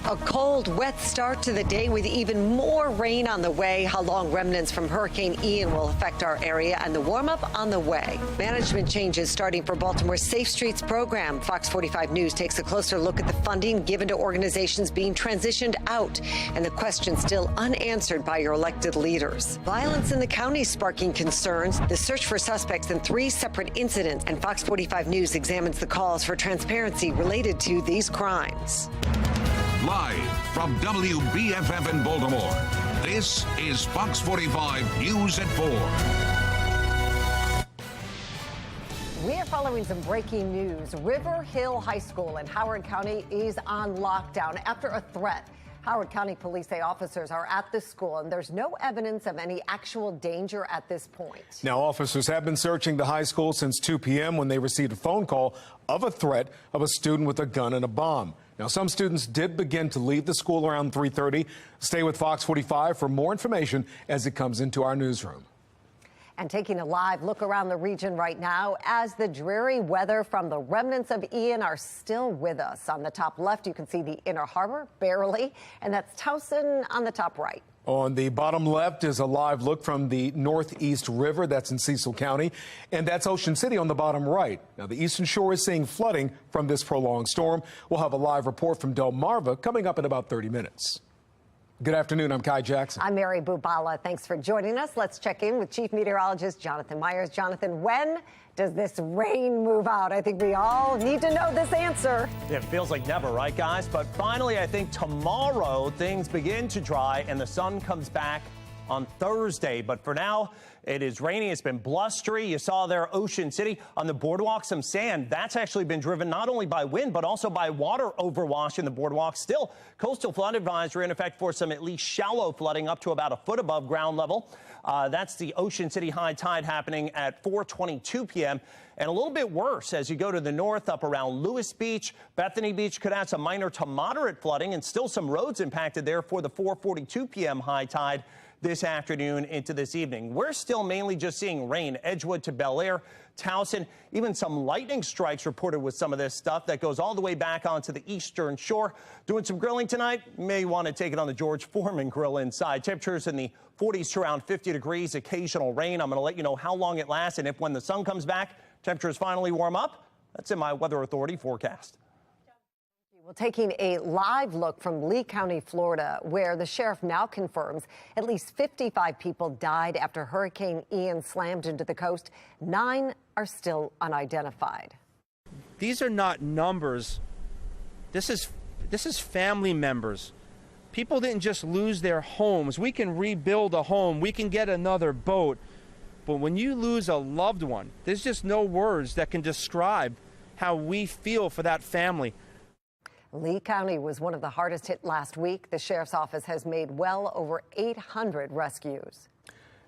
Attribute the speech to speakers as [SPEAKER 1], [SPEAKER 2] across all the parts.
[SPEAKER 1] A cold, wet start to the day with even more rain on the way. How long remnants from Hurricane Ian will affect our area, and the warm-up on the way. Management changes starting for Baltimore's Safe Streets program. Fox 45 News takes a closer look at the funding given to organizations being transitioned out, and the question still unanswered by your elected leaders. Violence in the county sparking concerns. The search for suspects in 3 separate incidents, and Fox 45 News examines the calls for transparency related to these crimes.
[SPEAKER 2] Live from WBFF in Baltimore, this is Fox 45 News at 4.
[SPEAKER 1] We are following some breaking news. River Hill High School in Howard County is on lockdown after a threat. Howard County police say officers are at the school, and there's no evidence of any actual danger at this point.
[SPEAKER 3] Now, officers have been searching the high school since 2 p.m. when they received a phone call of a threat of a student with a gun and a bomb. Now, some students did begin to leave the school around 3:30. Stay with Fox 45 for more information as it comes into our newsroom.
[SPEAKER 1] And taking a live look around the region right now as the dreary weather from the remnants of Ian are still with us. On the top left, you can see the Inner Harbor, barely, and that's Towson on the top right.
[SPEAKER 3] On the bottom left is a live look from the Northeast River. That's in Cecil County. And that's Ocean City on the bottom right. Now, the Eastern Shore is seeing flooding from this prolonged storm. We'll have a live report from Delmarva coming up in about 30 minutes. Good afternoon. I'm Kai Jackson.
[SPEAKER 1] I'm Mary Bubala. Thanks for joining us. Let's check in with Chief Meteorologist Jonathan Myers. Jonathan, when does this rain move out? I think we all need to know this answer.
[SPEAKER 4] It feels like never, right, guys? But finally, I think tomorrow things begin to dry and the sun comes back on Thursday. But for now, it is rainy. It's been blustery. You saw there Ocean City on the boardwalk, some sand. That's actually been driven not only by wind, but also by water overwashing the boardwalk. Still, coastal flood advisory in effect for some at least shallow flooding up to about a foot above ground level. That's the Ocean City high tide happening at 4:22 p.m. And a little bit worse as you go to the north up around Lewis Beach. Bethany Beach could have some minor to moderate flooding and still some roads impacted there for the 4:42 p.m. high tide this afternoon into this evening. We're still mainly just seeing rain, Edgewood to Bel Air, Towson, even some lightning strikes reported with some of this stuff that goes all the way back onto the Eastern Shore. Doing some grilling tonight, may want to take it on the George Foreman grill inside. Temperatures in the 40s to around 50 degrees, occasional rain. I'm going to let you know how long it lasts, and if when the sun comes back, temperatures finally warm up. That's in my Weather Authority forecast.
[SPEAKER 1] Well, taking a live look from Lee County, Florida, where the sheriff now confirms at least 55 people died after Hurricane Ian slammed into the coast. 9 are still unidentified.
[SPEAKER 5] These are not numbers. This is family members. People didn't just lose their homes. We can rebuild a home. We can get another boat. But when you lose a loved one, there's just no words that can describe how we feel for that family.
[SPEAKER 1] Lee County was one of the hardest hit last week. The sheriff's office has made well over 800 rescues.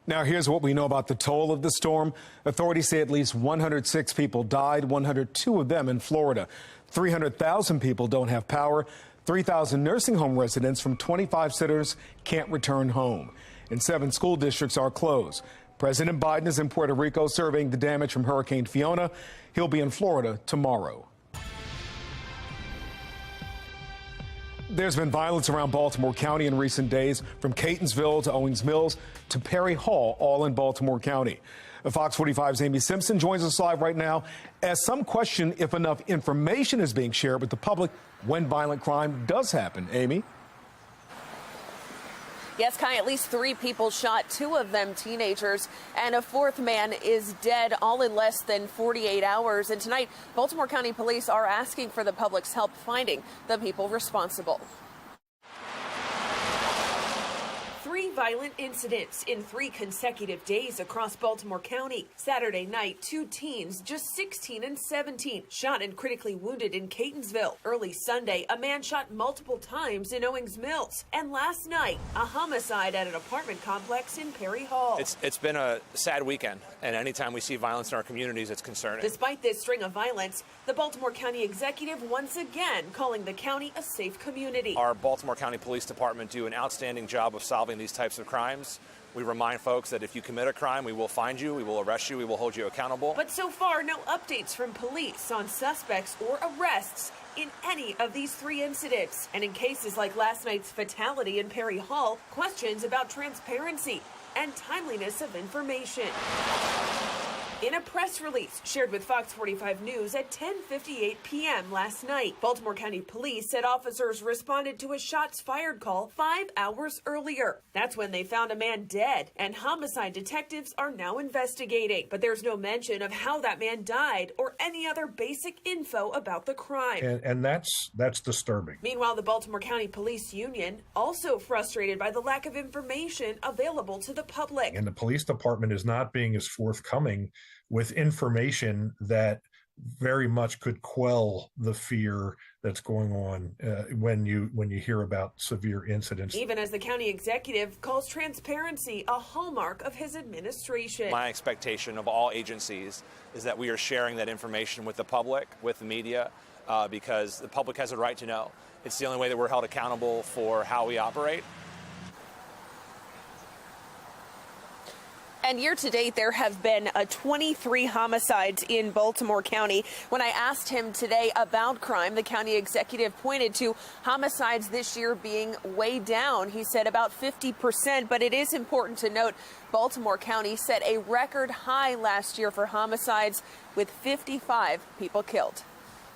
[SPEAKER 3] Now, here's what we know about the toll of the storm. Authorities say at least 106 people died, 102 of them in Florida. 300,000 people don't have power. 3,000 nursing home residents from 25 centers can't return home. And 7 school districts are closed. President Biden is in Puerto Rico surveying the damage from Hurricane Fiona. He'll be in Florida tomorrow. There's been violence around Baltimore County in recent days, from Catonsville to Owings Mills to Perry Hall, all in Baltimore County. Fox 45's Amy Simpson joins us live right now as some question if enough information is being shared with the public when violent crime does happen. Amy?
[SPEAKER 6] Yes, Kai, at least 3 people shot, 2 of them teenagers, and a 4th man is dead, all in less than 48 hours. And tonight, Baltimore County Police are asking for the public's help finding the people responsible. 3 violent incidents in 3 consecutive days across Baltimore County. Saturday night, 2 teens, just 16 and 17, shot and critically wounded in Catonsville. Early Sunday, a man shot multiple times in Owings Mills. And last night, a homicide at an apartment complex in Perry Hall.
[SPEAKER 7] It's been a sad weekend, and anytime we see violence in our communities, it's concerning.
[SPEAKER 6] Despite this string of violence, the Baltimore County executive once again calling the county a safe community.
[SPEAKER 7] Our Baltimore County Police Department do an outstanding job of solving these types of crimes. We remind folks that if you commit a crime, we will find you, we will arrest you, we will hold you accountable.
[SPEAKER 6] But so far, no updates from police on suspects or arrests in any of these 3 incidents. And in cases like last night's fatality in Perry Hall, questions about transparency and timeliness of information. In a press release shared with Fox 45 News at 10:58 p.m. last night, Baltimore County Police said officers responded to a shots fired call 5 hours earlier. That's when they found a man dead, and homicide detectives are now investigating. But there's no mention of how that man died or any other basic info about the crime.
[SPEAKER 8] And that's disturbing.
[SPEAKER 6] Meanwhile, the Baltimore County Police Union also frustrated by the lack of information available to the public.
[SPEAKER 8] And the police department is not being as forthcoming with information that very much could quell the fear that's going on when you hear about severe incidents.
[SPEAKER 6] Even as the county executive calls transparency a hallmark of his administration.
[SPEAKER 7] My expectation of all agencies is that we are sharing that information with the public, with the media, because the public has a right to know. It's the only way that we're held accountable for how we operate.
[SPEAKER 6] And year to date, there have been 23 homicides in Baltimore County. When I asked him today about crime, the county executive pointed to homicides this year being way down. He said about 50%, but it is important to note Baltimore County set a record high last year for homicides with 55 people killed.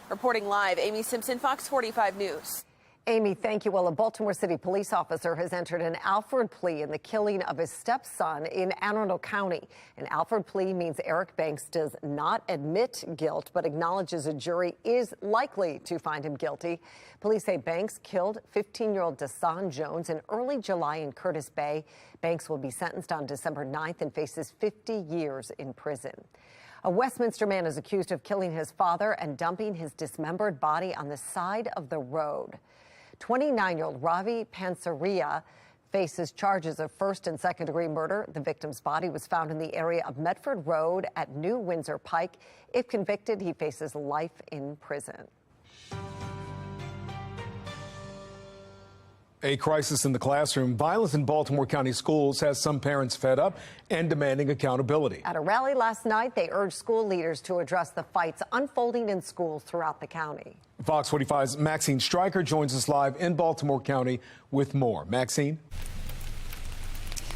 [SPEAKER 6] Reporting live, Amy Simpson, Fox 45 News.
[SPEAKER 1] Amy, thank you. Well, a Baltimore City police officer has entered an Alford plea in the killing of his stepson in Anne Arundel County. An Alford plea means Eric Banks does not admit guilt, but acknowledges a jury is likely to find him guilty. Police say Banks killed 15-year-old Dasan Jones in early July in Curtis Bay. Banks will be sentenced on December 9th and faces 50 years in prison. A Westminster man is accused of killing his father and dumping his dismembered body on the side of the road. 29-year-old Ravi Pansaria faces charges of first and second-degree murder. The victim's body was found in the area of Medford Road at New Windsor Pike. If convicted, he faces life in prison.
[SPEAKER 3] A crisis in the classroom. Violence in Baltimore County schools has some parents fed up and demanding accountability.
[SPEAKER 1] At a rally last night, they urged school leaders to address the fights unfolding in schools throughout the county.
[SPEAKER 3] Fox 45's Maxine Stryker joins us live in Baltimore County with more. Maxine?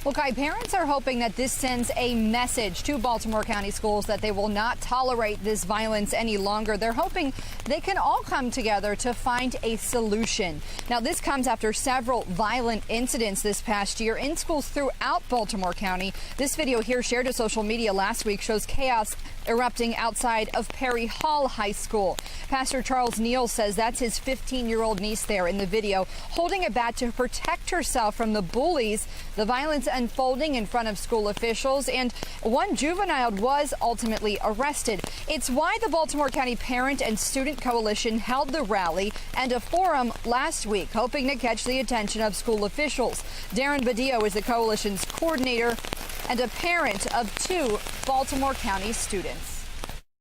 [SPEAKER 9] Well, Kai, parents are hoping that this sends a message to Baltimore County schools that they will not tolerate this violence any longer. They're hoping they can all come together to find a solution. Now, this comes after several violent incidents this past year in schools throughout Baltimore County. This video here shared to social media last week shows chaos erupting outside of Perry Hall High School. Pastor Charles Neal says that's his 15-year-old niece there in the video, holding a bat to protect herself from the bullies. The violence unfolding in front of school officials, and one juvenile was ultimately arrested. It's why the Baltimore County Parent and Student Coalition held the rally and a forum last week, hoping to catch the attention of school officials. Darren Badillo is the coalition's coordinator and a parent of 2 Baltimore County students.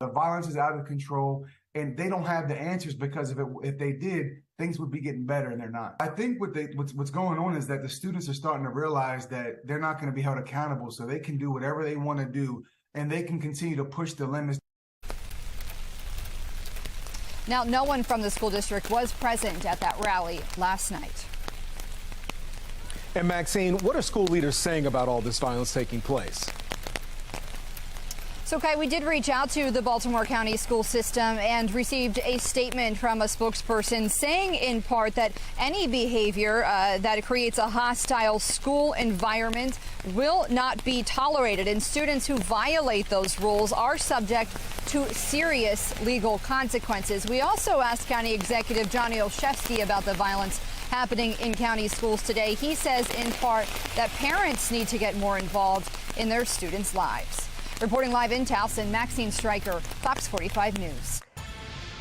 [SPEAKER 10] The violence is out of control, and they don't have the answers, because if they did, things would be getting better, and they're not. I think what's going on is that the students are starting to realize that they're not going to be held accountable, so they can do whatever they want to do, and they can continue to push the limits.
[SPEAKER 9] Now, no one from the school district was present at that rally last night.
[SPEAKER 3] And Maxine, what are school leaders saying about all this violence taking place?
[SPEAKER 9] So, Kai, we did reach out to the Baltimore County school system and received a statement from a spokesperson saying in part that any behavior that creates a hostile school environment will not be tolerated, and students who violate those rules are subject to serious legal consequences. We also asked County Executive Johnny Olszewski about the violence happening in county schools today. He says in part that parents need to get more involved in their students' lives. Reporting live in Towson, Maxine Stryker, Fox 45 News.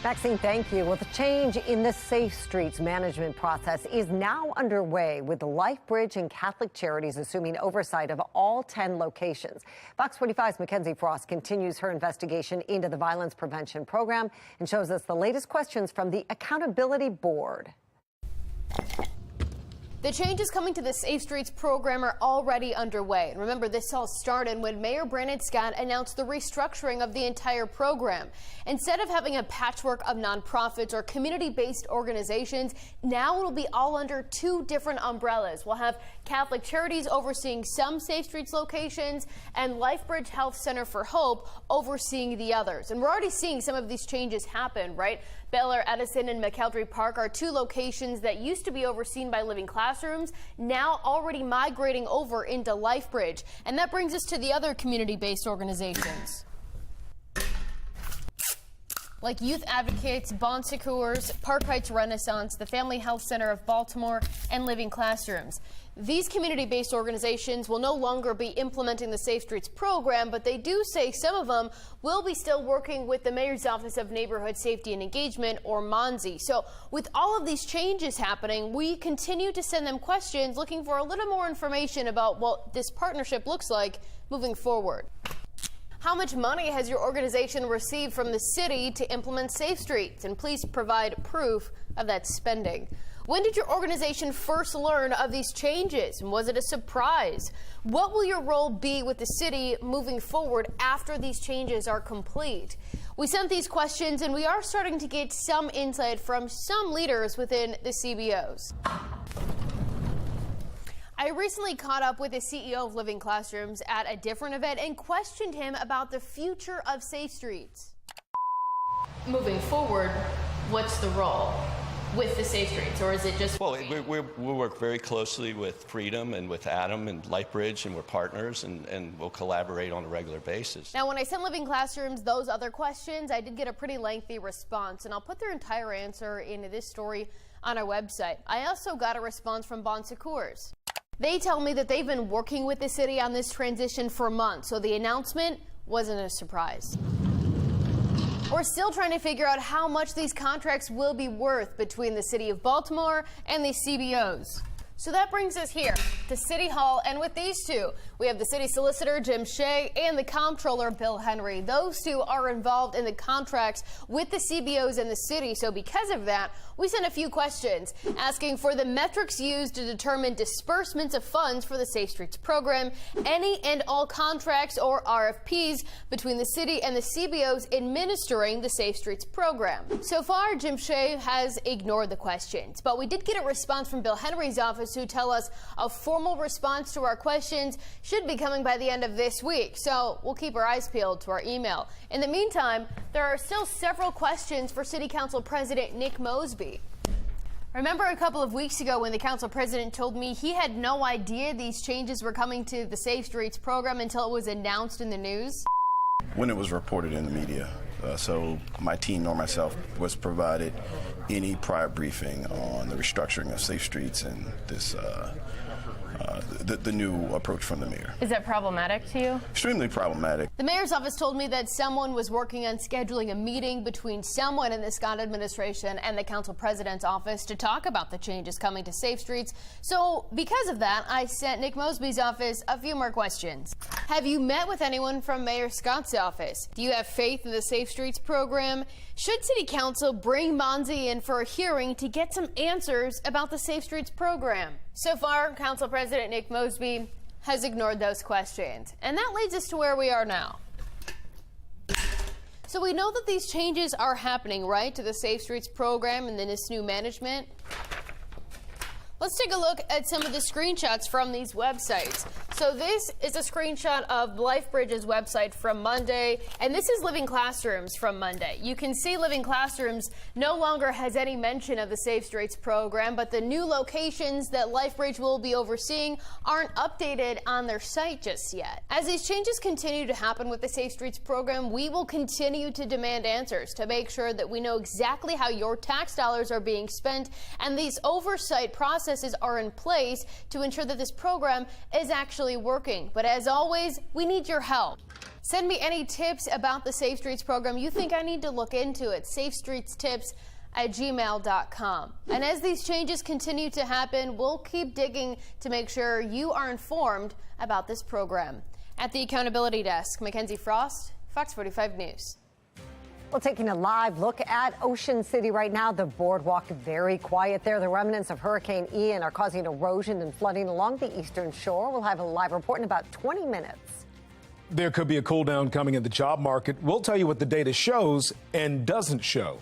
[SPEAKER 1] Maxine, thank you. Well, the change in the Safe Streets management process is now underway, with the LifeBridge and Catholic Charities assuming oversight of all 10 locations. Fox 45's Mackenzie Frost continues her investigation into the violence prevention program and shows us the latest questions from the Accountability Board.
[SPEAKER 11] The changes coming to the Safe Streets program are already underway. And remember, this all started when Mayor Brandon Scott announced the restructuring of the entire program. Instead of having a patchwork of nonprofits or community-based organizations, now it'll be all under two different umbrellas. We'll have Catholic Charities overseeing some Safe Streets locations and LifeBridge Health Center for Hope overseeing the others. And we're already seeing some of these changes happen, right? Bel-Air, Edison, and McElderry Park are two locations that used to be overseen by Living Classrooms, now already migrating over into LifeBridge. And that brings us to the other community-based organizations, like Youth Advocates, Bon Secours, Park Heights Renaissance, the Family Health Center of Baltimore, and Living Classrooms. These community-based organizations will no longer be implementing the Safe Streets program, but they do say some of them will be still working with the Mayor's Office of Neighborhood Safety and Engagement, or MONSE. So with all of these changes happening, we continue to send them questions looking for a little more information about what this partnership looks like moving forward. How much money has your organization received from the city to implement Safe Streets? And please provide proof of that spending. When did your organization first learn of these changes? And was it a surprise? What will your role be with the city moving forward after these changes are complete? We sent these questions, and we are starting to get some insight from some leaders within the CBOs. I recently caught up with the CEO of Living Classrooms at a different event and questioned him about the future of Safe Streets. Moving forward, what's the role with the Safe Streets, or is it just...
[SPEAKER 12] Well, we work very closely with Freedom and with Adam and LifeBridge, and we're partners, and we'll collaborate on a regular basis.
[SPEAKER 11] Now, when I sent Living Classrooms those other questions, I did get a pretty lengthy response, and I'll put their entire answer into this story on our website. I also got a response from Bon Secours. They tell me that they've been working with the city on this transition for months, so the announcement wasn't a surprise. We're still trying to figure out how much these contracts will be worth between the city of Baltimore and the CBOs. So that brings us here to City Hall, and with these two, we have the city solicitor, Jim Shea, and the comptroller, Bill Henry. Those two are involved in the contracts with the CBOs and the city, so because of that, we sent a few questions asking for the metrics used to determine disbursements of funds for the Safe Streets program, any and all contracts or RFPs between the city and the CBOs administering the Safe Streets program. So far, Jim Shea has ignored the questions, but we did get a response from Bill Henry's office who tell us a formal response to our questions should be coming by the end of this week, so we'll keep our eyes peeled to our email. In the meantime, there are still several questions for City Council President Nick Mosby. Remember a couple of weeks ago when the council president told me he had no idea these changes were coming to the Safe Streets program until it was announced in the news?
[SPEAKER 13] When it was reported in the media. So my team nor myself was provided any prior briefing on the restructuring of Safe Streets and this the new approach from the mayor.
[SPEAKER 11] Is that problematic to you?
[SPEAKER 13] Extremely problematic.
[SPEAKER 11] The mayor's office told me that someone was working on scheduling a meeting between someone in the Scott administration and the council president's office to talk about the changes coming to Safe Streets. So because of that, I sent Nick Mosby's office a few more questions. Have you met with anyone from Mayor Scott's office? Do you have faith in the Safe Streets program? Should City Council bring MONSE in for a hearing to get some answers about the Safe Streets program? So far, Council President Nick Mosby has ignored those questions. And that leads us to where we are now. So we know that these changes are happening, right, to the Safe Streets program and then this new management. Let's take a look at some of the screenshots from these websites. So this is a screenshot of LifeBridge's website from Monday, and this is Living Classrooms from Monday. You can see Living Classrooms no longer has any mention of the Safe Streets program, but the new locations that LifeBridge will be overseeing aren't updated on their site just yet. As these changes continue to happen with the Safe Streets program, we will continue to demand answers to make sure that we know exactly how your tax dollars are being spent, and these oversight processes are in place to ensure that this program is actually working. But as always, we need your help. Send me any tips about the Safe Streets program you think I need to look into at safestreetstips@gmail.com. And as these changes continue to happen, we'll keep digging to make sure you are informed about this program. At the Accountability Desk, Mackenzie Frost, Fox 45 News.
[SPEAKER 1] Well, taking a live look at Ocean City right now, the boardwalk very quiet there. The remnants of Hurricane Ian are causing erosion and flooding along the eastern shore. We'll have a live report in about 20 minutes.
[SPEAKER 3] There could be a cool down coming in the job market. We'll tell you what the data shows and doesn't show.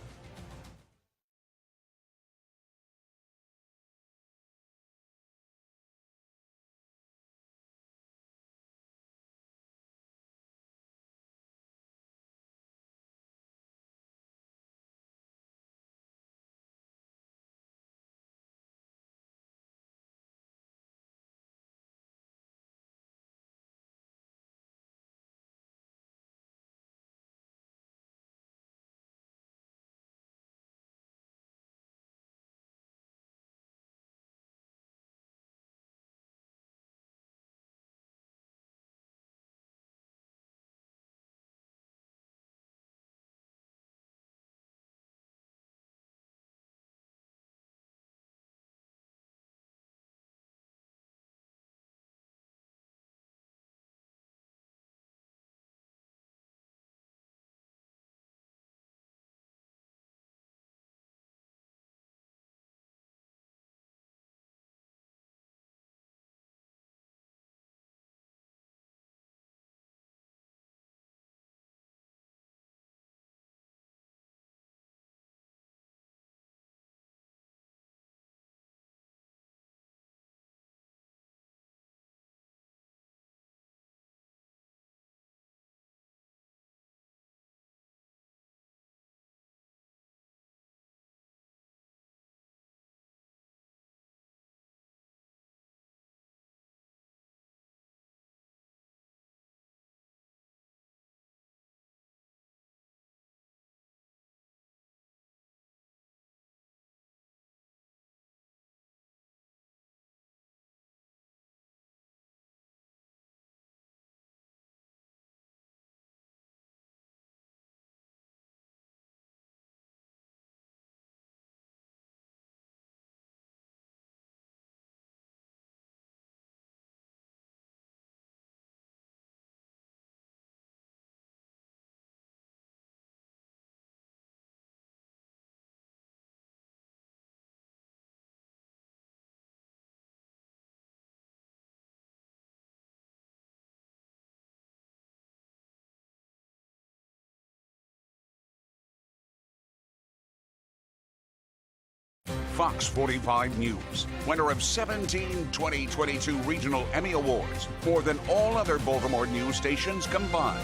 [SPEAKER 2] Fox 45 News, winner of 17 2022 Regional Emmy Awards, more than all other Baltimore news stations combined.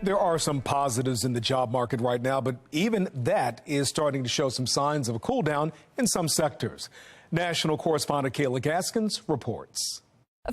[SPEAKER 3] There are some positives in the job market right now, but even that is starting to show some signs of a cool down in some sectors. National correspondent Kayla Gaskins reports.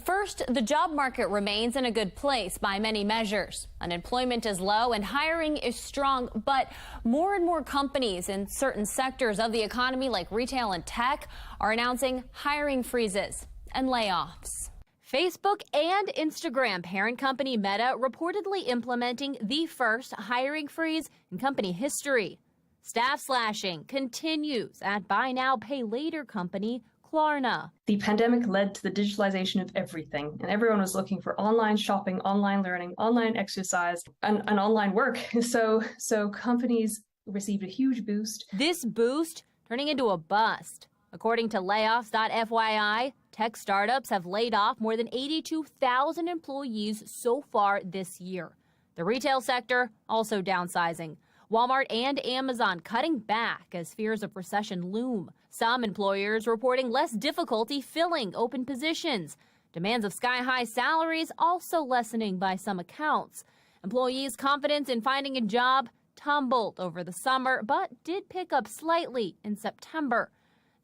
[SPEAKER 14] First, the job market remains in a good place by many measures. Unemployment is low and hiring is strong, but more and more companies in certain sectors of the economy, like retail and tech, are announcing hiring freezes and layoffs. Facebook and Instagram parent company Meta reportedly implementing the first hiring freeze in company history. Staff slashing continues at buy now, pay later company Klarna.
[SPEAKER 15] The pandemic led to the digitalization of everything, and everyone was looking for online shopping, online learning, online exercise, and online work. So companies received a huge boost.
[SPEAKER 14] This boost turning into a bust. According to layoffs.fyi, tech startups have laid off more than 82,000 employees so far this year. The retail sector also downsizing. Walmart and Amazon cutting back as fears of recession loom. Some employers reporting less difficulty filling open positions. Demands of sky-high salaries also lessening by some accounts. Employees' confidence in finding a job tumbled over the summer, but did pick up slightly in September.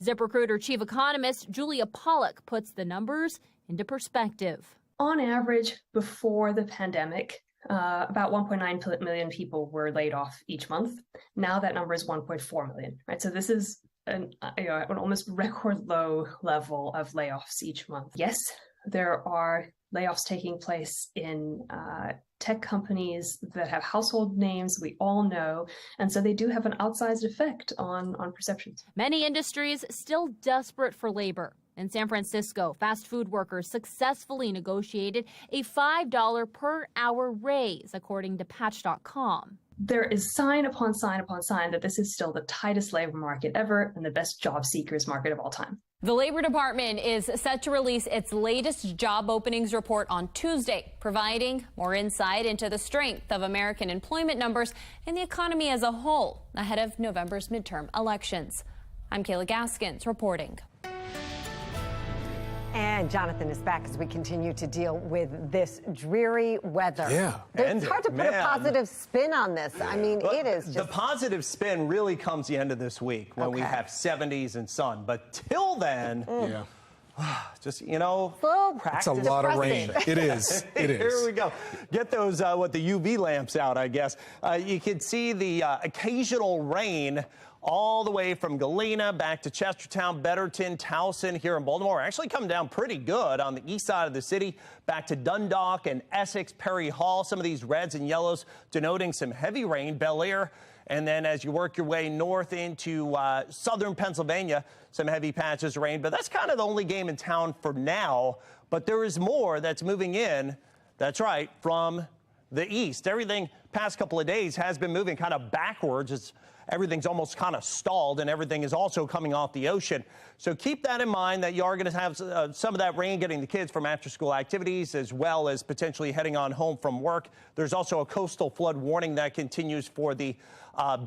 [SPEAKER 14] ZipRecruiter chief economist Julia Pollack puts the numbers into perspective.
[SPEAKER 15] On average, before the pandemic, about 1.9 million people were laid off each month. Now that number is 1.4 million, right? So this is an almost record low level of layoffs each month. Yes, there are layoffs taking place in tech companies that have household names we all know, and so they do have an outsized effect on perceptions.
[SPEAKER 14] Many industries still desperate for labor. In San Francisco, fast food workers successfully negotiated a $5 per hour raise, according to Patch.com.
[SPEAKER 15] There is sign upon sign upon sign that this is still the tightest labor market ever and the best job seekers market of all time.
[SPEAKER 16] The Labor Department is set to release its latest job openings report on Tuesday, providing more insight into the strength of American employment numbers and the economy as a whole ahead of November's midterm elections. I'm Kayla Gaskins reporting.
[SPEAKER 1] And Jonathan is back as we continue to deal with this dreary weather.
[SPEAKER 4] Yeah.
[SPEAKER 1] It's hard to put a positive spin on this. I mean, it is just...
[SPEAKER 4] The positive spin really comes the end of this week when we have 70s and sun. But till then, just, you know,
[SPEAKER 3] it's a lot of rain. It is. It is.
[SPEAKER 4] Here we go. Get those, the UV lamps out, I guess. You can see the occasional rain all the way from Galena back to Chestertown, Betterton, Towson here in Baltimore. Actually coming down pretty good on the east side of the city, back to Dundalk and Essex, Perry Hall. Some of these reds and yellows denoting some heavy rain. Bel Air, and then as you work your way north into southern Pennsylvania, some heavy patches of rain. But that's kind of the only game in town for now. But there is more that's moving in, that's right, from the east. Everything past couple of days has been moving kind of backwards. Everything's almost kind of stalled, and everything is also coming off the ocean. So keep that in mind, that you are going to have some of that rain getting the kids from after-school activities, as well as potentially heading on home from work. There's also a coastal flood warning that continues for the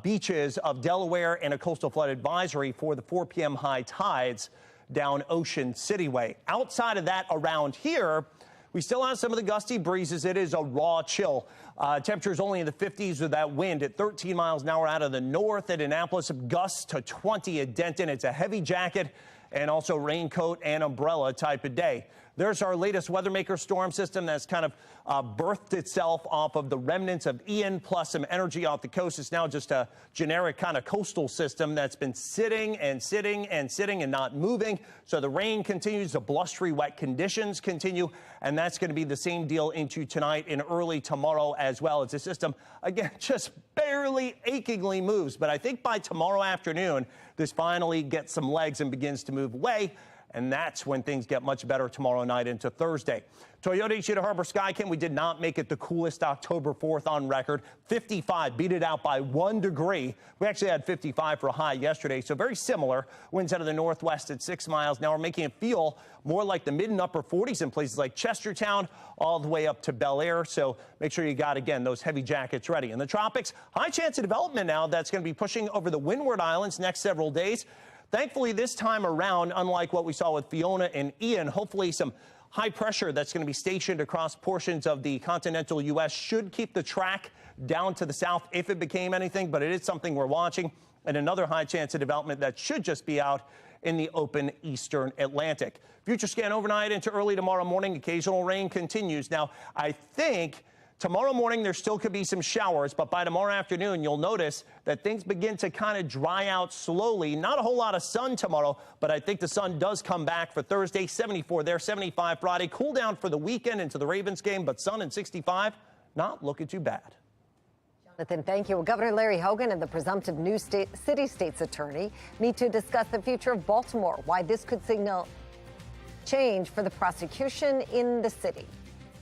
[SPEAKER 4] beaches of Delaware, and a coastal flood advisory for the 4 p.m. high tides down Ocean Cityway. Outside of that, around here, we still have some of the gusty breezes. It is a raw chill. Temperatures only in the 50s with that wind at 13 miles an hour out of the north. At Annapolis, gusts to 20 at Denton. It's a heavy jacket and also raincoat and umbrella type of day. There's our latest Weathermaker storm system that's kind of birthed itself off of the remnants of Ian, plus some energy off the coast. It's now just a generic kind of coastal system that's been sitting and sitting and sitting and not moving. So the rain continues, the blustery wet conditions continue, and that's going to be the same deal into tonight and early tomorrow as well, as the system, again, just barely achingly moves. But I think by tomorrow afternoon, this finally gets some legs and begins to move away. And that's when things get much better tomorrow night into Thursday. Toyota Ishida Harbor Skycam, we did not make it the coolest October 4th on record. 55, beat it out by 1 degree. We actually had 55 for a high yesterday, so very similar. Winds out of the northwest at 6 miles. Now we're making it feel more like the mid and upper 40s in places like Chestertown, all the way up to Bel Air. So make sure you got, again, those heavy jackets ready. In the tropics, high chance of development now that's going to be pushing over the Windward Islands next several days. Thankfully, this time around, unlike what we saw with Fiona and Ian, hopefully some high pressure that's going to be stationed across portions of the continental U.S. should keep the track down to the south if it became anything, but it is something we're watching. And another high chance of development that should just be out in the open eastern Atlantic. Future scan overnight into early tomorrow morning. Occasional rain continues. Now, I think tomorrow morning, there still could be some showers, but by tomorrow afternoon, you'll notice that things begin to kind of dry out slowly. Not a whole lot of sun tomorrow, but I think the sun does come back for Thursday. 74 there, 75 Friday. Cool down for the weekend into the Ravens game, but sun and 65, not looking too bad.
[SPEAKER 1] Jonathan, thank you. Well, Governor Larry Hogan and the presumptive new city state's attorney meet to discuss the future of Baltimore, why this could signal change for the prosecution in the city.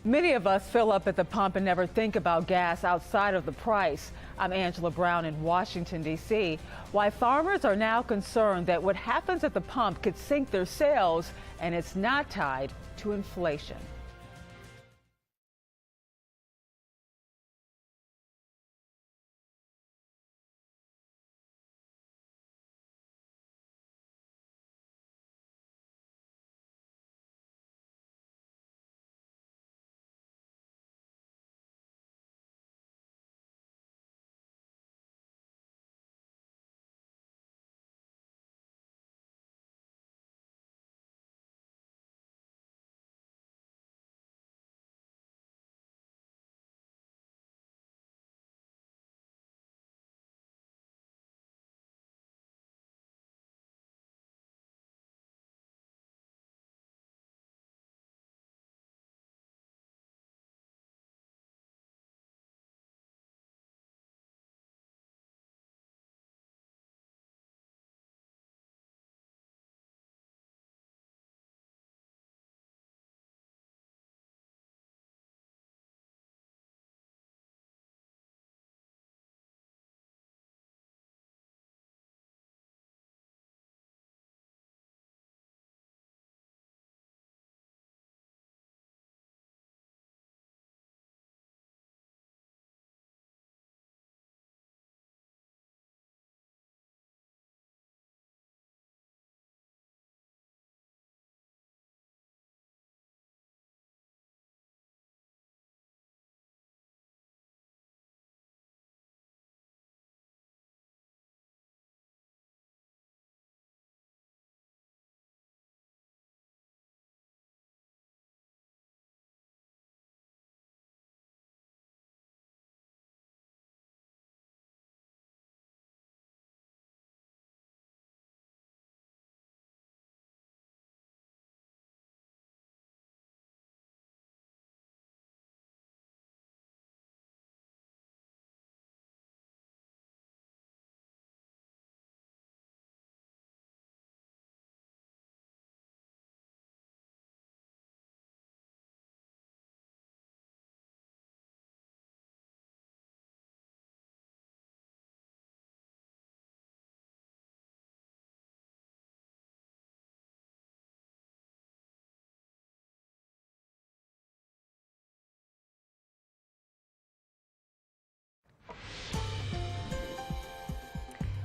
[SPEAKER 17] Many of us fill up at the pump and never think about gas outside of the price. I'm Angela Brown in Washington, D.C. Why farmers are now concerned that what happens at the pump could sink their sales, and it's not tied to inflation.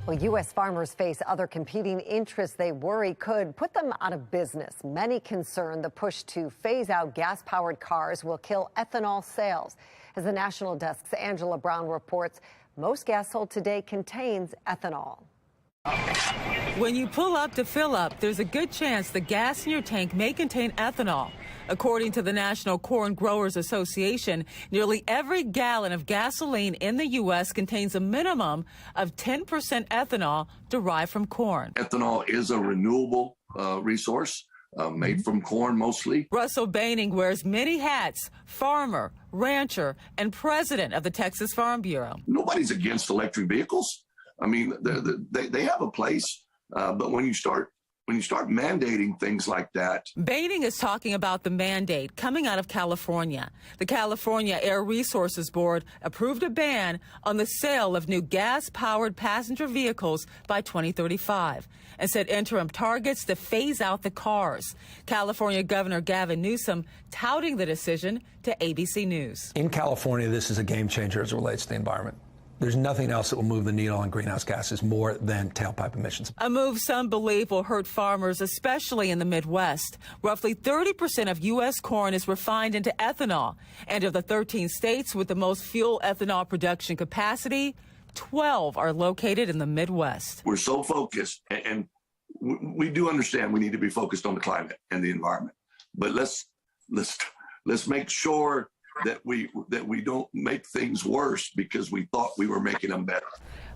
[SPEAKER 1] Well, U.S. farmers face other competing interests they worry could put them out of business. Many concern the push to phase out gas-powered cars will kill ethanol sales. As the National Desk's Angela Brown reports, most gas sold today contains ethanol.
[SPEAKER 17] When you pull up to fill up, there's a good chance the gas in your tank may contain ethanol. According to the National Corn Growers Association, nearly every gallon of gasoline in the U.S. contains a minimum of 10% ethanol derived from corn.
[SPEAKER 18] Ethanol is a renewable resource made from corn mostly.
[SPEAKER 17] Russell Baining wears many hats: farmer, rancher, and president of the Texas Farm Bureau.
[SPEAKER 18] Nobody's against electric vehicles. I mean, they have a place, but when you start mandating things like that.
[SPEAKER 17] Baining is talking about the mandate coming out of California. The California Air Resources Board approved a ban on the sale of new gas-powered passenger vehicles by 2035 and set interim targets to phase out the cars. California Governor Gavin Newsom touting the decision to ABC News.
[SPEAKER 19] In California, this is a game changer as it relates to the environment. There's nothing else that will move the needle on greenhouse gases more than tailpipe emissions.
[SPEAKER 17] A move some believe will hurt farmers, especially in the Midwest. Roughly 30% of U.S. corn is refined into ethanol. And of the 13 states with the most fuel ethanol production capacity, 12 are located in the Midwest.
[SPEAKER 18] We're so focused, and we do understand we need to be focused on the climate and the environment. But let's make sure that we don't make things worse because we thought we were making them better.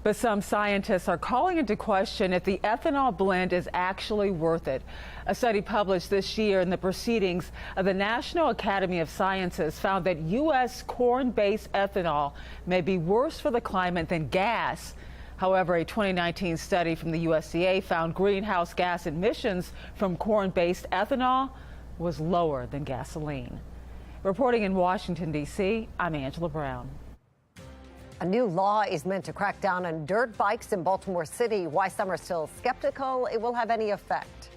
[SPEAKER 17] But some scientists are calling into question if the ethanol blend is actually worth it. A study published this year in the Proceedings of the National Academy of Sciences found that U.S. corn-based ethanol may be worse for the climate than gas. However, a 2019 study from the USDA found greenhouse gas emissions from corn-based ethanol was lower than gasoline. Reporting in Washington, D.C., I'm Angela Brown.
[SPEAKER 1] A new law is meant to crack down on dirt bikes in Baltimore City. Why some are still skeptical it will have any effect.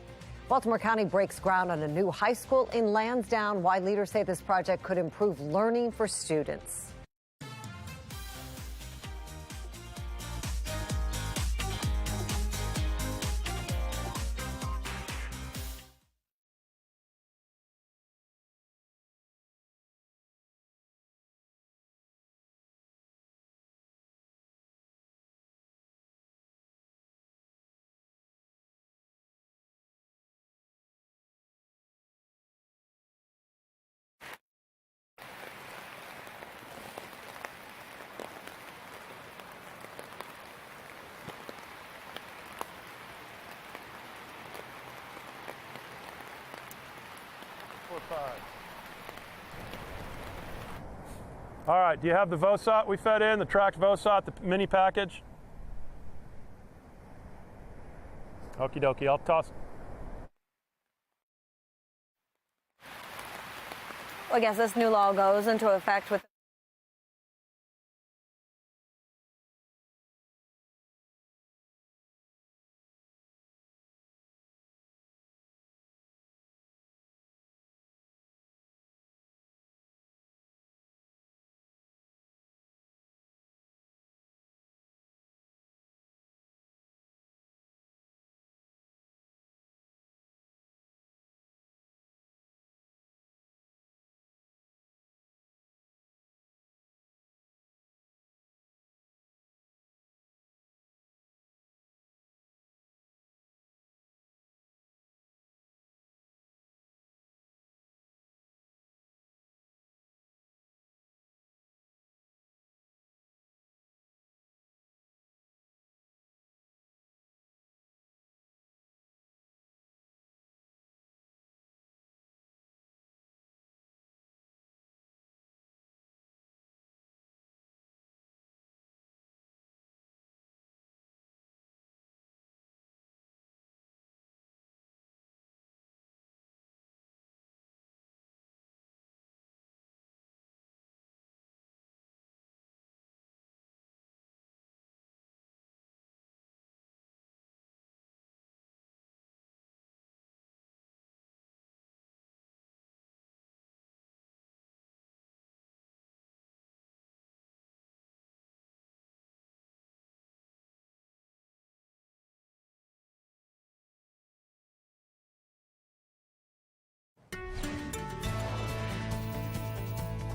[SPEAKER 1] Baltimore County breaks ground on a new high school in Lansdowne. Why leaders say this project could improve learning for students.
[SPEAKER 20] All right, do you have the VOSOT we fed in, the tracked VOSOT, the mini package? Okie dokie, I'll toss.
[SPEAKER 21] Well, I guess this new law goes into effect with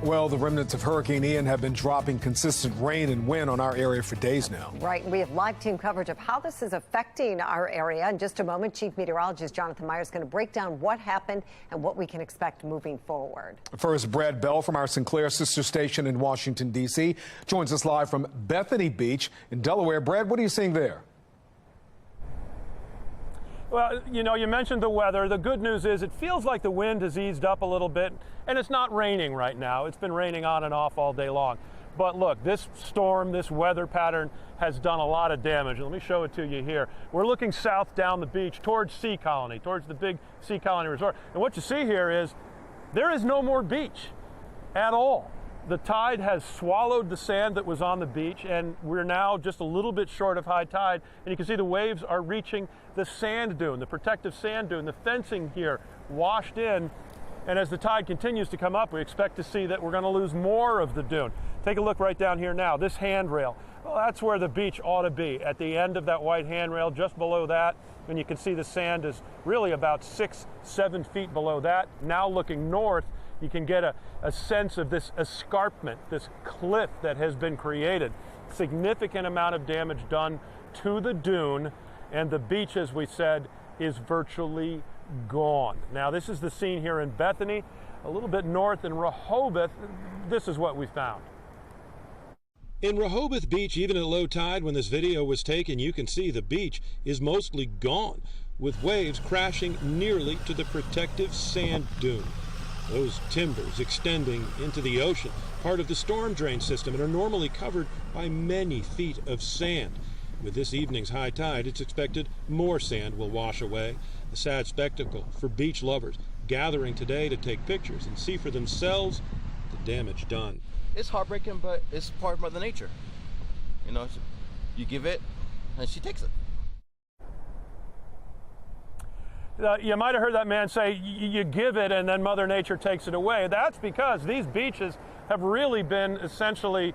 [SPEAKER 3] Well, the remnants of Hurricane Ian have been dropping consistent rain and wind on our area for days now.
[SPEAKER 1] Right. We have live team coverage of how this is affecting our area. In just a moment, Chief Meteorologist Jonathan Myers is going to break down what happened and what we can expect moving forward.
[SPEAKER 3] First, Brad Bell from our Sinclair sister station in Washington, D.C. joins us live from Bethany Beach in Delaware. Brad, what are you seeing there?
[SPEAKER 20] Well, you know, you mentioned the weather. The good news is it feels like the wind has eased up a little bit, and it's not raining right now. It's been raining on and off all day long. But look, this storm, this weather pattern has done a lot of damage. Let me show it to you here. We're looking south down the beach towards Sea Colony, towards the big Sea Colony Resort. And what you see here is there is no more beach at all. The tide has swallowed the sand that was on the beach, and we're now just a little bit short of high tide. And you can see the waves are reaching the sand dune, the protective sand dune. The fencing here washed in, and as the tide continues to come up, we expect to see that we're going to lose more of the dune. Take a look right down here now. This handrail, well, that's where the beach ought to be, at the end of that white handrail, just below that. And you can see the sand is really about 6-7 feet below that. Now looking north, you can get a sense of this escarpment, this cliff that has been created. Significant amount of damage done to the dune, and the beach, as we said, is virtually gone. Now, this is the scene here in Bethany. A little bit north in Rehoboth, this is what we found.
[SPEAKER 5] In Rehoboth Beach, even at low tide, when this video was taken, you can see the beach is mostly gone, with waves crashing nearly to the protective sand dune. Those timbers extending into the ocean, part of the storm drain system, and are normally covered by many feet of sand. With this evening's high tide, it's expected more sand will wash away. A sad spectacle for beach lovers gathering today to take pictures and see for themselves the damage done.
[SPEAKER 22] It's heartbreaking, but it's part of Mother Nature. You know, you give it, and she takes it.
[SPEAKER 20] You might have heard that man say, you give it and then Mother Nature takes it away. That's because these beaches have really been essentially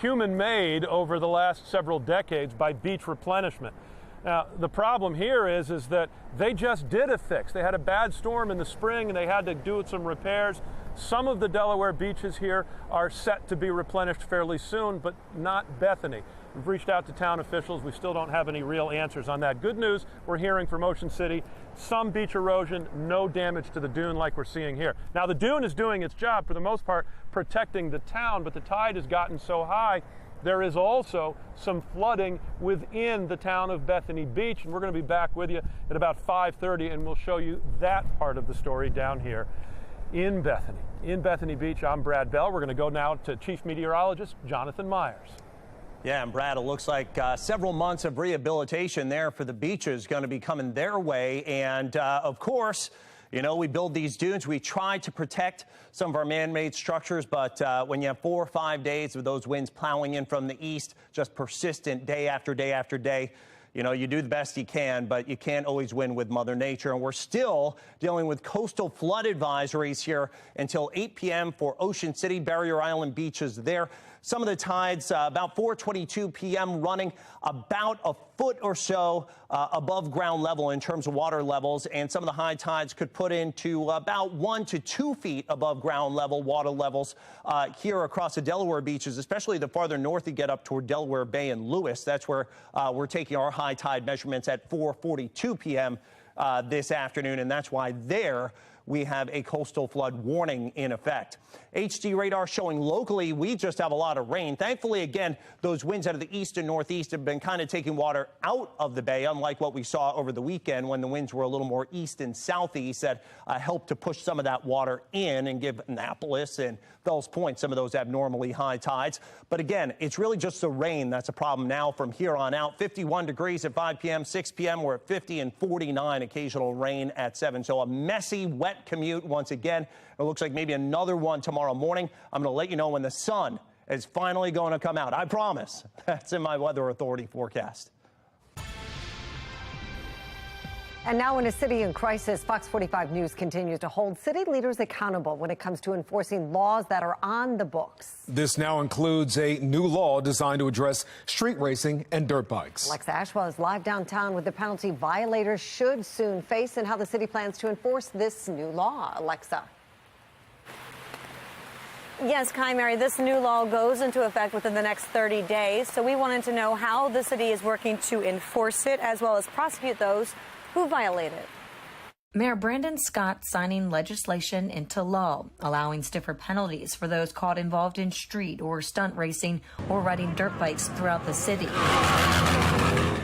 [SPEAKER 20] human-made over the last several decades by beach replenishment. Now, the problem here is that they just did a fix. They had a bad storm in the spring and they had to do some repairs. Some of the Delaware beaches here are set to be replenished fairly soon, but not Bethany. We've reached out to town officials. We still don't have any real answers on that. Good news, we're hearing from Ocean City, some beach erosion, no damage to the dune like we're seeing here. Now, the dune is doing its job, for the most part, protecting the town, but the tide has gotten so high, there is also some flooding within the town of Bethany Beach, and we're going to be back with you at about 5:30, and we'll show you that part of the story down here in Bethany. In Bethany Beach, I'm Brad Bell. We're going to go now to Chief Meteorologist Jonathan Myers.
[SPEAKER 4] Yeah, and Brad, it looks like several months of rehabilitation there for the beaches going to be coming their way. And of course, you know, we build these dunes. We try to protect some of our man-made structures. But when you have 4 or 5 days of those winds plowing in from the east, just persistent day after day after day, you know, you do the best you can, but you can't always win with Mother Nature. And we're still dealing with coastal flood advisories here until 8 p.m. for Ocean City, Barrier Island beaches there. Some of the tides about 4:22 p.m. running about a foot or so above ground level in terms of water levels. And some of the high tides could put into about 1 to 2 feet above ground level water levels here across the Delaware beaches, especially the farther north you get up toward Delaware Bay and Lewis. That's where we're taking our high tide measurements at 4:42 p.m. This afternoon. And that's why there we have a coastal flood warning in effect. HD radar showing locally we just have a lot of rain. Thankfully, again, those winds out of the east and northeast have been kind of taking water out of the bay, unlike what we saw over the weekend when the winds were a little more east and southeast that helped to push some of that water in and give Annapolis and Fells Point some of those abnormally high tides. But again, it's really just the rain that's a problem now from here on out. 51 degrees at 5 p.m., 6 p.m. We're at 50 and 49, occasional rain at 7. So a messy, wet commute once again. It looks like maybe another one tomorrow morning. I'm going to let you know when the sun is finally going to come out. I promise. That's in my Weather Authority forecast.
[SPEAKER 1] And now in a city in crisis, Fox 45 News continues to hold city leaders accountable when it comes to enforcing laws that are on the books.
[SPEAKER 3] This now includes a new law designed to address street racing and dirt bikes.
[SPEAKER 1] Alexa Ashwell is live downtown with the penalty violators should soon face and how the city plans to enforce this new law. Alexa.
[SPEAKER 21] Yes, Kai, Mary, this new law goes into effect within the next 30 days. So we wanted to know how the city is working to enforce it as well as prosecute those who violate it.
[SPEAKER 7] Mayor Brandon Scott signing legislation into law, allowing stiffer penalties for those caught involved in street or stunt racing or riding dirt bikes throughout the city.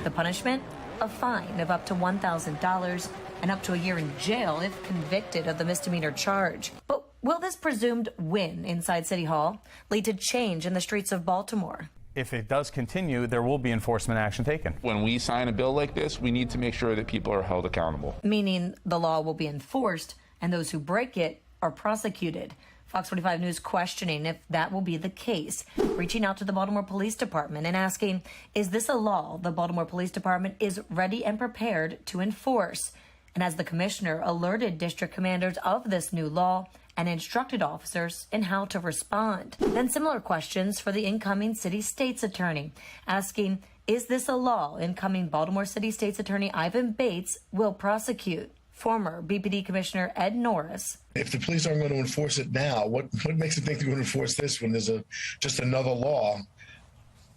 [SPEAKER 7] The punishment? A fine of up to $1,000 and up to a year in jail if convicted of the misdemeanor charge. But will this presumed win inside City Hall lead to change in the streets of Baltimore?
[SPEAKER 8] If it does continue, there will be enforcement action taken. When we sign a bill like this, we need to make sure that people are held accountable.
[SPEAKER 7] Meaning the law will be enforced and those who break it are prosecuted. Fox 45 News questioning if that will be the case, reaching out to the Baltimore Police Department and asking, is this a law the Baltimore Police Department is ready and prepared to enforce? And as the commissioner alerted district commanders of this new law and instructed officers in how to respond. Then similar questions for the incoming city state's attorney, asking, is this a law incoming Baltimore City State's Attorney Ivan Bates will prosecute? Former BPD Commissioner Ed Norris.
[SPEAKER 23] If the police aren't going to enforce it now, what makes them think they're going to enforce this when there's just another law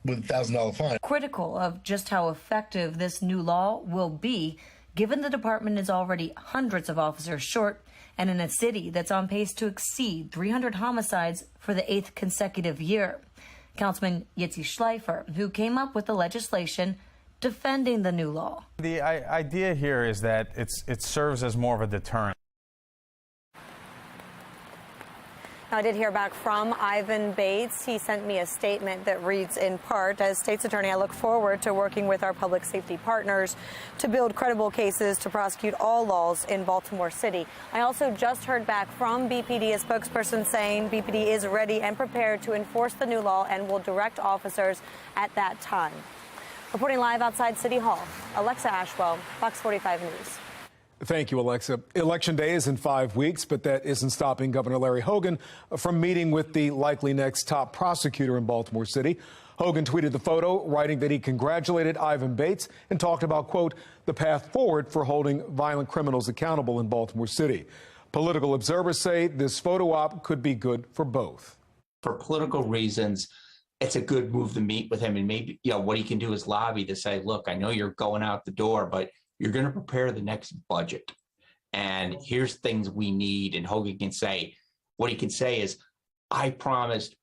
[SPEAKER 23] with a $1,000 fine?
[SPEAKER 7] Critical of just how effective this new law will be, given the department is already hundreds of officers short and in a city that's on pace to exceed 300 homicides for the 8th consecutive year. Councilman Yitzi Schleifer, who came up with the legislation defending the new law.
[SPEAKER 8] The idea here is that it serves as more of a deterrent.
[SPEAKER 21] I did hear back from Ivan Bates. He sent me a statement that reads in part, as state's attorney, I look forward to working with our public safety partners to build credible cases to prosecute all laws in Baltimore City. I also just heard back from BPD, a spokesperson saying BPD is ready and prepared to enforce the new law and will direct officers at that time. Reporting live outside City Hall, Alexa Ashwell, Fox 45 News.
[SPEAKER 3] Thank you, Alexa. Election day is in 5 weeks, but that isn't stopping Governor Larry Hogan from meeting with the likely next top prosecutor in Baltimore City. Hogan tweeted the photo, writing that he congratulated Ivan Bates and talked about, quote, the path forward for holding violent criminals accountable in Baltimore City. Political observers say this photo op could be good for both.
[SPEAKER 24] For political reasons, it's a good move to meet with him, and maybe, what he can do is lobby to say, look, I know you're going out the door, but you're going to prepare the next budget. And here's things we need. And Hogan can say, what he can say is, I promised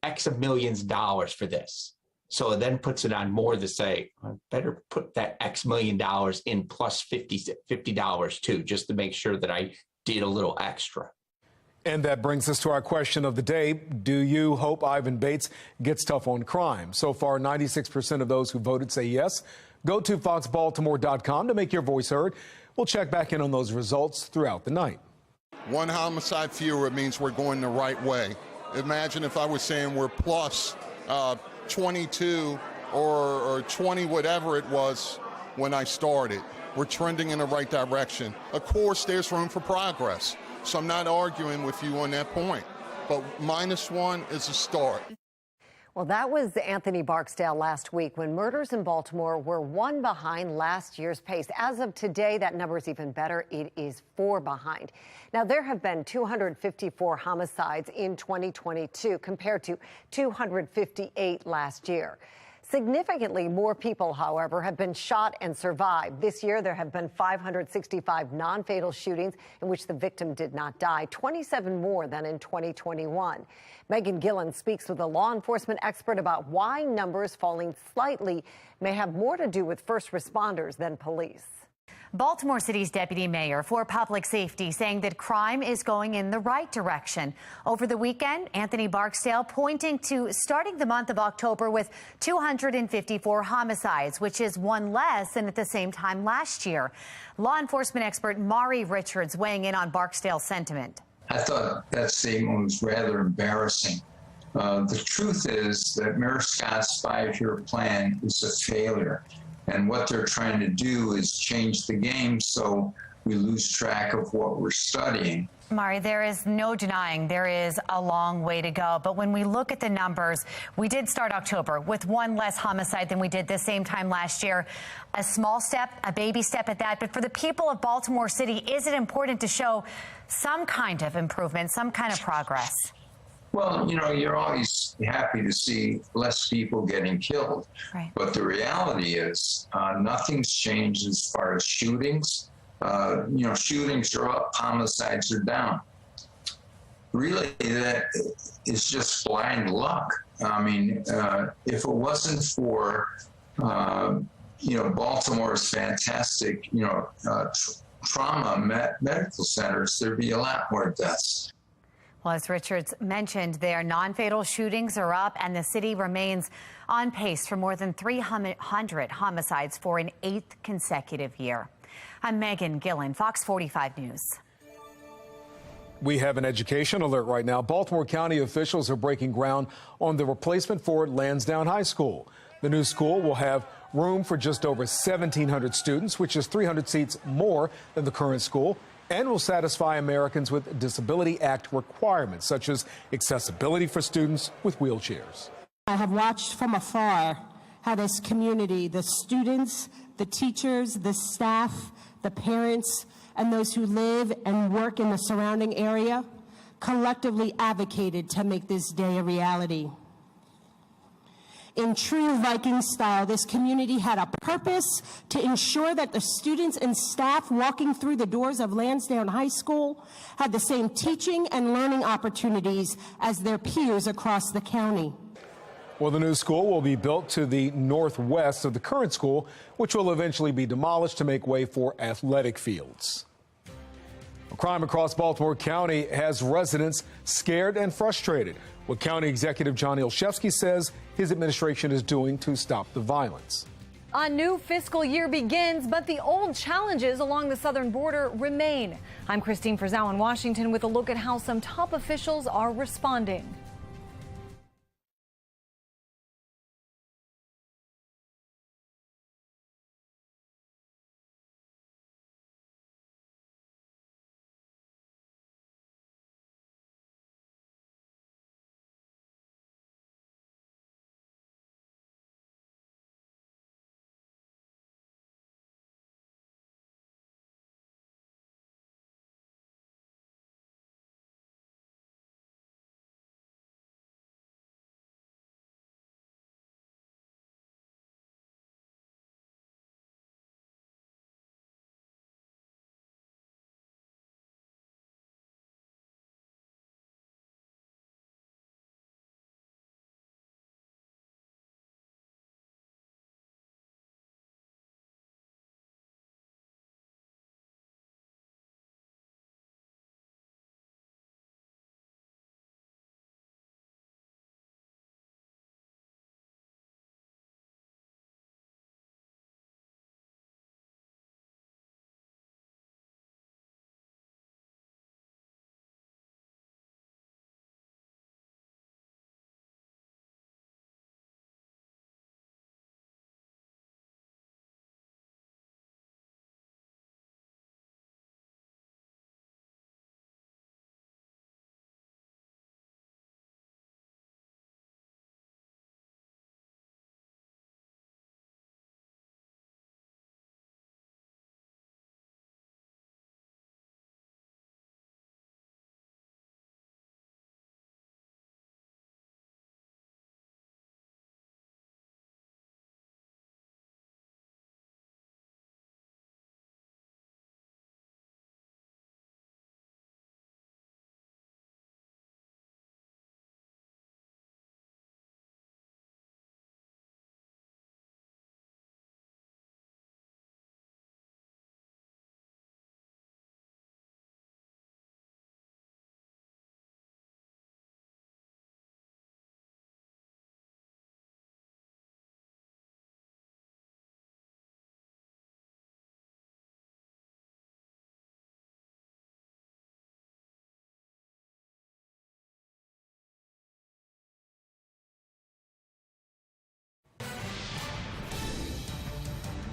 [SPEAKER 24] X of millions of dollars for this. So it then puts it on more to say, I better put that X million dollars in plus $50 too, just to make sure that I did a little extra.
[SPEAKER 3] And that brings us to our question of the day. Do you hope Ivan Bates gets tough on crime? So far, 96% of those who voted say yes. Go to foxbaltimore.com to make your voice heard. We'll check back in on those results throughout the night.
[SPEAKER 25] One homicide fewer means we're going the right way. Imagine if I was saying we're plus 22 or 20, whatever it was when I started. We're trending in the right direction. Of course, there's room for progress. So I'm not arguing with you on that point. But -1 is a start.
[SPEAKER 1] Well, that was Anthony Barksdale last week when murders in Baltimore were 1 behind last year's pace. As of today, that number is even better. It is 4 behind. Now, there have been 254 homicides in 2022 compared to 258 last year. Significantly more people, however, have been shot and survived. This year, there have been 565 non-fatal shootings in which the victim did not die, 27 more than in 2021. Megan Gillen speaks with a law enforcement expert about why numbers falling slightly may have more to do with first responders than police.
[SPEAKER 26] Baltimore City's deputy mayor for public safety saying that crime is going in the right direction. Over the weekend, Anthony Barksdale pointing to starting the month of October with 254 homicides, which is 1 less than at the same time last year. Law enforcement expert Mari Richards weighing in on Barksdale's sentiment.
[SPEAKER 27] I thought that statement was rather embarrassing. The truth is that Mayor Scott's 5-year plan is a failure. And what they're trying to do is change the game so we lose track of what we're studying.
[SPEAKER 26] Mari, there is no denying there is a long way to go. But when we look at the numbers, we did start October with 1 less homicide than we did the same time last year. A small step, a baby step at that. But for the people of Baltimore City, is it important to show some kind of improvement, some kind of progress?
[SPEAKER 27] Well, you're always happy to see less people getting killed.
[SPEAKER 26] Right.
[SPEAKER 27] But the reality is nothing's changed as far as shootings. Shootings are up, homicides are down. Really, that is just blind luck. I mean, if it wasn't for, Baltimore's fantastic, trauma medical centers, there'd be a lot more deaths.
[SPEAKER 26] Well, as Richards mentioned, their non-fatal shootings are up, and the city remains on pace for more than 300 homicides for an 8th consecutive year. I'm Megan Gillen, Fox 45 News.
[SPEAKER 3] We have an education alert right now. Baltimore County officials are breaking ground on the replacement for Lansdowne High School. The new school will have room for just over 1,700 students, which is 300 seats more than the current school, and will satisfy Americans with Disability Act requirements, such as accessibility for students with wheelchairs.
[SPEAKER 2] I have watched from afar how this community, the students, the teachers, the staff, the parents, and those who live and work in the surrounding area collectively advocated to make this day a reality. In true Viking style, this community had a purpose to ensure that the students and staff walking through the doors of Lansdowne High School had the same teaching and learning opportunities as their peers across the county.
[SPEAKER 3] Well, the new school will be built to the northwest of the current school, which will eventually be demolished to make way for athletic fields. Crime across Baltimore County has residents scared and frustrated. What County Executive John Ilshevsky says his administration is doing to stop the violence.
[SPEAKER 6] A new fiscal year begins, but the old challenges along the southern border remain. I'm Christine Frizzell in Washington with a look at how some top officials are responding.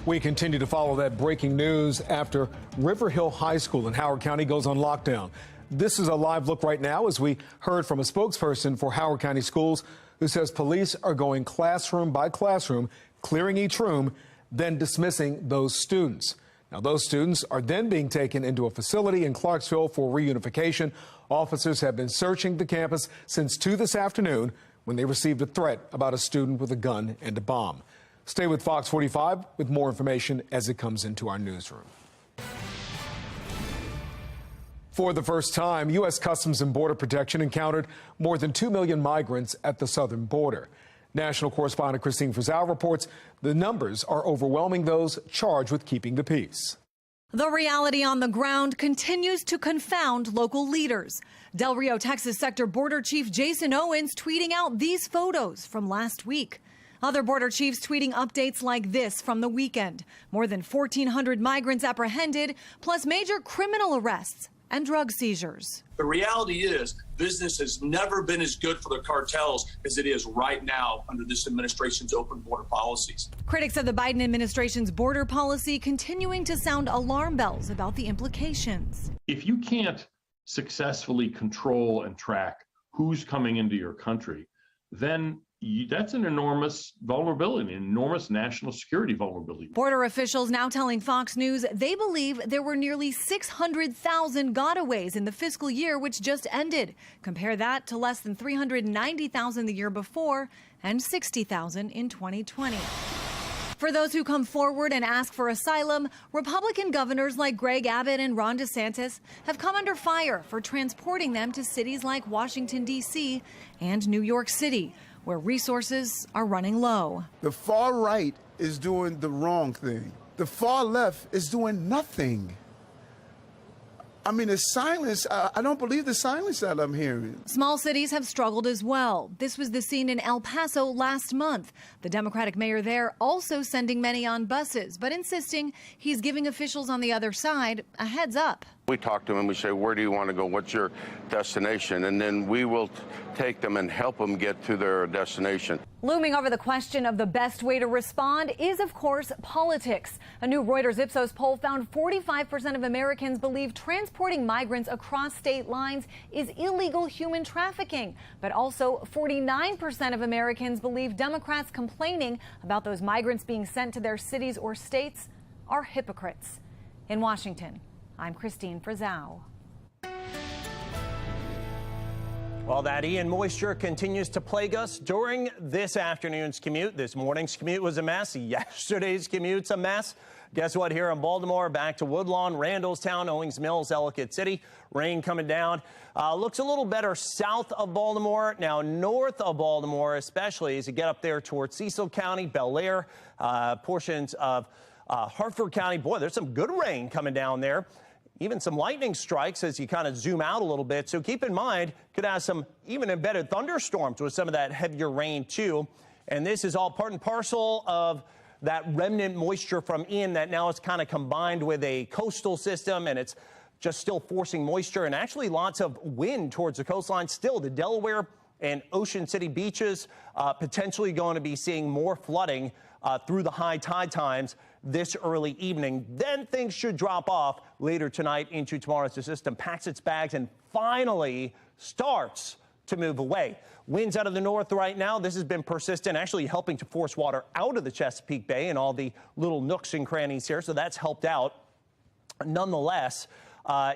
[SPEAKER 3] We continue to follow that breaking news after River Hill High School in Howard County goes on lockdown. This is a live look right now as we heard from a spokesperson for Howard County Schools who says police are going classroom by classroom, clearing each room, then dismissing those students. Now, those students are then being taken into a facility in Clarksville for reunification. Officers have been searching the campus since 2 this afternoon when they received a threat about a student with a gun and a bomb. Stay with Fox 45 with more information as it comes into our newsroom. For the first time, U.S. Customs and Border Protection encountered more than 2 million migrants at the southern border. National correspondent Christine Frizzell reports the numbers are overwhelming those charged with keeping the peace.
[SPEAKER 6] The reality on the ground continues to confound local leaders. Del Rio, Texas Sector Border Chief Jason Owens tweeting out these photos from last week. Other border chiefs tweeting updates like this from the weekend. More than 1,400 migrants apprehended, plus major criminal arrests and drug seizures.
[SPEAKER 9] The reality is business has never been as good for the cartels as it is right now under this administration's open border policies.
[SPEAKER 6] Critics of the Biden administration's border policy continuing to sound alarm bells about the implications.
[SPEAKER 10] If you can't successfully control and track who's coming into your country, then that's an enormous vulnerability, an enormous national security vulnerability.
[SPEAKER 6] Border officials now telling Fox News they believe there were nearly 600,000 gotaways in the fiscal year which just ended. Compare that to less than 390,000 the year before and 60,000 in 2020. For those who come forward and ask for asylum, Republican governors like Greg Abbott and Ron DeSantis have come under fire for transporting them to cities like Washington, D.C. and New York City, where resources are running low.
[SPEAKER 11] The far right is doing the wrong thing. The far left is doing nothing. I mean, the silence, I don't believe the silence that I'm hearing.
[SPEAKER 6] Small cities have struggled as well. This was the scene in El Paso last month. The Democratic mayor there also sending many on buses, but insisting he's giving officials on the other side a heads up.
[SPEAKER 12] We talk to them and we say, where do you want to go? What's your destination? And then we will take them and help them get to their destination.
[SPEAKER 6] Looming over the question of the best way to respond is, of course, politics. A new Reuters Ipsos poll found 45% of Americans believe transporting migrants across state lines is illegal human trafficking. But also 49% of Americans believe Democrats complaining about those migrants being sent to their cities or states are hypocrites. In Washington, I'm Christine Frizzell.
[SPEAKER 4] Well, that Ian moisture continues to plague us during this afternoon's commute. This morning's commute was a mess. Yesterday's commute's a mess. Guess what? Here in Baltimore, back to Woodlawn, Randallstown, Owings Mills, Ellicott City. Rain coming down. Looks a little better south of Baltimore. Now, north of Baltimore, especially as you get up there towards Cecil County, Bel Air, portions of Hartford County. Boy, there's some good rain coming down there. Even some lightning strikes as you kind of zoom out a little bit. So keep in mind, could have some even embedded thunderstorms with some of that heavier rain, too. And this is all part and parcel of that remnant moisture from Ian that now is kind of combined with a coastal system, and it's just still forcing moisture and actually lots of wind towards the coastline still. The Delaware and Ocean City beaches potentially going to be seeing more flooding through the high tide times this early evening. Then things should drop off later tonight into tomorrow as the system packs its bags and finally starts to move away. Winds out of the north right now. This has been persistent, actually helping to force water out of the Chesapeake Bay and all the little nooks and crannies here. So that's helped out. Nonetheless,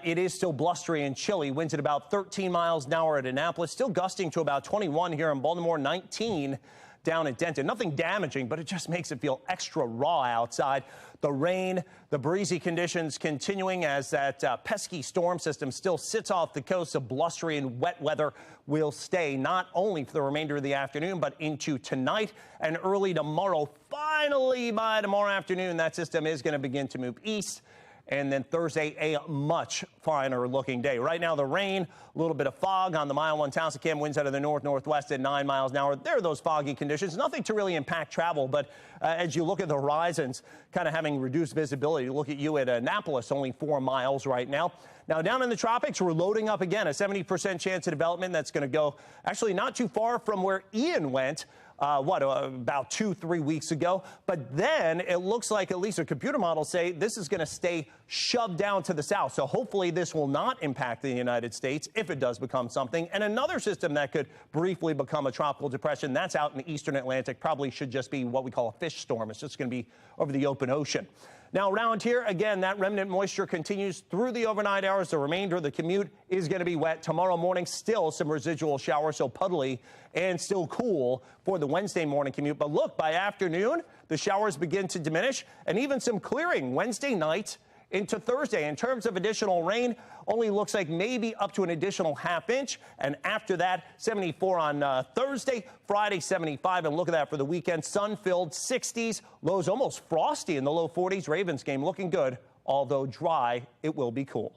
[SPEAKER 4] it is still blustery and chilly. Winds at about 13 miles an hour at Annapolis, still gusting to about 21 here in Baltimore, 19 down at Denton. Nothing damaging, but it just makes it feel extra raw outside. The rain, the breezy conditions continuing as that pesky storm system still sits off the coast. So blustery and wet weather will stay not only for the remainder of the afternoon, but into tonight and early tomorrow. Finally, by tomorrow afternoon, that system is going to begin to move east. And then Thursday, a much finer looking day. Right now, the rain, a little bit of fog on the Mile 1 Townsend winds out of the north-northwest at 9 miles an hour. There are those foggy conditions. Nothing to really impact travel, but as you look at the horizons, kind of having reduced visibility, look at you at Annapolis, only 4 miles right now. Now, down in the tropics, we're loading up again, a 70% chance of development. That's going to go actually not too far from where Ian went. About 2-3 weeks ago. But then it looks like at least the computer models say this is going to stay shoved down to the south. So hopefully this will not impact the United States if it does become something. And another system that could briefly become a tropical depression, that's out in the eastern Atlantic, probably should just be what we call a fish storm. It's just going to be over the open ocean. Now, around here, again, that remnant moisture continues through the overnight hours. The remainder of the commute is going to be wet. Tomorrow morning, still some residual showers, so puddly and still cool for the Wednesday morning commute. But look, by afternoon, the showers begin to diminish, and even some clearing Wednesday night into Thursday. In terms of additional rain, only looks like maybe up to an additional ½ inch. And after that, 74 on Thursday, Friday, 75. And look at that for the weekend. Sun-filled 60s, lows almost frosty in the low 40s. Ravens game looking good, although dry, it will be cool.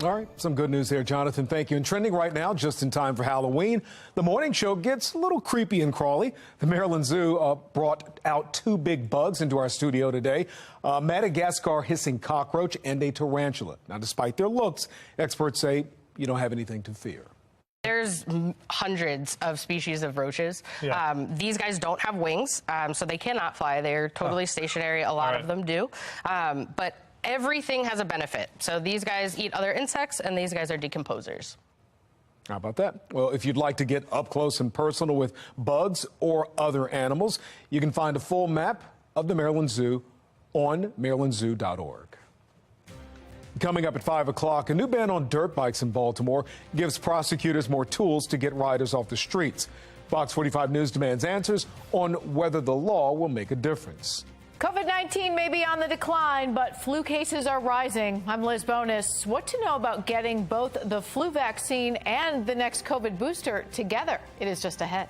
[SPEAKER 3] All right, some good news there, Jonathan. Thank you. And trending right now, just in time for Halloween, the morning show gets a little creepy and crawly. The Maryland Zoo brought out 2 big bugs into our studio today, a Madagascar hissing cockroach and a tarantula. Now, despite their looks, experts say you don't have anything to fear.
[SPEAKER 13] There's hundreds of species of roaches.
[SPEAKER 20] Yeah.
[SPEAKER 13] These guys don't have wings, so they cannot fly. They're totally stationary. A lot of them do. But everything has a benefit. So these guys eat other insects, and these guys are decomposers.
[SPEAKER 3] How about that? Well, if you'd like to get up close and personal with bugs or other animals, you can find a full map of the Maryland Zoo on marylandzoo.org. Coming up at 5 o'clock, a new ban on dirt bikes in Baltimore gives prosecutors more tools to get riders off the streets. Fox 45 News demands answers on whether the law will make a difference.
[SPEAKER 14] COVID-19 may be on the decline, but flu cases are rising. I'm Liz Bonus. What to know about getting both the flu vaccine and the next COVID booster together? It is just ahead.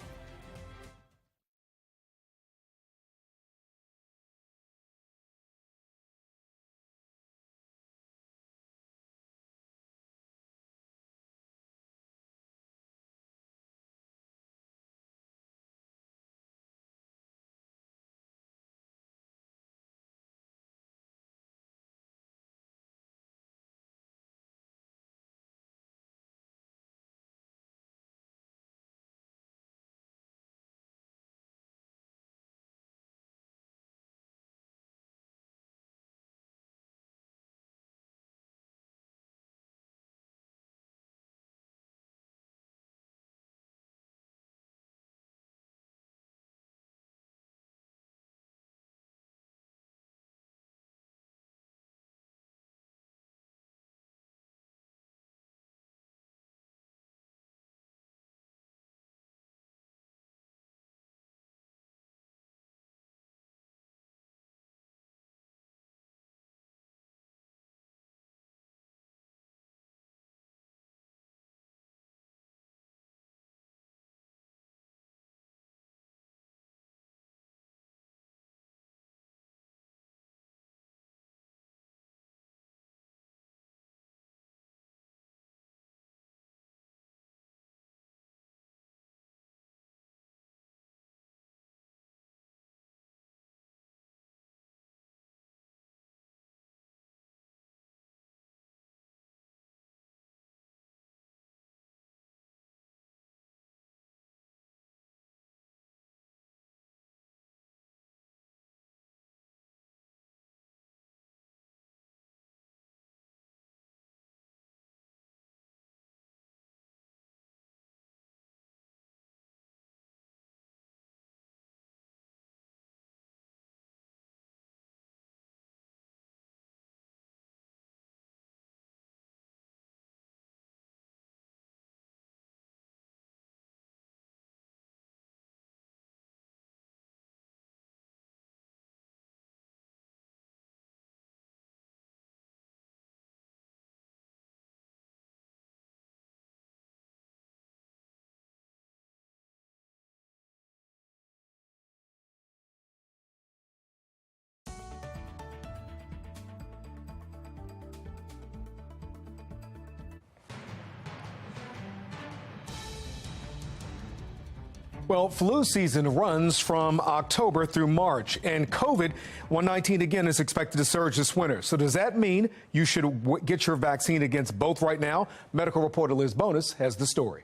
[SPEAKER 3] Well, flu season runs from October through March, and COVID-19 again is expected to surge this winter. So does that mean you should get your vaccine against both right now? Medical reporter Liz Bonus has the story.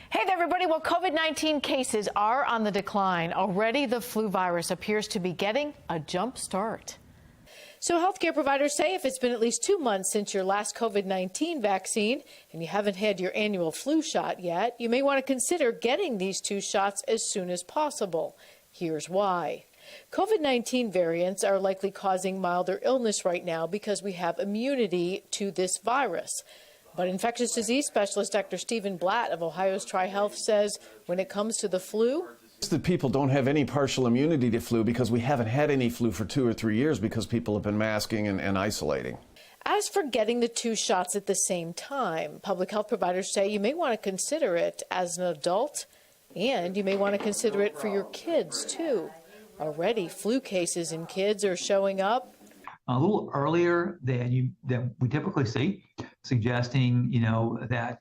[SPEAKER 14] Hey there, everybody. Well, COVID-19 cases are on the decline. Already the flu virus appears to be getting a jump start. So healthcare providers say if it's been at least 2 months since your last COVID-19 vaccine and you haven't had your annual flu shot yet, you may want to consider getting these 2 shots as soon as possible. Here's why. COVID-19 variants are likely causing milder illness right now because we have immunity to this virus. But infectious disease specialist Dr. Stephen Blatt of Ohio's Tri-Health says when it comes to the flu,
[SPEAKER 5] that people don't have any partial immunity to flu because we haven't had any flu for 2 or 3 years because people have been masking and isolating.
[SPEAKER 14] as for getting the 2 shots at the same time, public health providers say you may want to consider it as an adult, and you may want to consider it for your kids, too. Already, flu cases in kids are showing up
[SPEAKER 15] a little earlier than we typically see, suggesting, that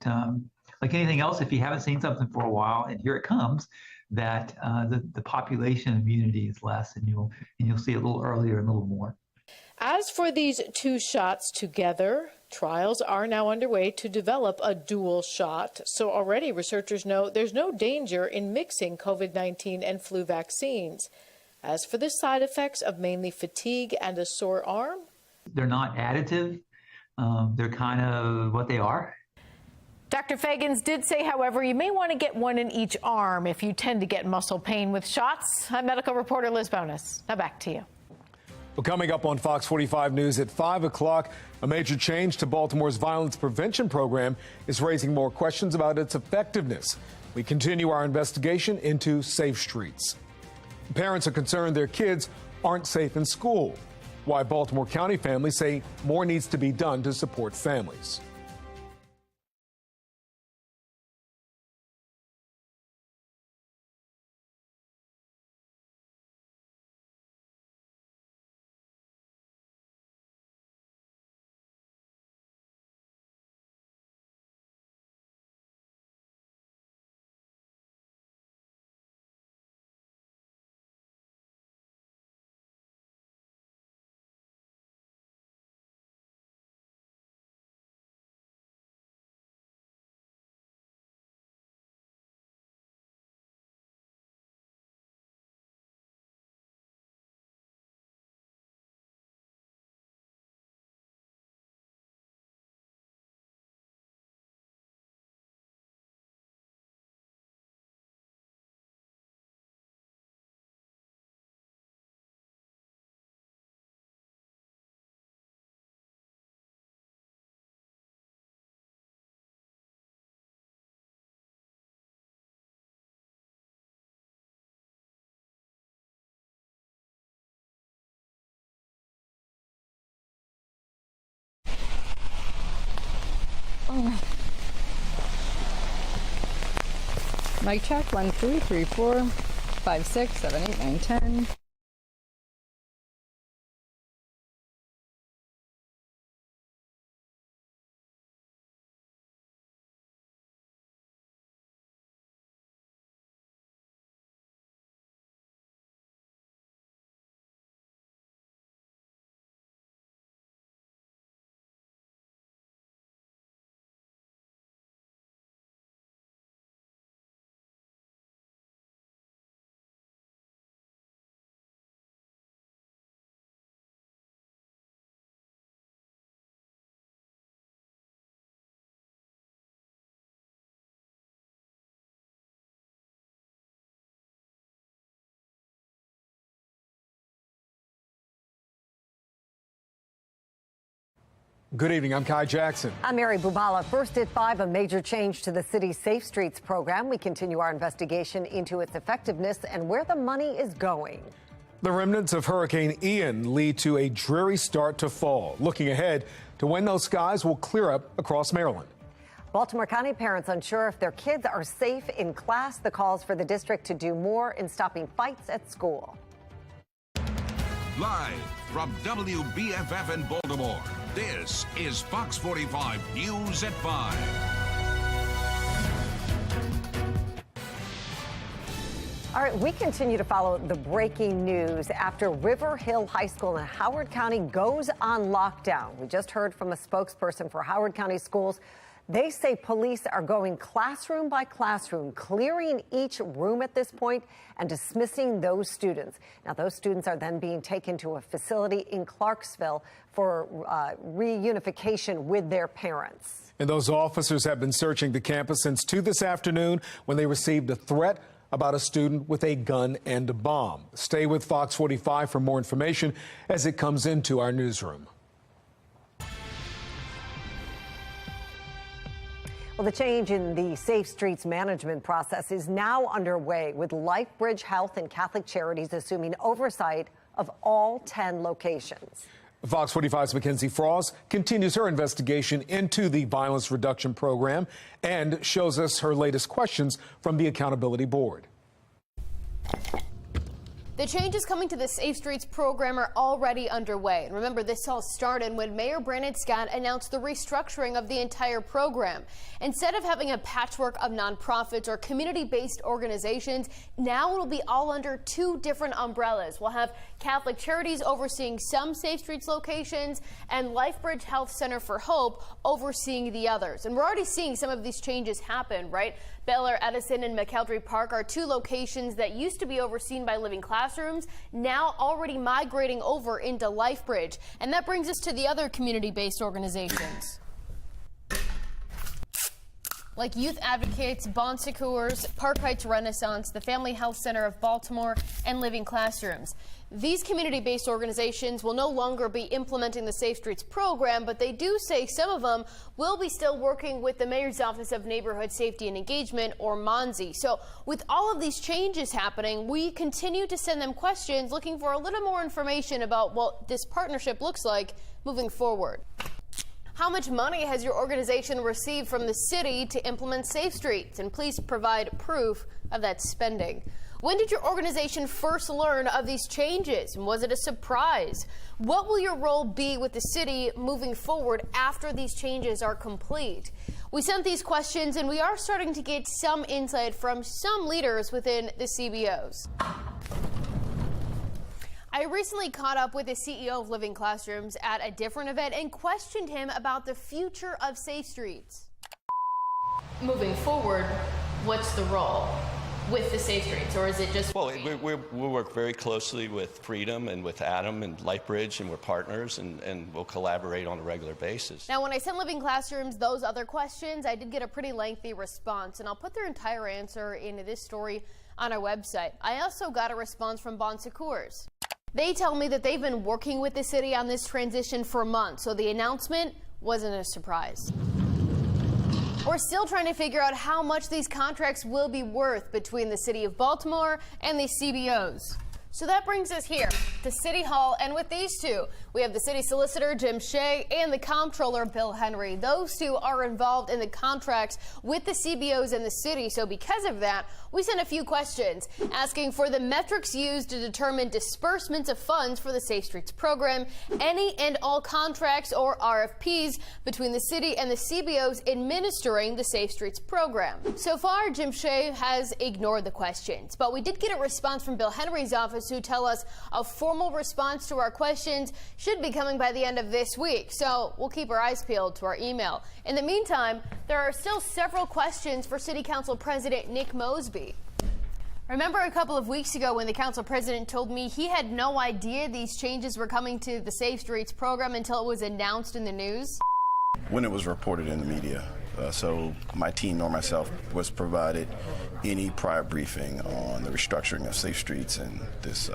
[SPEAKER 15] like anything else, if you haven't seen something for a while and here it comes, that the population immunity is less, and you'll see it a little earlier and a little more.
[SPEAKER 14] As for these 2 shots together, trials are now underway to develop a dual shot. So already researchers know there's no danger in mixing COVID-19 and flu vaccines. As for the side effects of mainly fatigue and a sore arm,
[SPEAKER 15] they're not additive. They're kind of what they are.
[SPEAKER 14] Dr. Fagans did say, however, you may want to get one in each arm if you tend to get muscle pain with shots. I'm medical reporter Liz Bonas. Now back to you.
[SPEAKER 3] Well, coming up on Fox 45 News at 5 o'clock, a major change to Baltimore's violence prevention program is raising more questions about its effectiveness. We continue our investigation into Safe Streets. Parents are concerned their kids aren't safe in school. Why Baltimore County families say more needs to be done to support families.
[SPEAKER 16] Mic check, 1, 2, 3, 4, 5, 6, 7, 8, 9, 10.
[SPEAKER 3] Good evening. I'm Kai Jackson.
[SPEAKER 1] I'm Mary Bubala. First at 5, a major change to the city's Safe Streets program. We continue our investigation into its effectiveness and where the money is going.
[SPEAKER 3] The remnants of Hurricane Ian lead to a dreary start to fall. Looking ahead to when those skies will clear up across Maryland.
[SPEAKER 1] Baltimore County parents unsure if their kids are safe in class. The calls for the district to do more in stopping fights at school.
[SPEAKER 17] Live from WBFF in Baltimore, this is Fox 45 News at 5.
[SPEAKER 1] All right, we continue to follow the breaking news after River Hill High School in Howard County goes on lockdown. We just heard from a spokesperson for Howard County Schools. They say police are going classroom by classroom, clearing each room at this point and dismissing those students. Now, those students are then being taken to a facility in Clarksville for reunification with their parents.
[SPEAKER 3] And those officers have been searching the campus since 2 this afternoon when they received a threat about a student with a gun and a bomb. Stay with Fox 45 for more information as it comes into our newsroom.
[SPEAKER 1] Well, the change in the Safe Streets management process is now underway, with LifeBridge Health and Catholic Charities assuming oversight of all 10 locations.
[SPEAKER 3] Fox 45's Mackenzie Frost continues her investigation into the violence reduction program and shows us her latest questions from the Accountability Board.
[SPEAKER 7] The changes coming to the Safe Streets program are already underway. And remember, this all started when Mayor Brandon Scott announced the restructuring of the entire program. Instead of having a patchwork of nonprofits or community-based organizations, now it'll be all under two different umbrellas. We'll have Catholic Charities overseeing some Safe Streets locations and LifeBridge Health Center for Hope overseeing the others. And we're already seeing some of these changes happen, right? Bel-Air, Edison, and McElderry Park are two locations that used to be overseen by Living Classrooms, now already migrating over into LifeBridge. And that brings us to the other community-based organizations, like Youth Advocates, Bon Secours, Park Heights Renaissance, the Family Health Center of Baltimore, and Living Classrooms. These community-based organizations will no longer be implementing the Safe Streets program, but they do say some of them will be still working with the Mayor's Office of Neighborhood Safety and Engagement, or MONSE. So with all of these changes happening, we continue to send them questions looking for a little more information about what this partnership looks like moving forward. How much money has your organization received from the city to implement Safe Streets? And please provide proof of that spending. When did your organization first learn of these changes? And was it a surprise? What will your role be with the city moving forward after these changes are complete? We sent these questions, and we are starting to get some insight from some leaders within the CBOs. I recently caught up with the CEO of Living Classrooms at a different event and questioned him about the future of Safe Streets. Moving forward, what's the role with the Safe Streets, or is it just...
[SPEAKER 8] Well, we work very closely with Freedom and with Adam and LifeBridge, and we're partners, and we'll collaborate on a regular basis.
[SPEAKER 7] Now, when I sent Living Classrooms those other questions, I did get a pretty lengthy response, and I'll put their entire answer into this story on our website. I also got a response from Bon Secours. They tell me that they've been working with the city on this transition for months, so the announcement wasn't a surprise. We're still trying to figure out how much these contracts will be worth between the city of Baltimore and the CBOs. So that brings us here to City Hall, and with these two, we have the city solicitor, Jim Shea, and the comptroller, Bill Henry. Those two are involved in the contracts with the CBOs and the city, so because of that, we sent a few questions asking for the metrics used to determine disbursements of funds for the Safe Streets program, any and all contracts or RFPs between the city and the CBOs administering the Safe Streets program. So far, Jim Shea has ignored the questions, but we did get a response from Bill Henry's office who tell us a formal response to our questions should be coming by the end of this week. So we'll keep our eyes peeled to our email. In the meantime, there are still several questions for City Council President Nick Mosby. Remember a couple of weeks ago when the council president told me he had no idea these changes were coming to the Safe Streets program until it was announced in the news?
[SPEAKER 18] When it was reported in the media. So my team nor myself was provided any prior briefing on the restructuring of Safe Streets and this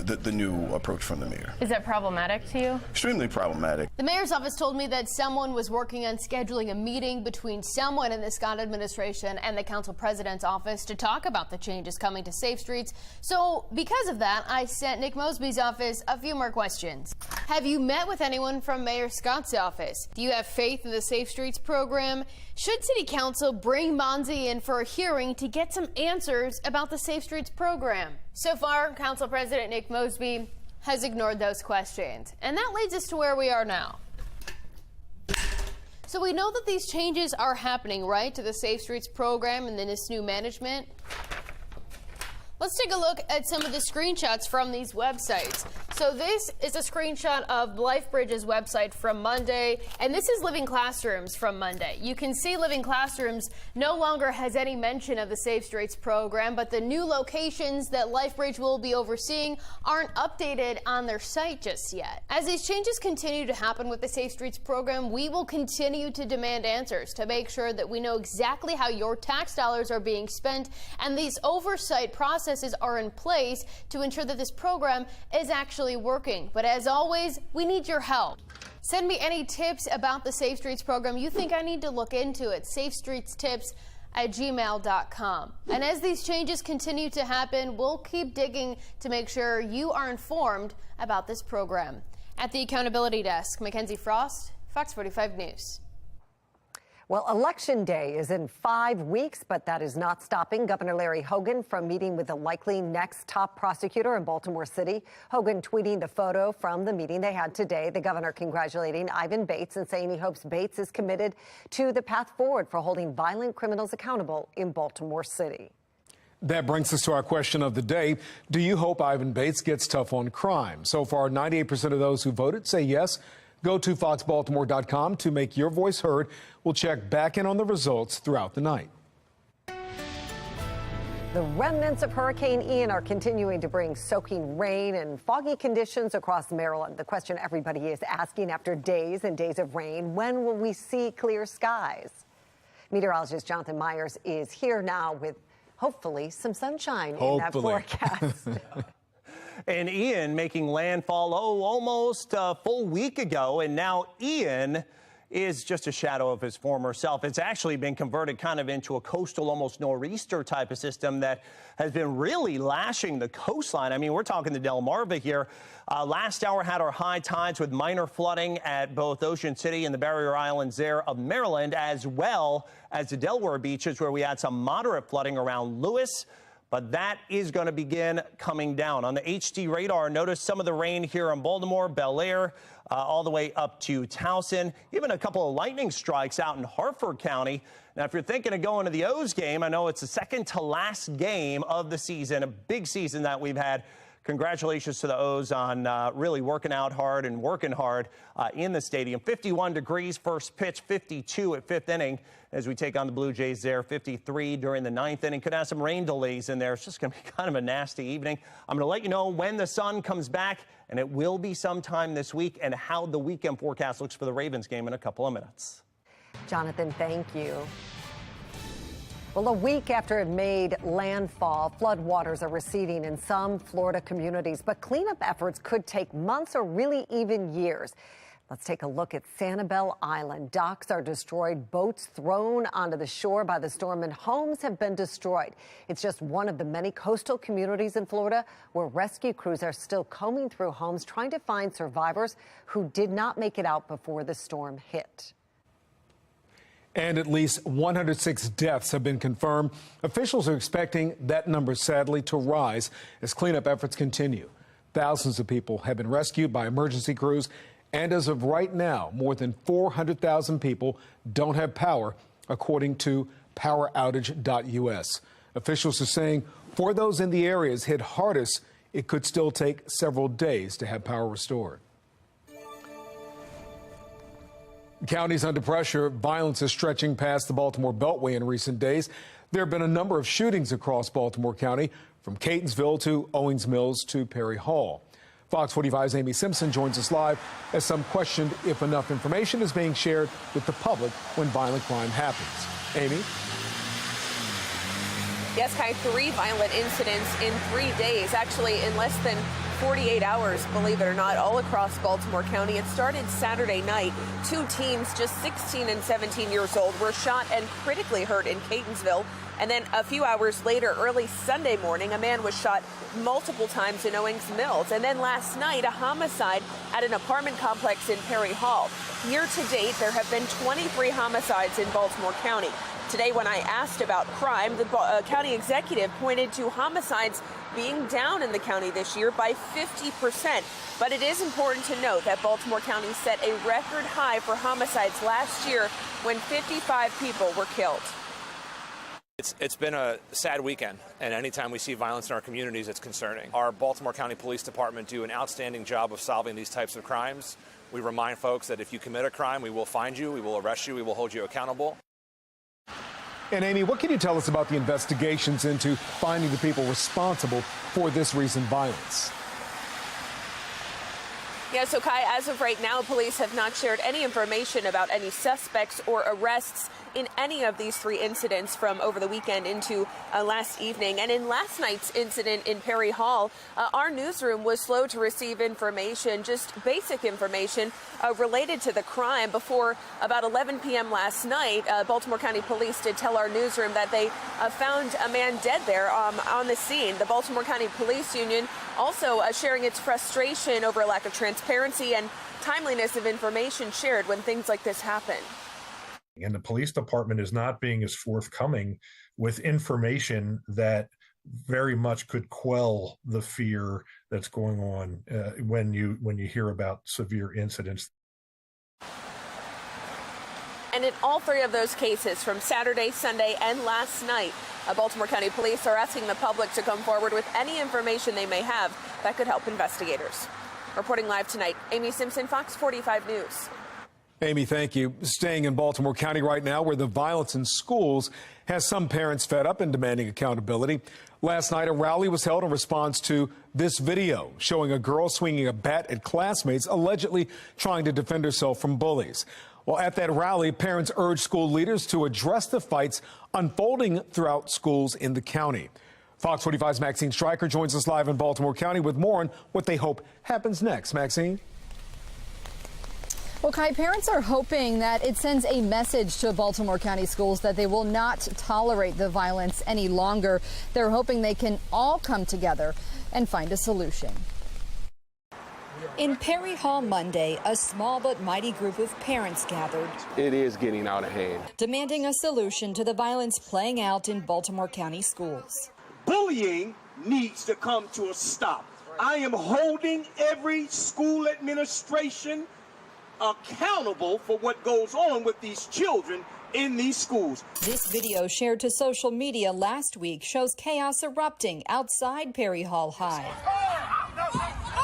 [SPEAKER 18] the new approach from the mayor.
[SPEAKER 7] Is that problematic to you?
[SPEAKER 18] Extremely problematic.
[SPEAKER 7] The mayor's office told me that someone was working on scheduling a meeting between someone in the Scott administration and the council president's office to talk about the changes coming to Safe Streets. So because of that, I sent Nick Mosby's office a few more questions. Have you met with anyone from Mayor Scott's office? Do you have faith in the Safe Streets program? Should City Council bring MONSE in for a hearing to get some answers about the Safe Streets program? So far, Council President Nick Mosby has ignored those questions. And that leads us to where we are now. So we know that these changes are happening, right, to the Safe Streets program and then this new management. Let's take a look at some of the screenshots from these websites. So this is a screenshot of LifeBridge's website from Monday, and this is Living Classrooms from Monday. You can see Living Classrooms no longer has any mention of the Safe Streets program, but the new locations that LifeBridge will be overseeing aren't updated on their site just yet. As these changes continue to happen with the Safe Streets program, we will continue to demand answers to make sure that we know exactly how your tax dollars are being spent, and these oversight processes are in place to ensure that this program is actually working. But as always, we need your help. Send me any tips about the Safe Streets program you think I need to look into at safestreetstips@gmail.com. And as these changes continue to happen, we'll keep digging to make sure you are informed about this program. At the Accountability Desk, Mackenzie Frost, Fox 45 News.
[SPEAKER 1] Well, Election Day is in 5 weeks, but that is not stopping Governor Larry Hogan from meeting with the likely next top prosecutor in Baltimore City. Hogan tweeting the photo from the meeting they had today. The governor congratulating Ivan Bates and saying he hopes Bates is committed to the path forward for holding violent criminals accountable in Baltimore City.
[SPEAKER 3] That brings us to our question of the day. Do you hope Ivan Bates gets tough on crime? So far, 98% of those who voted say yes. Go to foxbaltimore.com to make your voice heard. We'll check back in on the results throughout the night.
[SPEAKER 1] The remnants of Hurricane Ian are continuing to bring soaking rain and foggy conditions across Maryland. The question everybody is asking after days and days of rain, when will we see clear skies? Meteorologist Jonathan Myers is here now with hopefully some sunshine in that forecast.
[SPEAKER 4] And Ian making landfall, almost a full week ago. And now Ian is just a shadow of his former self. It's actually been converted kind of into a coastal, almost nor'easter type of system that has been really lashing the coastline. I mean, we're talking the Delmarva here. Last hour had our high tides with minor flooding at both Ocean City and the Barrier Islands there of Maryland, as well as the Delaware beaches, where we had some moderate flooding around Lewis. But that is going to begin coming down. On the HD radar, notice some of the rain here in Baltimore, Bel Air, all the way up to Towson. Even a couple of lightning strikes out in Harford County. Now, if you're thinking of going to the O's game, I know it's the second to last game of the season, a big season that we've had. Congratulations to the O's on really working out hard and working hard in the stadium. 51 degrees, first pitch, 52 at fifth inning as we take on the Blue Jays there, 53 during the ninth inning. Could have some rain delays in there. It's just going to be kind of a nasty evening. I'm going to let you know when the sun comes back, and it will be sometime this week, and how the weekend forecast looks for the Ravens game in a couple of minutes.
[SPEAKER 1] Jonathan, thank you. Well, a week after it made landfall, floodwaters are receding in some Florida communities, but cleanup efforts could take months or really even years. Let's take a look at Sanibel Island. Docks are destroyed, boats thrown onto the shore by the storm, and homes have been destroyed. It's just one of the many coastal communities in Florida where rescue crews are still combing through homes trying to find survivors who did not make it out before the storm hit.
[SPEAKER 3] And at least 106 deaths have been confirmed. Officials are expecting that number, sadly, to rise as cleanup efforts continue. Thousands of people have been rescued by emergency crews. And as of right now, more than 400,000 people don't have power, according to poweroutage.us. Officials are saying for those in the areas hit hardest, it could still take several days to have power restored. Counties under pressure. Violence is stretching past the Baltimore Beltway in recent days. There have been a number of shootings across Baltimore County, from Catonsville to Owings Mills to Perry Hall. Fox 45's Amy Simpson joins us live as some questioned if enough information is being shared with the public when violent crime happens. Amy?
[SPEAKER 19] Yes, Kai, 3 violent incidents in 3 days, actually in less than 48 hours, believe it or not, all across Baltimore County. It started Saturday night. 2 teens, just 16 and 17 years old, were shot and critically hurt in Catonsville. And then a few hours later, early Sunday morning, a man was shot multiple times in Owings Mills. And then last night, a homicide at an apartment complex in Perry Hall. Year to date, there have been 23 homicides in Baltimore County. Today, when I asked about crime, the county executive pointed to homicides being down in the county this year by 50%. But it is important to note that Baltimore County set a record high for homicides last year when 55 people were killed.
[SPEAKER 21] It's been a sad weekend, and anytime we see violence in our communities, it's concerning. Our Baltimore County Police Department do an outstanding job of solving these types of crimes. We remind folks that if you commit a crime, we will find you, we will arrest you, we will hold you accountable.
[SPEAKER 3] And Amy, what can you tell us about the investigations into finding the people responsible for this recent violence?
[SPEAKER 19] Yeah, so Kai, as of right now, police have not shared any information about any suspects or arrests in any of these three incidents from over the weekend into last evening. And in last night's incident in Perry Hall, our newsroom was slow to receive information, just basic information related to the crime. Before about 11 p.m. last night, Baltimore County Police did tell our newsroom that they found a man dead there on the scene. The Baltimore County Police Union also sharing its frustration over a lack of transparency and timeliness of information shared when things like this happen.
[SPEAKER 22] And the police department is not being as forthcoming with information that very much could quell the fear that's going on when you hear about severe incidents.
[SPEAKER 19] And in all three of those cases, from Saturday, Sunday, and last night, Baltimore County Police are asking the public to come forward with any information they may have that could help investigators. Reporting live tonight, Amy Simpson, Fox 45 News.
[SPEAKER 3] Amy, thank you. Staying in Baltimore County right now, where the violence in schools has some parents fed up and demanding accountability. Last night, a rally was held in response to this video showing a girl swinging a bat at classmates, allegedly trying to defend herself from bullies. Well, at that rally, parents urged school leaders to address the fights unfolding throughout schools in the county. Fox 45's Maxine Stryker joins us live in Baltimore County with more on what they hope happens next. Maxine?
[SPEAKER 23] Well, Kai, parents are hoping that it sends a message to Baltimore County schools that they will not tolerate the violence any longer. They're hoping they can all come together and find a solution. In Perry Hall Monday, a small but mighty group of parents gathered.
[SPEAKER 24] It is getting out of hand.
[SPEAKER 23] Demanding a solution to the violence playing out in Baltimore County schools.
[SPEAKER 25] Bullying needs to come to a stop. I am holding every school administration accountable for what goes on with these children in these schools.
[SPEAKER 23] This video shared to social media last week shows chaos erupting outside Perry Hall High.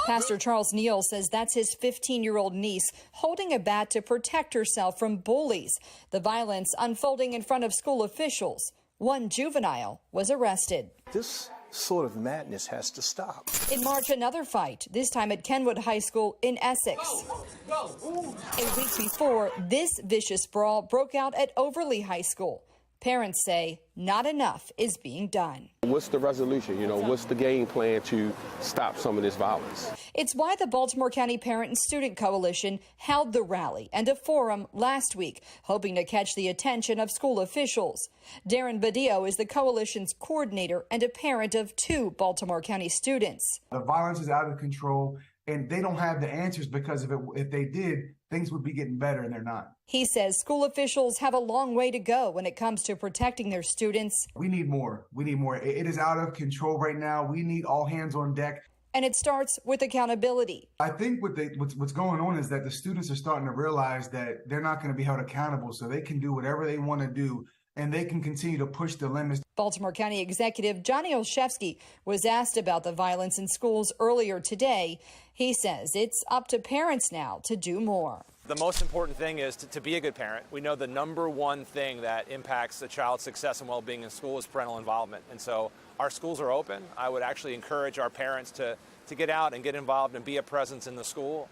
[SPEAKER 23] Pastor Charles Neal says that's his 15-year-old niece holding a bat to protect herself from bullies. The violence unfolding in front of school officials. One juvenile was arrested.
[SPEAKER 26] This sort of madness has to stop.
[SPEAKER 23] In March, another fight, this time at Kenwood High School in Essex. A week before, this vicious brawl broke out at Overly High School. Parents say not enough is being done.
[SPEAKER 24] What's the resolution? What's the game plan to stop some of this violence?
[SPEAKER 23] It's why the Baltimore County Parent and Student Coalition held the rally and a forum last week, hoping to catch the attention of school officials. Darren Badillo is the coalition's coordinator and a parent of 2 Baltimore County students.
[SPEAKER 27] The violence is out of control, and they don't have the answers because if they did, things would be getting better, and they're not.
[SPEAKER 23] He says school officials have a long way to go when it comes to protecting their students.
[SPEAKER 27] We need more. We need more. It is out of control right now. We need all hands on deck.
[SPEAKER 23] And it starts with accountability.
[SPEAKER 27] I think what's going on is that the students are starting to realize that they're not going to be held accountable, so they can do whatever they want to do, and they can continue to push the limits.
[SPEAKER 23] Baltimore County Executive Johnny Olszewski was asked about the violence in schools earlier today. He says it's up to parents now to do more.
[SPEAKER 21] The most important thing is to be a good parent. We know the number one thing that impacts a child's success and well-being in school is parental involvement. And so our schools are open. I would actually encourage our parents to get out and get involved and be a presence in the school.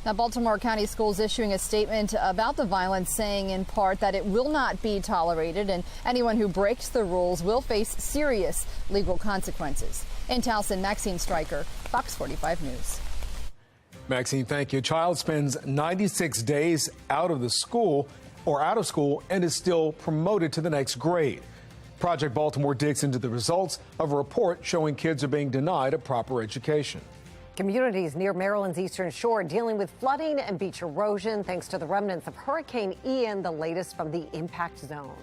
[SPEAKER 23] Now, Baltimore County Schools issuing a statement about the violence, saying in part that it will not be tolerated and anyone who breaks the rules will face serious legal consequences. In Towson, Maxine Stryker, Fox 45 News.
[SPEAKER 3] Maxine, thank you. A child spends 96 days out of school and is still promoted to the next grade. Project Baltimore digs into the results of a report showing kids are being denied a proper education.
[SPEAKER 1] Communities near Maryland's eastern shore dealing with flooding and beach erosion thanks to the remnants of Hurricane Ian, the latest from the impact zone.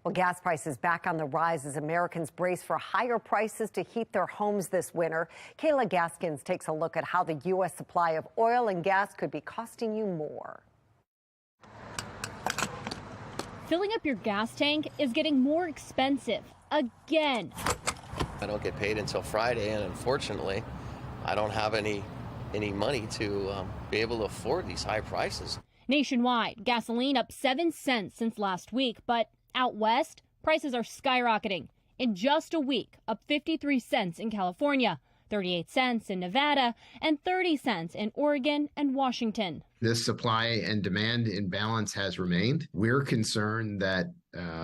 [SPEAKER 1] Well, gas prices back on the rise as Americans brace for higher prices to heat their homes this winter. Kayla Gaskins takes a look at how the U.S. supply of oil and gas could be costing you more.
[SPEAKER 2] Filling up your gas tank is getting more expensive again.
[SPEAKER 6] I don't get paid until Friday, and unfortunately, I don't have any money to be able to afford these high prices.
[SPEAKER 2] Nationwide, gasoline up 7 cents since last week, but out west, prices are skyrocketing. In just a week, up 53 cents in California, 38 cents in Nevada, and 30 cents in Oregon and Washington.
[SPEAKER 9] This supply and demand imbalance has remained. We're concerned that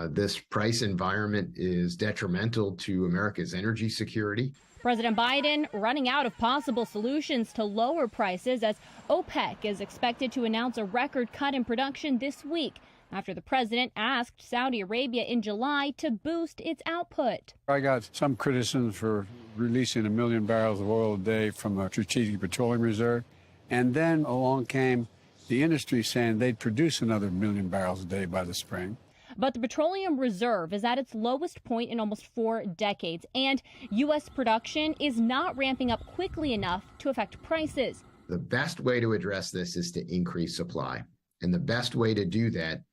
[SPEAKER 9] this price environment is detrimental to America's energy security.
[SPEAKER 2] President Biden running out of possible solutions to lower prices as OPEC is expected to announce a record cut in production this week after the president asked Saudi Arabia in July to boost its output.
[SPEAKER 10] I got some criticism for releasing 1 million barrels of oil a day from a strategic petroleum reserve. And then along came the industry saying they'd produce another 1 million barrels a day by the spring.
[SPEAKER 2] But the petroleum reserve is at its lowest point in almost 4 decades, and U.S. production is not ramping up quickly enough to affect prices.
[SPEAKER 9] The best way to address this is to increase supply. And the best way to do that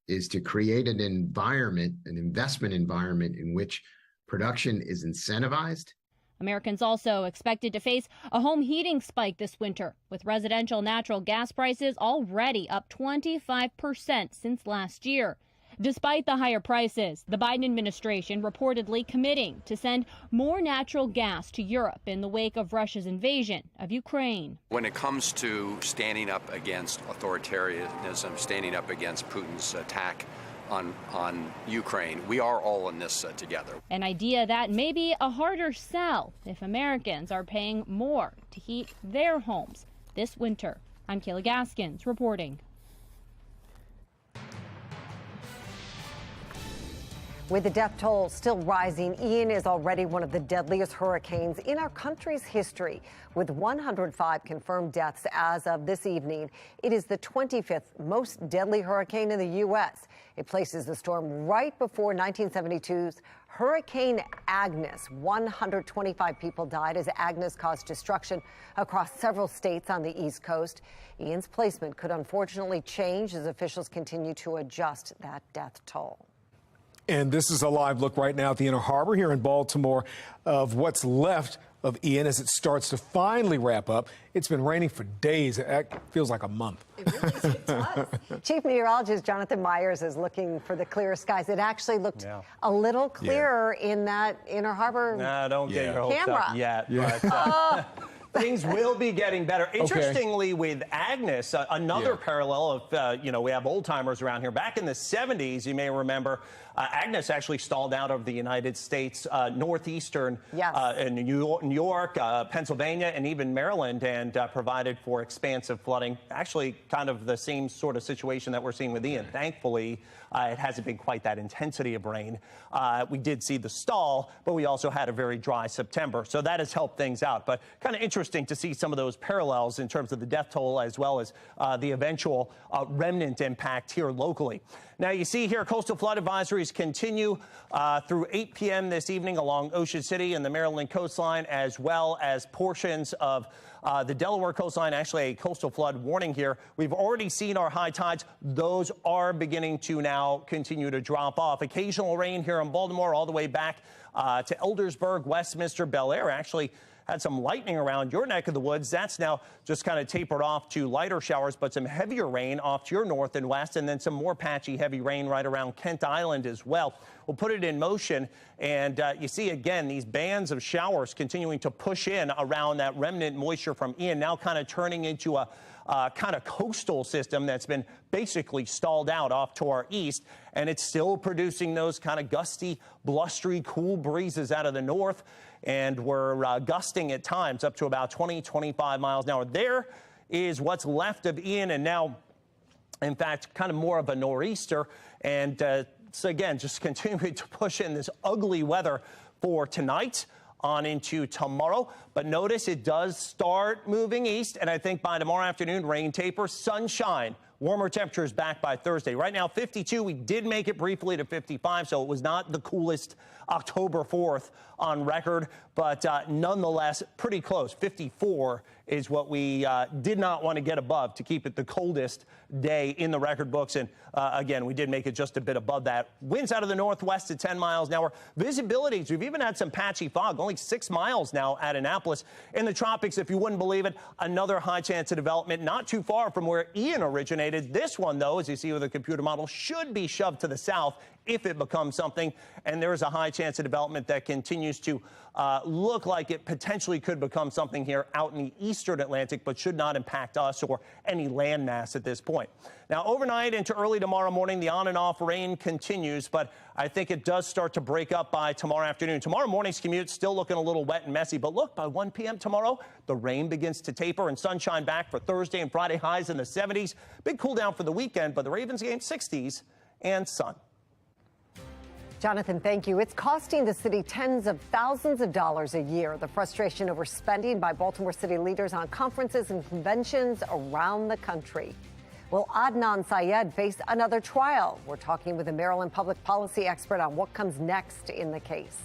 [SPEAKER 9] is to create an environment, an investment environment in which production is incentivized.
[SPEAKER 2] Americans also expected to face a home heating spike this winter, with residential natural gas prices already up 25% since last year. Despite the higher prices, the Biden administration reportedly committing to send more natural gas to Europe in the wake of Russia's invasion of Ukraine.
[SPEAKER 11] When it comes to standing up against authoritarianism, standing up against Putin's attack on Ukraine, we are all in this together.
[SPEAKER 2] An idea that may be a harder sell if Americans are paying more to heat their homes this winter. I'm Kayla Gaskins reporting.
[SPEAKER 1] With the death toll still rising, Ian is already one of the deadliest hurricanes in our country's history. With 105 confirmed deaths as of this evening, it is the 25th most deadly hurricane in the U.S. It places the storm right before 1972's Hurricane Agnes. 125 people died as Agnes caused destruction across several states on the East Coast. Ian's placement could unfortunately change as officials continue to adjust that death toll.
[SPEAKER 3] And this is a live look right now at the Inner Harbor here in Baltimore of what's left of Ian as it starts to finally wrap up. It's been raining for days. It feels like a month.
[SPEAKER 1] It really does. Chief Meteorologist Jonathan Myers is looking for the clear skies. It actually looked a little clearer in that Inner Harbor
[SPEAKER 4] No, don't get your hopes
[SPEAKER 1] camera.
[SPEAKER 4] up yet. But, things will be getting better. Interestingly, with Agnes, another parallel of, we have old timers around here. Back in the 70s, you may remember, Agnes actually stalled out of the United States northeastern in New York, Pennsylvania, and even Maryland, and provided for expansive flooding. Actually, kind of the same sort of situation that we're seeing with Ian. Thankfully, it hasn't been quite that intensity of rain. We did see the stall, but we also had a very dry September, so that has helped things out. But kind of interesting to see some of those parallels in terms of the death toll as well as the eventual remnant impact here locally. Now, you see here coastal flood advisories continue through 8 p.m. this evening along Ocean City and the Maryland coastline, as well as portions of the Delaware coastline. Actually, a coastal flood warning here. We've already seen our high tides. Those are beginning to now continue to drop off. Occasional rain here in Baltimore all the way back to Eldersburg, Westminster, Bel Air. Actually had some lightning around your neck of the woods. That's now just kind of tapered off to lighter showers, but some heavier rain off to your north and west, and then some more patchy heavy rain right around Kent Island as well. We'll put it in motion, and you see again these bands of showers continuing to push in around that remnant moisture from Ian, now kind of turning into a kind of coastal system that's been basically stalled out off to our east, and it's still producing those kind of gusty, blustery, cool breezes out of the north, and we're gusting at times up to about 20, 25 miles an hour. There is what's left of Ian, and now, in fact, kind of more of a nor'easter, and so again, just continuing to push in this ugly weather for tonight on into tomorrow. But notice it does start moving east, and I think by tomorrow afternoon, rain taper, sunshine warmer temperatures back by Thursday. Right now, 52. We did make it briefly to 55, so it was not the coolest October 4th on record, but nonetheless, pretty close. 54 is what we did not want to get above to keep it the coldest day in the record books. And again, we did make it just a bit above that. Winds out of the northwest at 10 miles an hour. Visibilities, we've even had some patchy fog, only 6 miles now at Annapolis. In the tropics, if you wouldn't believe it, another high chance of development not too far from where Ian originated. This one, though, as you see with the computer model, should be shoved to the south if it becomes something. And there is a high chance of development that continues to look like it potentially could become something here out in the eastern Atlantic, but should not impact us or any landmass at this point. Now, overnight into early tomorrow morning, the on and off rain continues, but I think it does start to break up by tomorrow afternoon. Tomorrow morning's commute still looking a little wet and messy, but look, by 1 p.m. tomorrow, the rain begins to taper and sunshine back for Thursday and Friday, highs in the 70s. Big cool down for the weekend, but the Ravens game 60s and sun.
[SPEAKER 1] Jonathan, thank you. It's costing the city tens of thousands of dollars a year. The frustration over spending by Baltimore City leaders on conferences and conventions around the country. Will Adnan Syed face another trial? We're talking with a Maryland public policy expert on what comes next in the case.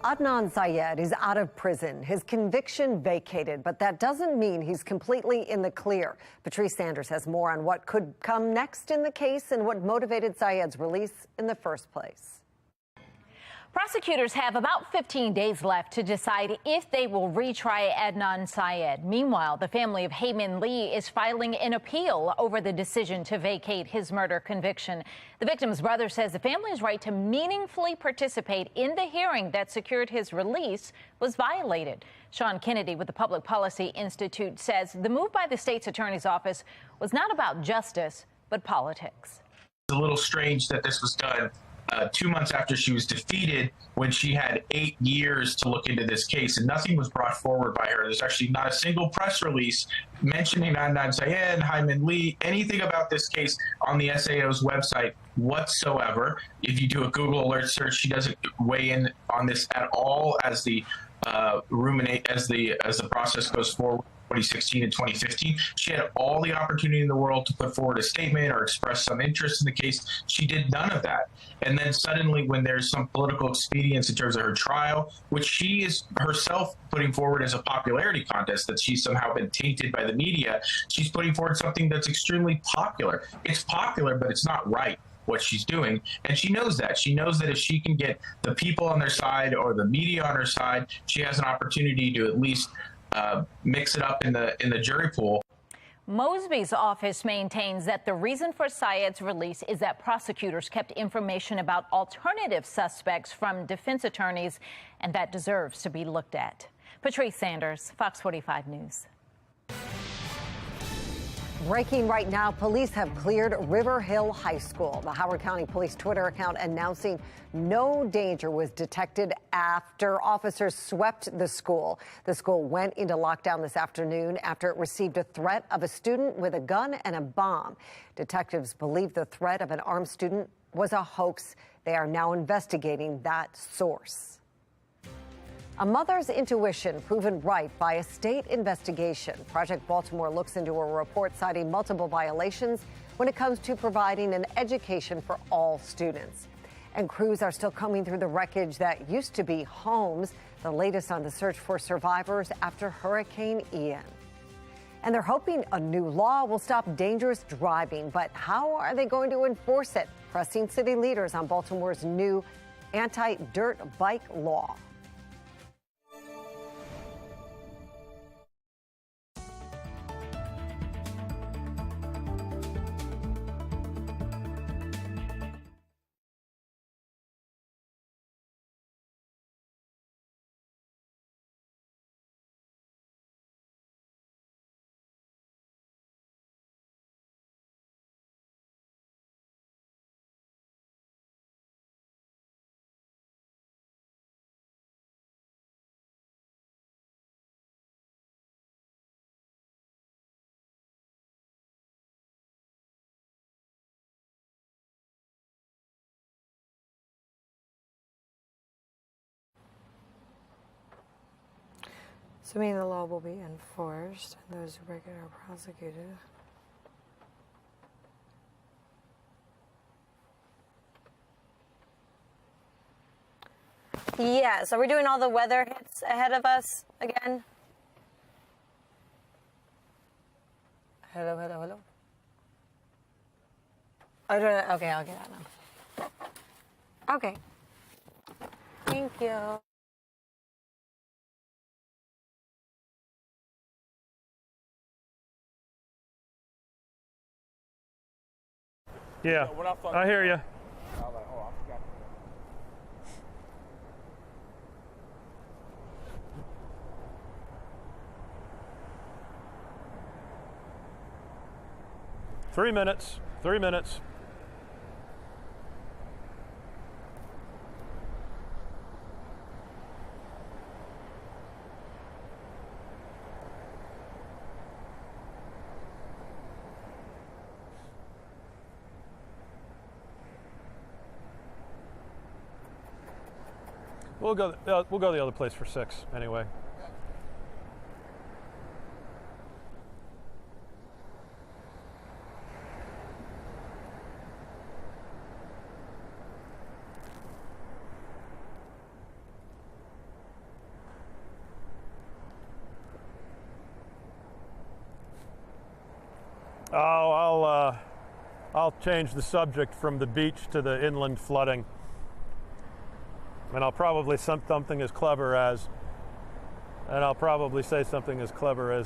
[SPEAKER 1] Adnan Syed is out of prison, his conviction vacated, but that doesn't mean he's completely in the clear. Patrice Sanders has more on what could come next in the case and what motivated Syed's release in the first place.
[SPEAKER 5] Prosecutors have about 15 days left to decide if they will retry Adnan Syed. Meanwhile, the family of Hae-Min Lee is filing an appeal over the decision to vacate his murder conviction. The victim's brother says the family's right to meaningfully participate in the hearing that secured his release was violated. Sean Kennedy with the Public Policy Institute says the move by the state's attorney's office was not about justice, but politics.
[SPEAKER 12] It's a little strange that this was done 2 months after she was defeated, when she had 8 years to look into this case, and nothing was brought forward by her. There's actually not a single press release mentioning Adnan Syed, Hae-Min Lee, anything about this case on the SAO's website whatsoever. If you do a Google alert search, she doesn't weigh in on this at all as the ruminate as the process goes forward. 2016 and 2015, she had all the opportunity in the world to put forward a statement or express some interest in the case. She did none of that. And then suddenly, when there's some political expedience in terms of her trial, which she is herself putting forward as a popularity contest, that she's somehow been tainted by the media, she's putting forward something that's extremely popular. It's popular, but it's not right what she's doing, and she knows that. She knows that if she can get the people on their side or the media on her side, she has an opportunity to at least mix it up in the jury pool.
[SPEAKER 5] Mosby's office maintains that the reason for Syed's release is that prosecutors kept information about alternative suspects from defense attorneys, and that deserves to be looked at. Patrice Sanders, Fox 45 News.
[SPEAKER 1] Breaking right now, police have cleared River Hill High School. The Howard County Police Twitter account announcing no danger was detected after officers swept the school. The school went into lockdown this afternoon after it received a threat of a student with a gun and a bomb. Detectives believe the threat of an armed student was a hoax. They are now investigating that source. A mother's intuition proven right by a state investigation. Project Baltimore looks into a report citing multiple violations when it comes to providing an education for all students. And crews are still combing through the wreckage that used to be homes, the latest on the search for survivors after Hurricane Ian. And they're hoping a new law will stop dangerous driving, but how are they going to enforce it? Pressing city leaders on Baltimore's new anti-dirt bike law.
[SPEAKER 8] Assuming the law will be enforced and those who break it are prosecuted. Yeah, so we're doing all the weather hits ahead of us again. Hello, hello, hello. Oh, no, okay, I'll get that now. Okay. Thank you.
[SPEAKER 13] Yeah, I hear you. Three minutes. We'll go the other place for 6 anyway. Oh, I'll change the subject from the beach to the inland flooding. And I'll probably say something as clever as,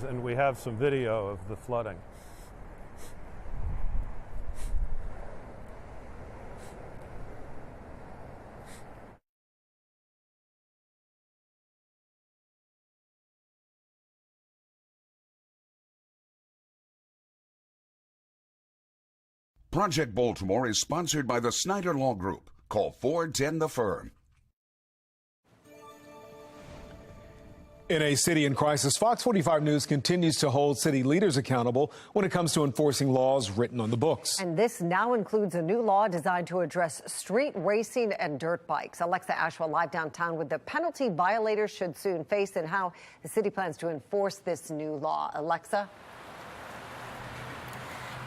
[SPEAKER 13] and we have some video of the flooding.
[SPEAKER 14] Project Baltimore is sponsored by the Snyder Law Group. Call 410 the Firm.
[SPEAKER 3] In a city in crisis, Fox 45 News continues to hold city leaders accountable when it comes to enforcing laws written on the books.
[SPEAKER 1] And this now includes a new law designed to address street racing and dirt bikes. Alexa Ashwell live downtown with the penalty violators should soon face and how the city plans to enforce this new law. Alexa?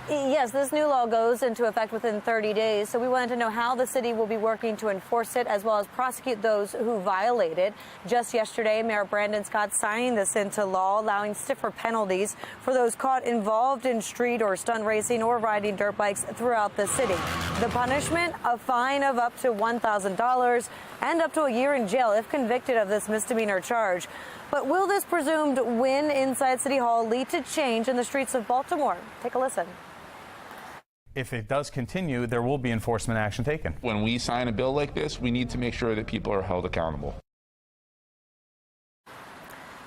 [SPEAKER 7] Yes, this new law goes into effect within 30 days, so we wanted to know how the city will be working to enforce it as well as prosecute those who violate it. Just yesterday, Mayor Brandon Scott signed this into law, allowing stiffer penalties for those caught involved in street or stunt racing or riding dirt bikes throughout the city. The punishment, a fine of up to $1,000 and up to a year in jail if convicted of this misdemeanor charge. But will this presumed win inside City Hall lead to change in the streets of Baltimore? Take a listen.
[SPEAKER 15] If it does continue, there will be enforcement action taken.
[SPEAKER 16] When we sign a bill like this, we need to make sure that people are held accountable.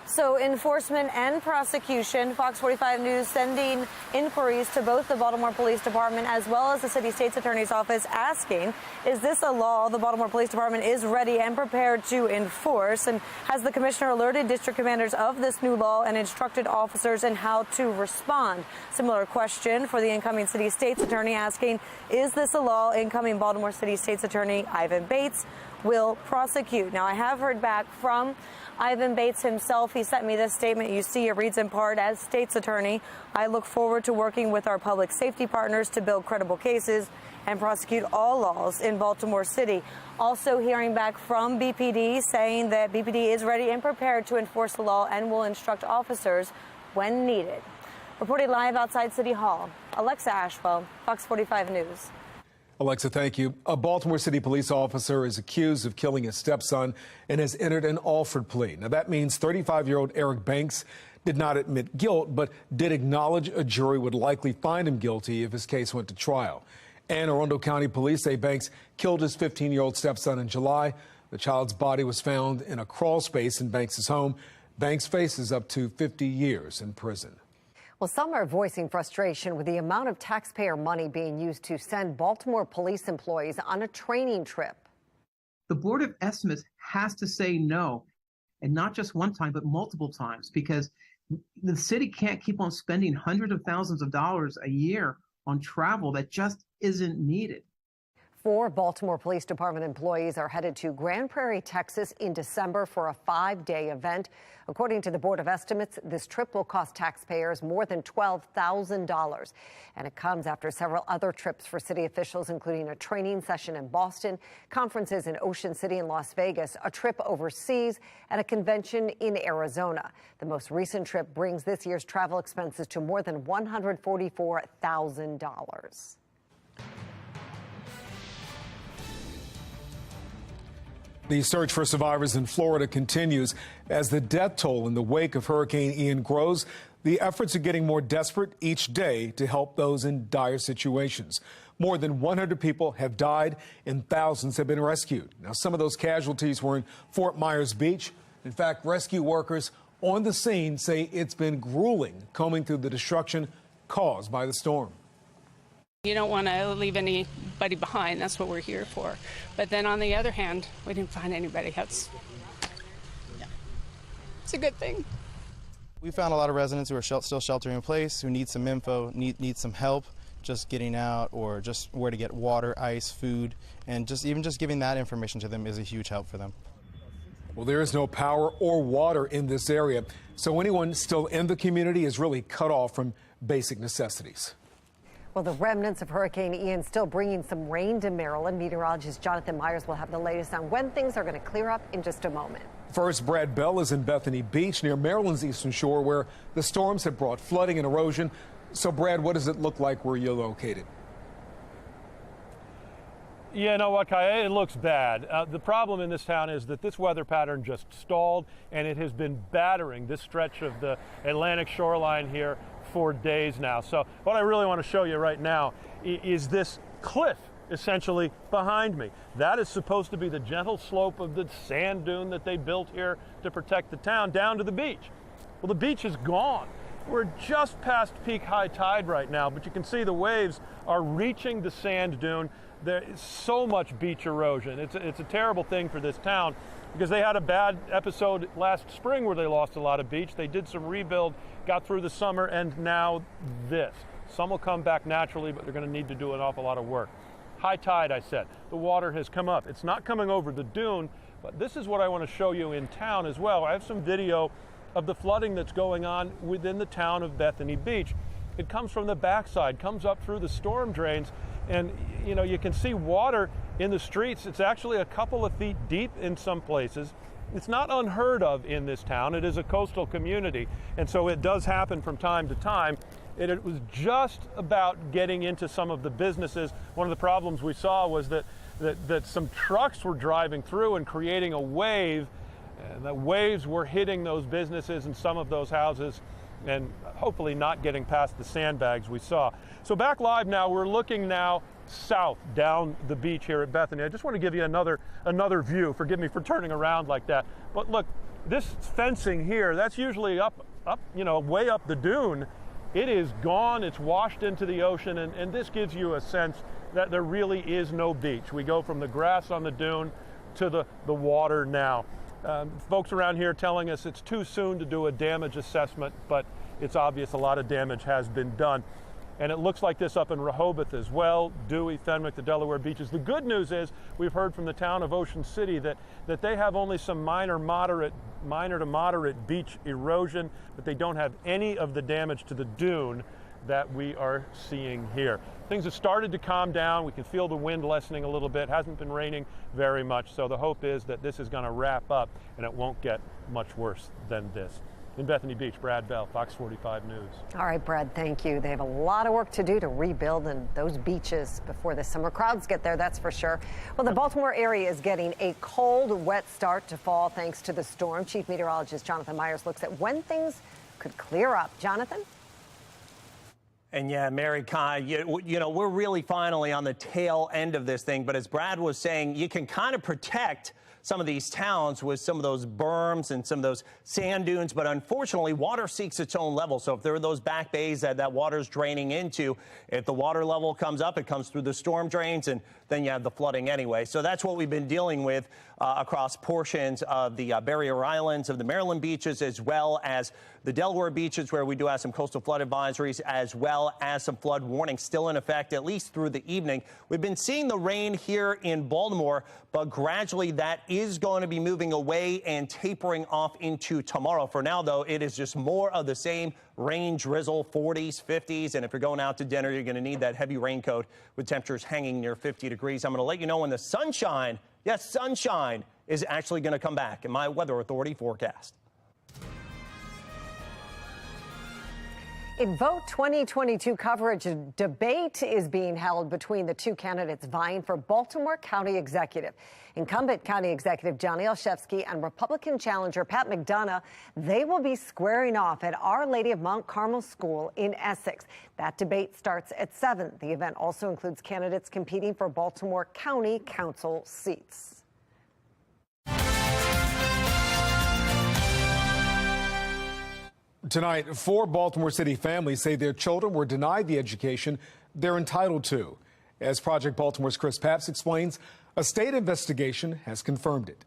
[SPEAKER 7] So enforcement and prosecution, Fox 45 News sending inquiries to both the Baltimore Police Department as well as the city state's attorney's office asking, is this a law the Baltimore Police Department is ready and prepared to enforce? And has the commissioner alerted district commanders of this new law and instructed officers in how to respond? Similar question for the incoming city state's attorney asking, is this a law incoming Baltimore City State's Attorney Ivan Bates will prosecute? Now, I have heard back from Ivan Bates himself. He sent me this statement. You see, it reads in part, as state's attorney, I look forward to working with our public safety partners to build credible cases and prosecute all laws in Baltimore City. Also hearing back from BPD saying that BPD is ready and prepared to enforce the law and will instruct officers when needed. Reporting live outside City Hall, Alexa Ashwell, Fox 45 News.
[SPEAKER 3] Alexa, thank you. A Baltimore City police officer is accused of killing his stepson and has entered an Alford plea. Now, that means 35-year-old Eric Banks did not admit guilt, but did acknowledge a jury would likely find him guilty if his case went to trial. Anne Arundel County Police say Banks killed his 15-year-old stepson in July. The child's body was found in a crawl space in Banks' home. Banks faces up to 50 years in prison.
[SPEAKER 1] Well, some are voicing frustration with the amount of taxpayer money being used to send Baltimore police employees on a training trip.
[SPEAKER 17] The Board of Estimates has to say no, and not just one time, but multiple times, because the city can't keep on spending hundreds of thousands of dollars a year on travel that just isn't needed.
[SPEAKER 1] 4 Baltimore Police Department employees are headed to Grand Prairie, Texas in December for a 5-day event. According to the Board of Estimates, this trip will cost taxpayers more than $12,000. And it comes after several other trips for city officials, including a training session in Boston, conferences in Ocean City and Las Vegas, a trip overseas, and a convention in Arizona. The most recent trip brings this year's travel expenses to more than $144,000.
[SPEAKER 3] The search for survivors in Florida continues as the death toll in the wake of Hurricane Ian grows. The efforts are getting more desperate each day to help those in dire situations. More than 100 people have died and thousands have been rescued. Now, some of those casualties were in Fort Myers Beach. In fact, rescue workers on the scene say it's been grueling combing through the destruction caused by the storm.
[SPEAKER 18] You don't want to leave anybody behind. That's what we're here for. But then on the other hand, we didn't find anybody else. Yeah. It's a good thing.
[SPEAKER 20] We found a lot of residents who are still sheltering in place, who need some info, need some help just getting out, or just where to get water, ice, food, and just giving that information to them is a huge help for them.
[SPEAKER 3] Well, there is no power or water in this area, so anyone still in the community is really cut off from basic necessities.
[SPEAKER 1] Well, the remnants of Hurricane Ian still bringing some rain to Maryland. Meteorologist Jonathan Myers will have the latest on when things are going to clear up in just a moment.
[SPEAKER 3] First, Brad Bell is in Bethany Beach near Maryland's eastern shore, where the storms have brought flooding and erosion. So, Brad, what does it look like where you're located?
[SPEAKER 13] Yeah, you know what, Kaya, it looks bad. The problem in this town is that this weather pattern just stalled, and it has been battering this stretch of the Atlantic shoreline here for days now. So what I really want to show you right now is this cliff essentially behind me. That is supposed to be the gentle slope of the sand dune that they built here to protect the town down to the beach. Well, the beach is gone. We're just past peak high tide right now, but you can see the waves are reaching the sand dune. There is so much beach erosion. It's a terrible thing for this town. because they had a bad episode last spring where they lost a lot of beach. They did some rebuild, got through the summer, and now this. Some will come back naturally, but they're going to need to do an awful lot of work. High tide, I said. The water has come up. It's not coming over the dune, but this is what I want to show you in town as well. I have some video of the flooding that's going on within the town of Bethany Beach. It comes from the backside, comes up through the storm drains, and you can see water in the streets. It's actually a couple of feet deep in some places. It's not unheard of in this town. It is a coastal community, and so it does happen from time to time. It was just about getting into some of the businesses. One of the problems we saw was that some trucks were driving through and creating a wave, and the waves were hitting those businesses and some of those houses, and hopefully not getting past the sandbags we saw. So back live now, we're looking now south down the beach here at Bethany. I just want to give you another view. Forgive me for turning around like that. But look, this fencing here, that's usually up, way up the dune. It is gone, it's washed into the ocean, and this gives you a sense that there really is no beach. We go from the grass on the dune to the water now. Folks around here telling us it's too soon to do a damage assessment, but it's obvious a lot of damage has been done. And it looks like this up in Rehoboth as well, Dewey, Fenwick, the Delaware beaches. The good news is we've heard from the town of Ocean City that they have only some minor to moderate beach erosion, but they don't have any of the damage to the dune that we are seeing here. Things have started to calm down. We can feel the wind lessening a little bit. Hasn't been raining very much, so the hope is that this is going to wrap up and it won't get much worse than this. In Bethany Beach, Brad Bell, Fox 45 News.
[SPEAKER 1] All right, Brad, thank you. They have a lot of work to do to rebuild those beaches before the summer crowds get there, that's for sure. Well, the Baltimore area is getting a cold, wet start to fall thanks to the storm. Chief Meteorologist Jonathan Myers looks at when things could clear up. Jonathan?
[SPEAKER 4] And yeah, Mary Kai, we're really finally on the tail end of this thing. But as Brad was saying, you can kind of protect some of these towns with some of those berms and some of those sand dunes. But unfortunately, water seeks its own level. So if there are those back bays that water's draining into, if the water level comes up, it comes through the storm drains, and then you have the flooding anyway. So that's what we've been dealing with across portions of the barrier islands of the Maryland beaches, as well as the Delaware beaches, where we do have some coastal flood advisories, as well as some flood warnings still in effect, at least through the evening. We've been seeing the rain here in Baltimore, but gradually that is going to be moving away and tapering off into tomorrow. For now, though, it is just more of the same rain, drizzle, 40s, 50s. And if you're going out to dinner, you're going to need that heavy raincoat with temperatures hanging near 50 degrees. I'm going to let you know when the sunshine, yes, sunshine, is actually going to come back in my Weather Authority forecast.
[SPEAKER 1] In Vote 2022 coverage, a debate is being held between the two candidates vying for Baltimore County Executive. Incumbent County Executive Johnny Olszewski and Republican challenger Pat McDonough, they will be squaring off at Our Lady of Mount Carmel School in Essex. That debate starts at 7. The event also includes candidates competing for Baltimore County Council seats.
[SPEAKER 3] Tonight, 4 Baltimore City families say their children were denied the education they're entitled to. As Project Baltimore's Chris Papps explains, a state investigation has confirmed it.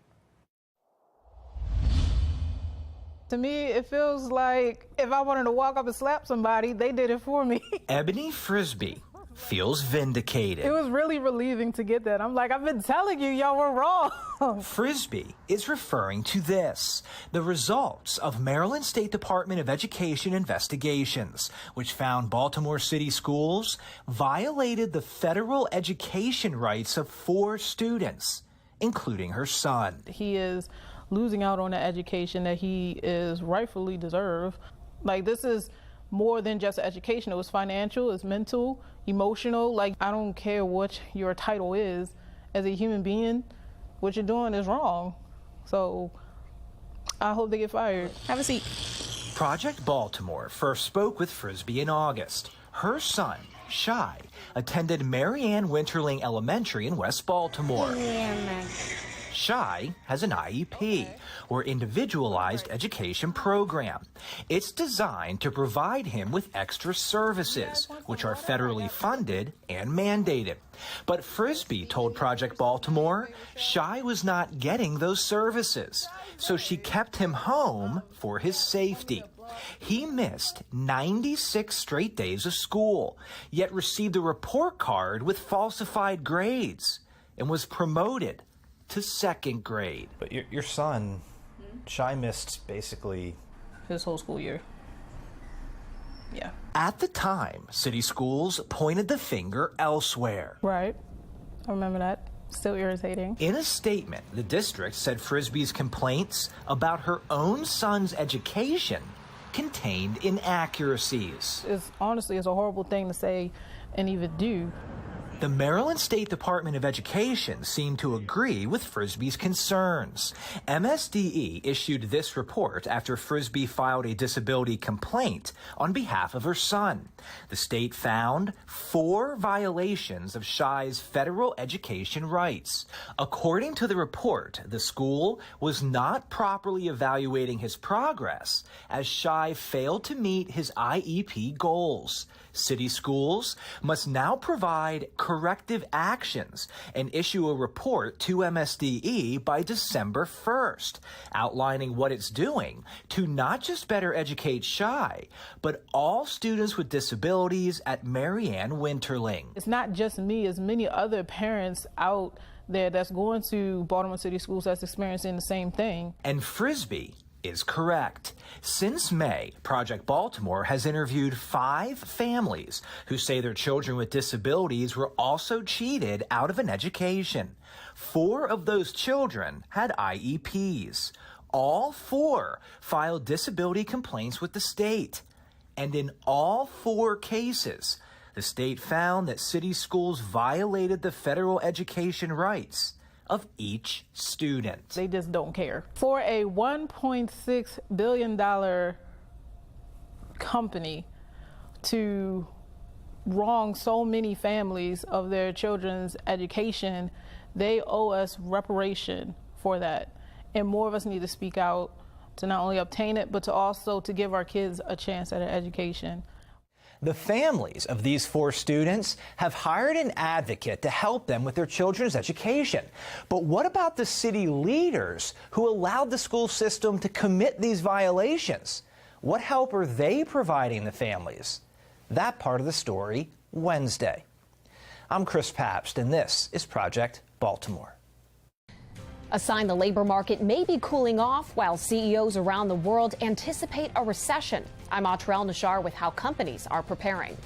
[SPEAKER 19] To me, it feels like if I wanted to walk up and slap somebody, they did it for me.
[SPEAKER 21] Ebony Frisbee feels vindicated.
[SPEAKER 19] It was really relieving to get that. I'm like, I've been telling you, y'all were wrong.
[SPEAKER 21] Frisbee is referring to this, the results of Maryland State Department of Education investigations, which found Baltimore City schools violated the federal education rights of 4 students, including her son.
[SPEAKER 19] He is losing out on the education that he is rightfully deserved. Like, this is more than just education. It was financial, it's mental, emotional. Like, I don't care what your title is. As a human being, what you're doing is wrong. So I hope they get fired. Have a seat.
[SPEAKER 21] Project Baltimore first spoke with Frisbee in August. Her son, Shy, attended Mary Ann Winterling Elementary in West Baltimore. Shy has an IEP, or Individualized Education Program. It's designed to provide him with extra services, which are federally funded and mandated. But Frisbee told Project Baltimore Shy was not getting those services, so she kept him home for his safety. He missed 96 straight days of school, yet received a report card with falsified grades and was promoted to 2nd grade.
[SPEAKER 6] But your son, Shy, missed basically
[SPEAKER 19] his whole school year. Yeah.
[SPEAKER 21] At the time, city schools pointed the finger elsewhere.
[SPEAKER 19] Right. I remember that. Still irritating.
[SPEAKER 21] In a statement, the district said Frisbee's complaints about her own son's education contained inaccuracies.
[SPEAKER 19] It's honestly, it's a horrible thing to say and even do.
[SPEAKER 21] The Maryland State Department of Education seemed to agree with Frisbee's concerns. MSDE issued this report after Frisbee filed a disability complaint on behalf of her son. The state found 4 violations of Shy's federal education rights. According to the report, the school was not properly evaluating his progress as Shy failed to meet his IEP goals. City schools must now provide corrective actions and issue a report to MSDE by December 1st, outlining what it's doing to not just better educate Shy, but all students with disabilities at Marianne Winterling.
[SPEAKER 19] It's not just me, it's many other parents out there that's going to Baltimore City Schools that's experiencing the same thing.
[SPEAKER 21] And Frisbee is correct. Since May, Project Baltimore has interviewed 5 families who say their children with disabilities were also cheated out of an education. 4 of those children had IEPs. All 4 filed disability complaints with the state. And in all 4 cases, the state found that city schools violated the federal education rights of each student.
[SPEAKER 19] They just don't care. For a $1.6 billion company to wrong so many families of their children's education, they owe us reparation for that. And more of us need to speak out to not only obtain it, but to also to give our kids a chance at an education.
[SPEAKER 21] The families of these 4 students have hired an advocate to help them with their children's education. But what about the city leaders who allowed the school system to commit these violations? What help are they providing the families? That part of the story Wednesday. I'm Chris Pabst, and this is Project Baltimore.
[SPEAKER 22] A sign the labor market may be cooling off while CEOs around the world anticipate a recession. I'm Atrell Nashar with how companies are preparing.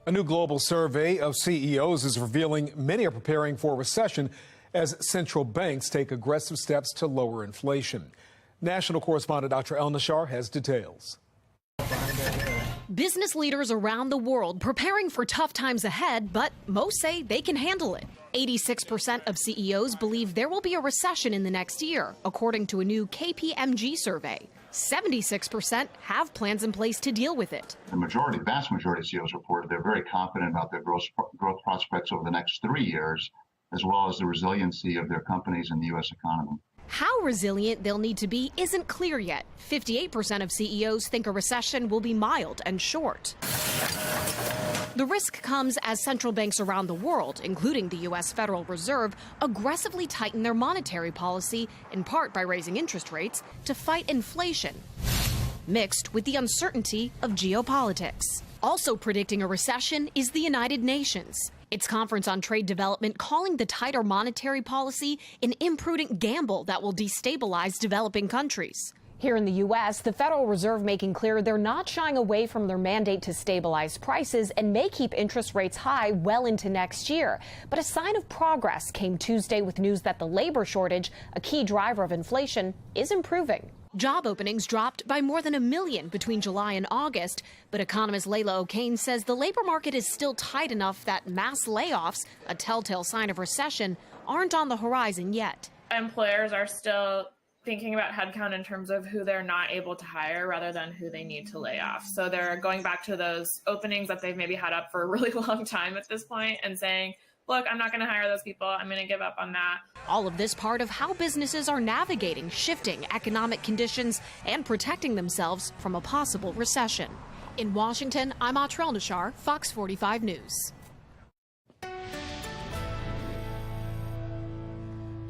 [SPEAKER 3] A new global survey of CEOs is revealing many are preparing for a recession as central banks take aggressive steps to lower inflation. National correspondent Dr. El-Nashar has details.
[SPEAKER 22] Business leaders around the world preparing for tough times ahead, but most say they can handle it. 86% of CEOs believe there will be a recession in the next year, according to a new KPMG survey. 76% have plans in place to deal with it.
[SPEAKER 9] The vast majority of CEOs reported they're very confident about their growth prospects over the next 3 years, as well as the resiliency of their companies and the U.S. economy.
[SPEAKER 22] How resilient they'll need to be isn't clear yet. 58% of CEOs think a recession will be mild and short. The risk comes as central banks around the world, including the U.S. Federal Reserve, aggressively tighten their monetary policy, in part by raising interest rates, to fight inflation, mixed with the uncertainty of geopolitics. Also predicting a recession is the United Nations. Its Conference on Trade Development calling the tighter monetary policy an imprudent gamble that will destabilize developing countries. Here in the U.S., the Federal Reserve making clear they're not shying away from their mandate to stabilize prices and may keep interest rates high well into next year. But a sign of progress came Tuesday with news that the labor shortage, a key driver of inflation, is improving. Job openings dropped by more than 1 million between July and August, but economist Layla O'Kane says the labor market is still tight enough that mass layoffs, a telltale sign of recession, aren't on the horizon yet.
[SPEAKER 10] Employers are still thinking about headcount in terms of who they're not able to hire rather than who they need to lay off. So they're going back to those openings that they've maybe had up for a really long time at this point and saying, look, I'm not going to hire those people. I'm going to give up on that.
[SPEAKER 22] All of this part of how businesses are navigating shifting economic conditions and protecting themselves from a possible recession. In Washington, I'm Atrel Nashar, Fox 45 News.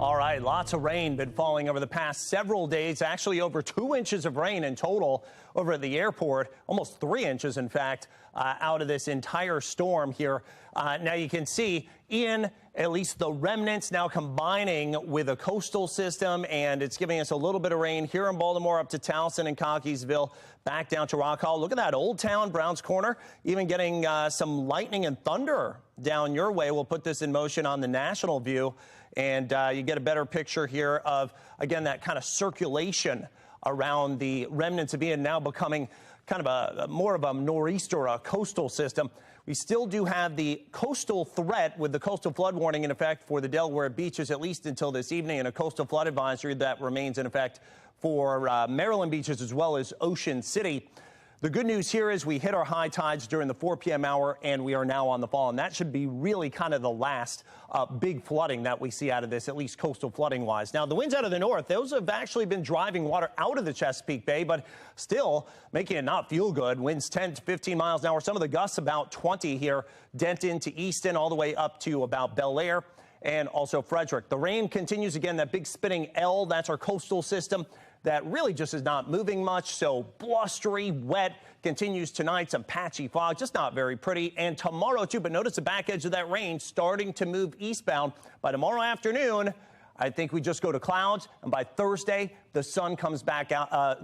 [SPEAKER 4] All right, lots of rain been falling over the past several days, actually over 2 inches of rain in total over at the airport, almost 3 inches, in fact, out of this entire storm here. Now you can see, Ian, at least the remnants now combining with a coastal system, and it's giving us a little bit of rain here in Baltimore up to Towson and Cockeysville, back down to Rock Hall. Look at that, Old Town, Browns Corner, even getting some lightning and thunder down your way. We'll put this in motion on the national view, and you get a better picture here of, again, that kind of circulation around the remnants of Ian now becoming kind of more of a nor'easter, a coastal system. We still do have the coastal threat with the coastal flood warning in effect for the Delaware beaches, at least until this evening, and a coastal flood advisory that remains in effect for Maryland beaches as well as Ocean City. The good news here is we hit our high tides during the 4 p.m. hour, and we are now on the fall. And that should be really kind of the last big flooding that we see out of this, at least coastal flooding wise. Now, the winds out of the north, those have actually been driving water out of the Chesapeake Bay, but still making it not feel good. Winds 10 to 15 miles an hour. Some of the gusts about 20 here, Denton to Easton, all the way up to about Bel Air and also Frederick. The rain continues again, that big spinning L, that's our coastal system that really just is not moving much. So blustery, wet, continues tonight, some patchy fog, just not very pretty. And tomorrow too, but notice the back edge of that rain starting to move eastbound. By tomorrow afternoon, I think we just go to clouds, and by Thursday, the sun comes back out,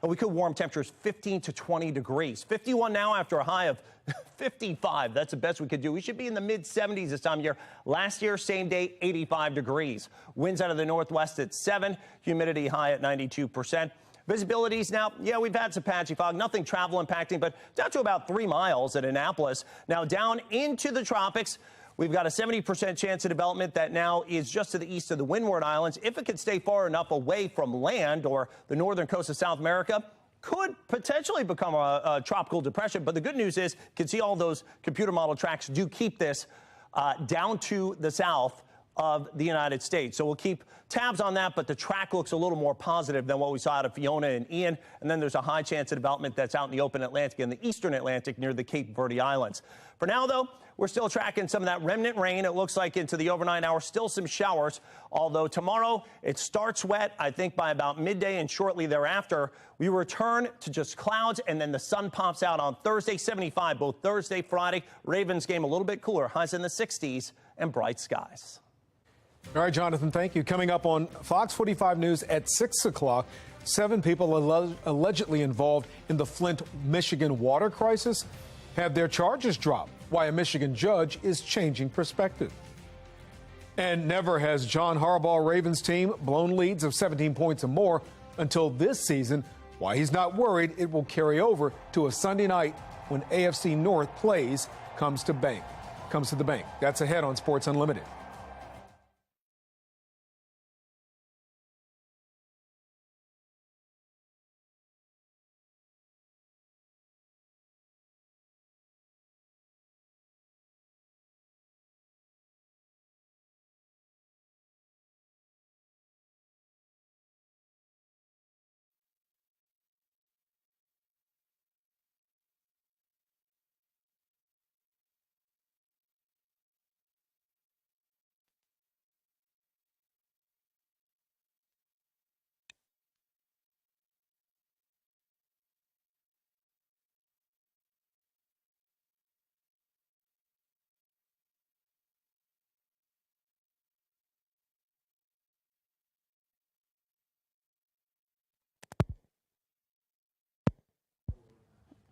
[SPEAKER 4] and we could warm temperatures 15 to 20 degrees. 51 now after a high of 55. That's the best we could do. We should be in the mid-70s this time of year. Last year, same day, 85 degrees. Winds out of the northwest at 7, humidity high at 92%. Visibilities now, yeah, we've had some patchy fog, nothing travel impacting, but down to about 3 miles at Annapolis. Now down into the tropics. We've got a 70% chance of development that now is just to the east of the Windward Islands. If it could stay far enough away from land or the northern coast of South America, could potentially become a tropical depression. But the good news is, you can see all those computer model tracks do keep this down to the south of the United States. So we'll keep tabs on that, but the track looks a little more positive than what we saw out of Fiona and Ian. And then there's a high chance of development that's out in the open Atlantic and the eastern Atlantic near the Cape Verde Islands. For now, though, we're still tracking some of that remnant rain. It looks like into the overnight hours, still some showers. Although tomorrow it starts wet, I think by about midday and shortly thereafter, we return to just clouds and then the sun pops out on Thursday, 75, both Thursday, Friday. Ravens game a little bit cooler, highs in the 60s and bright skies.
[SPEAKER 3] All right, Jonathan, thank you. Coming up on Fox 45 News at 6 o'clock, 7 people allegedly involved in the Flint, Michigan water crisis have their charges dropped, why a Michigan judge is changing perspective. And never has John Harbaugh Ravens team blown leads of 17 points or more until this season, why he's not worried it will carry over to a Sunday night when AFC North plays comes to the bank. That's ahead on Sports Unlimited.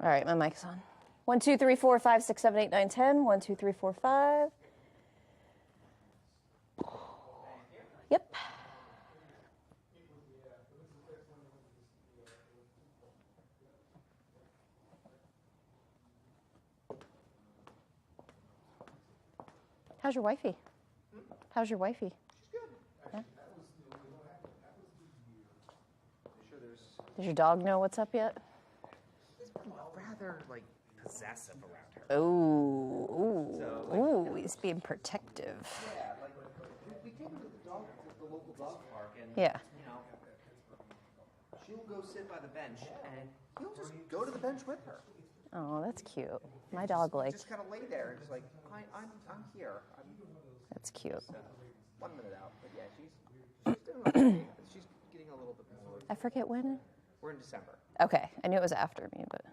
[SPEAKER 2] All right, my mic's on. 1, 2, 3, 4, 5, 6, 7, 8, 9, 10. 1, 2, 3, 4, 5. Yep. How's your wifey? How's your wifey?
[SPEAKER 6] She's good.
[SPEAKER 2] Yeah?
[SPEAKER 6] Sure
[SPEAKER 2] Does your dog know what's up yet?
[SPEAKER 6] he's rather like possessive around her.
[SPEAKER 2] Ooh, he's being protective.
[SPEAKER 6] Yeah, like we take her to the local dog park, and
[SPEAKER 2] Yeah.
[SPEAKER 6] you know, she'll go sit by the bench, and he'll just go to the bench with her.
[SPEAKER 2] Oh, that's cute. My dog like.
[SPEAKER 6] Just kind of lay there and just like, I'm here.
[SPEAKER 2] That's cute.
[SPEAKER 6] 1 minute out, but yeah, she's doing okay. She's getting a little bit more.
[SPEAKER 2] I forget when.
[SPEAKER 6] We're in December.
[SPEAKER 2] Okay, I knew it was after me, but.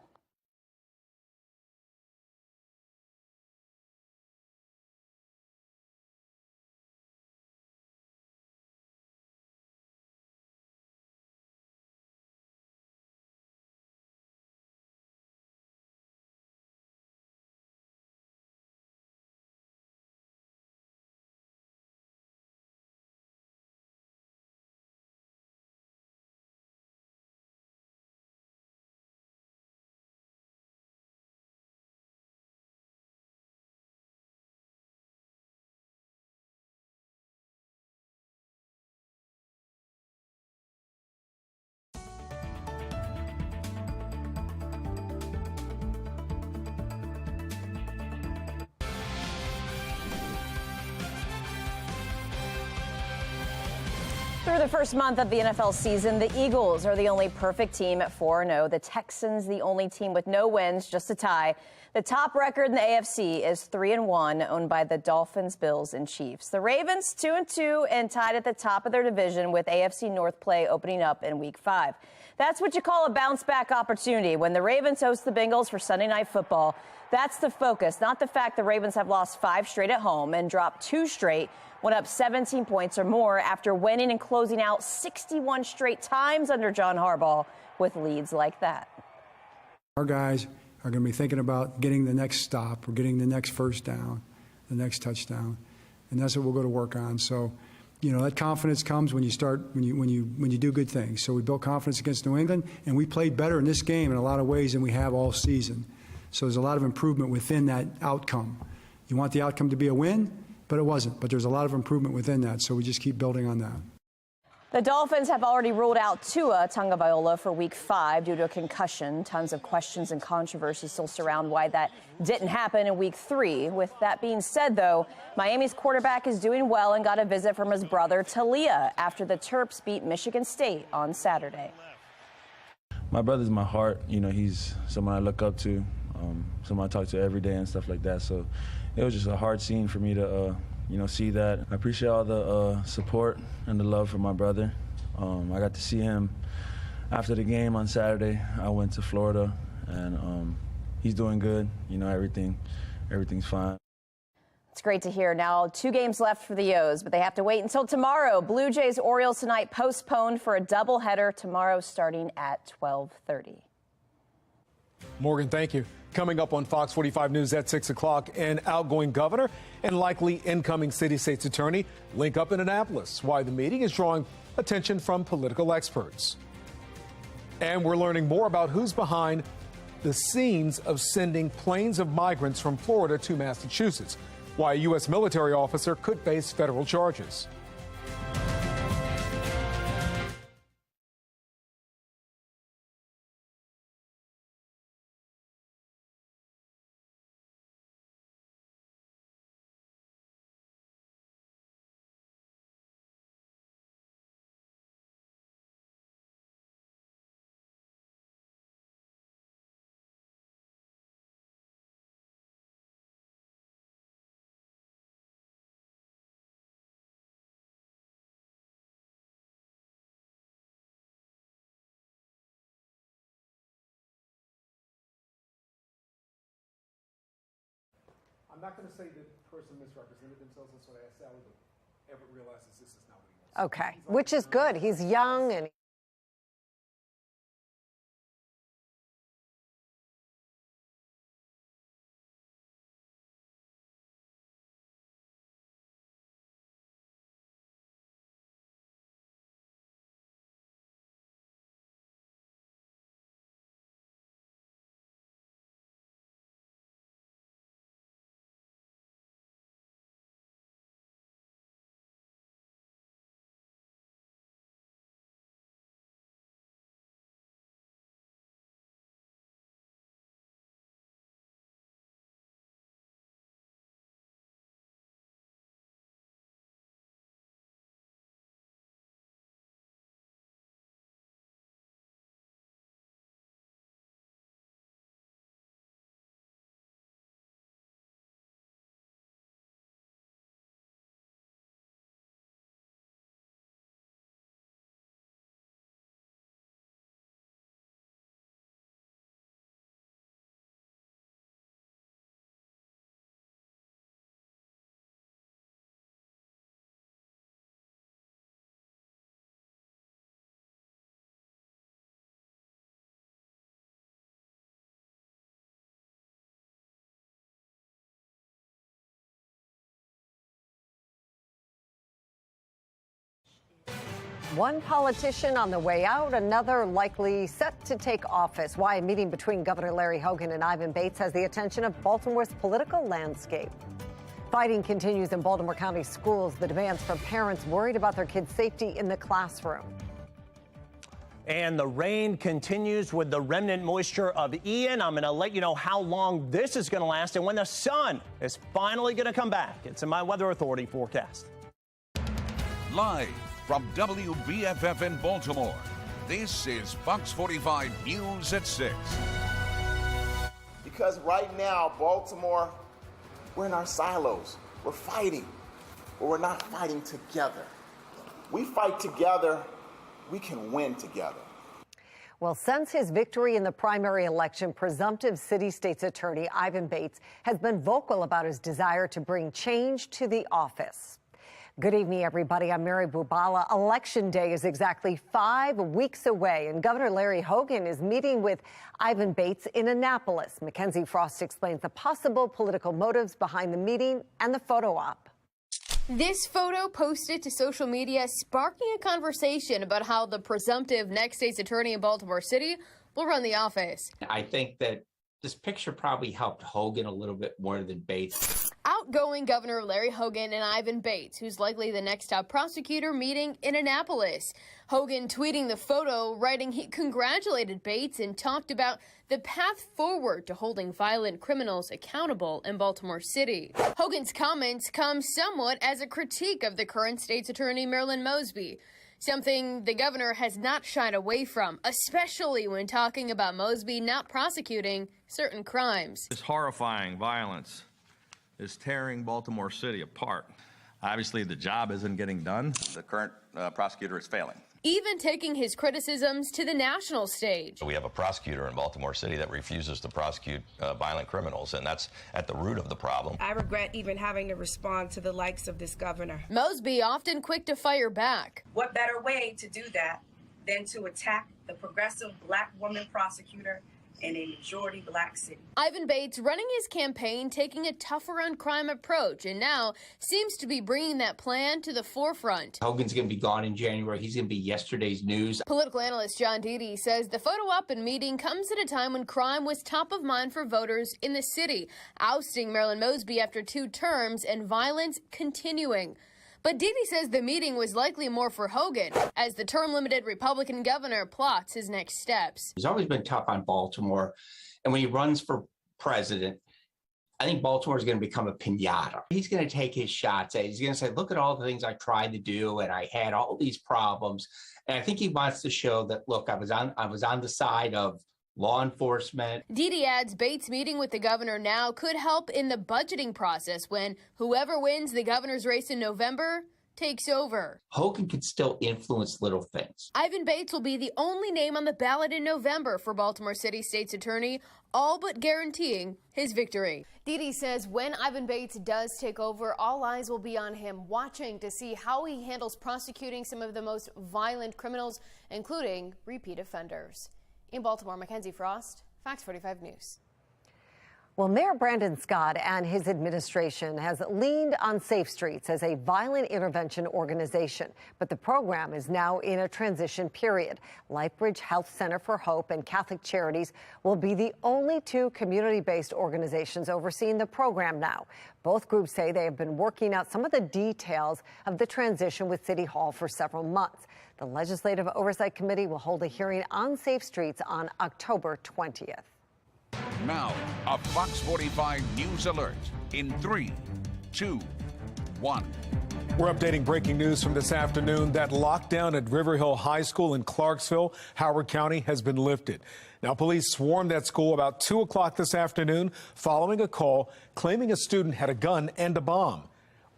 [SPEAKER 2] Through the first month of the NFL season, the Eagles are the only perfect team at 4-0. The Texans, the only team with no wins, just a tie. The top record in the AFC is 3-1, owned by the Dolphins, Bills, and Chiefs. The Ravens, 2-2, and tied at the top of their division with AFC North play opening up in Week 5. That's what you call a bounce-back opportunity when the Ravens host the Bengals for Sunday Night Football. That's the focus, not the fact the Ravens have lost 5 straight at home and dropped 2 straight, went up 17 points or more after winning and closing out 61 straight times under John Harbaugh with leads like that.
[SPEAKER 11] Our guys are going to be thinking about getting the next stop or getting the next first down, the next touchdown, and that's what we'll go to work on. So, you know, that confidence comes when you start, when you do good things. So we built confidence against New England, and we played better in this game in a lot of ways than we have all season. So there's a lot of improvement within that outcome. You want the outcome to be a win, but it wasn't. But there's a lot of improvement within that, so we just keep building on that.
[SPEAKER 2] The Dolphins have already ruled out Tua Tagovailoa for Week 5 due to a concussion. Tons of questions and controversy still surround why that didn't happen in Week 3. With that being said, though, Miami's quarterback is doing well and got a visit from his brother Talia after the Terps beat Michigan State on Saturday.
[SPEAKER 23] My brother's my heart. You know, he's someone I look up to, someone I talk to every day and stuff like that. So it was just a hard scene for me to, see that. I appreciate all the support and the love for my brother. I got to see him after the game on Saturday. I went to Florida, and he's doing good. You know, everything's fine.
[SPEAKER 2] It's great to hear. Now, 2 games left for the O's, but they have to wait until tomorrow. Blue Jays Orioles tonight postponed for a doubleheader tomorrow starting at 12:30.
[SPEAKER 3] Morgan, thank you. Coming up on Fox 45 News at 6 o'clock, an outgoing governor and likely incoming city state's attorney link up in Annapolis. Why the meeting is drawing attention from political experts. And we're learning more about who's behind the scenes of sending planes of migrants from Florida to Massachusetts. Why a U.S. military officer could face federal charges. I'm not going to say the person misrepresented themselves. That's what I asked Sally, but Everett realizes this is not what he wants.
[SPEAKER 1] Okay, which is good. He's young and. One politician on the way out, another likely set to take office. Why a meeting between Governor Larry Hogan and Ivan Bates has the attention of Baltimore's political landscape. Fighting continues in Baltimore County schools. The demands from parents worried about their kids' safety in the classroom.
[SPEAKER 4] And the rain continues with the remnant moisture of Ian. I'm going to let you know how long this is going to last and when the sun is finally going to come back. It's in my Weather Authority forecast.
[SPEAKER 14] Live from WBFF in Baltimore, this is Fox 45 News at 6.
[SPEAKER 5] Because right now, Baltimore, we're in our silos. We're fighting, but we're not fighting together. We fight together, we can win together.
[SPEAKER 1] Well, since his victory in the primary election, presumptive city state's attorney Ivan Bates has been vocal about his desire to bring change to the office. Good evening, everybody. I'm Mary Bubala. Election Day is exactly 5 weeks away, and Governor Larry Hogan is meeting with Ivan Bates in Annapolis. Mackenzie Frost explains the possible political motives behind the meeting and the photo op.
[SPEAKER 8] This photo posted to social media sparking a conversation about how the presumptive next state's attorney in Baltimore City will run the office.
[SPEAKER 12] I think that this picture probably helped Hogan a little bit more than Bates.
[SPEAKER 8] Outgoing Governor Larry Hogan and Ivan Bates, who's likely the next top prosecutor, meeting in Annapolis. Hogan tweeting the photo, writing he congratulated Bates and talked about the path forward to holding violent criminals accountable in Baltimore City. Hogan's comments come somewhat as a critique of the current state's attorney, Marilyn Mosby, something the governor has not shied away from, especially when talking about Mosby not prosecuting certain crimes.
[SPEAKER 24] This horrifying violence is tearing Baltimore City apart. Obviously, the job isn't getting done. The current prosecutor is failing.
[SPEAKER 8] Even taking his criticisms to the national stage.
[SPEAKER 25] We have a prosecutor in Baltimore City that refuses to prosecute violent criminals, and that's at the root of the problem.
[SPEAKER 26] I regret even having to respond to the likes of this governor.
[SPEAKER 8] Mosby often quick to fire back.
[SPEAKER 26] What better way to do that than to attack the progressive black woman prosecutor in a majority black city.
[SPEAKER 8] Ivan Bates running his campaign, taking a tougher on crime approach, and now seems to be bringing that plan to the forefront.
[SPEAKER 12] Hogan's going to be gone in January. He's going to be yesterday's news.
[SPEAKER 8] Political analyst John Deedy says the photo op and meeting comes at a time when crime was top of mind for voters in the city, ousting Marilyn Mosby after 2 terms and violence continuing. But Deedy says the meeting was likely more for Hogan, as the term-limited Republican governor plots his next steps.
[SPEAKER 12] He's always been tough on Baltimore, and when he runs for president, I think Baltimore is going to become a piñata. He's going to take his shots at it. He's going to say, look at all the things I tried to do, and I had all these problems. And I think he wants to show that, look, I was on the side of law enforcement.
[SPEAKER 8] Deedy adds Bates meeting with the governor now could help in the budgeting process when whoever wins the governor's race in November takes over.
[SPEAKER 12] Hogan could still influence little things.
[SPEAKER 8] Ivan Bates will be the only name on the ballot in November for Baltimore City State's attorney, all but guaranteeing his victory. Deedy says when Ivan Bates does take over, all eyes will be on him, watching to see how he handles prosecuting some of the most violent criminals, including repeat offenders. In Baltimore, Mackenzie Frost, Fox 45 News.
[SPEAKER 1] Well, Mayor Brandon Scott and his administration has leaned on Safe Streets as a violent intervention organization, but the program is now in a transition period. Lifebridge Health Center for Hope and Catholic Charities will be the only 2 community-based organizations overseeing the program now. Both groups say they have been working out some of the details of the transition with City Hall for several months. The Legislative Oversight Committee will hold a hearing on Safe Streets on October 20th.
[SPEAKER 14] Now, a Fox 45 News Alert in 3, 2, 1.
[SPEAKER 3] We're updating breaking news from this afternoon. That lockdown at River Hill High School in Clarksville, Howard County, has been lifted. Now, police swarmed that school about 2 o'clock this afternoon following a call claiming a student had a gun and a bomb.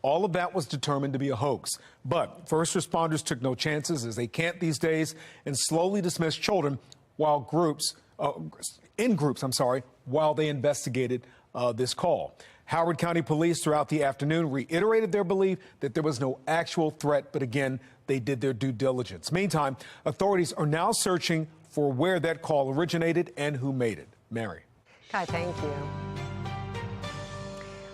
[SPEAKER 3] All of that was determined to be a hoax. But first responders took no chances, as they can't these days, and slowly dismissed children while while they investigated this call. Howard County Police throughout the afternoon reiterated their belief that there was no actual threat, but again, they did their due diligence. Meantime, authorities are now searching for where that call originated and who made it. Mary.
[SPEAKER 1] Kai, thank you.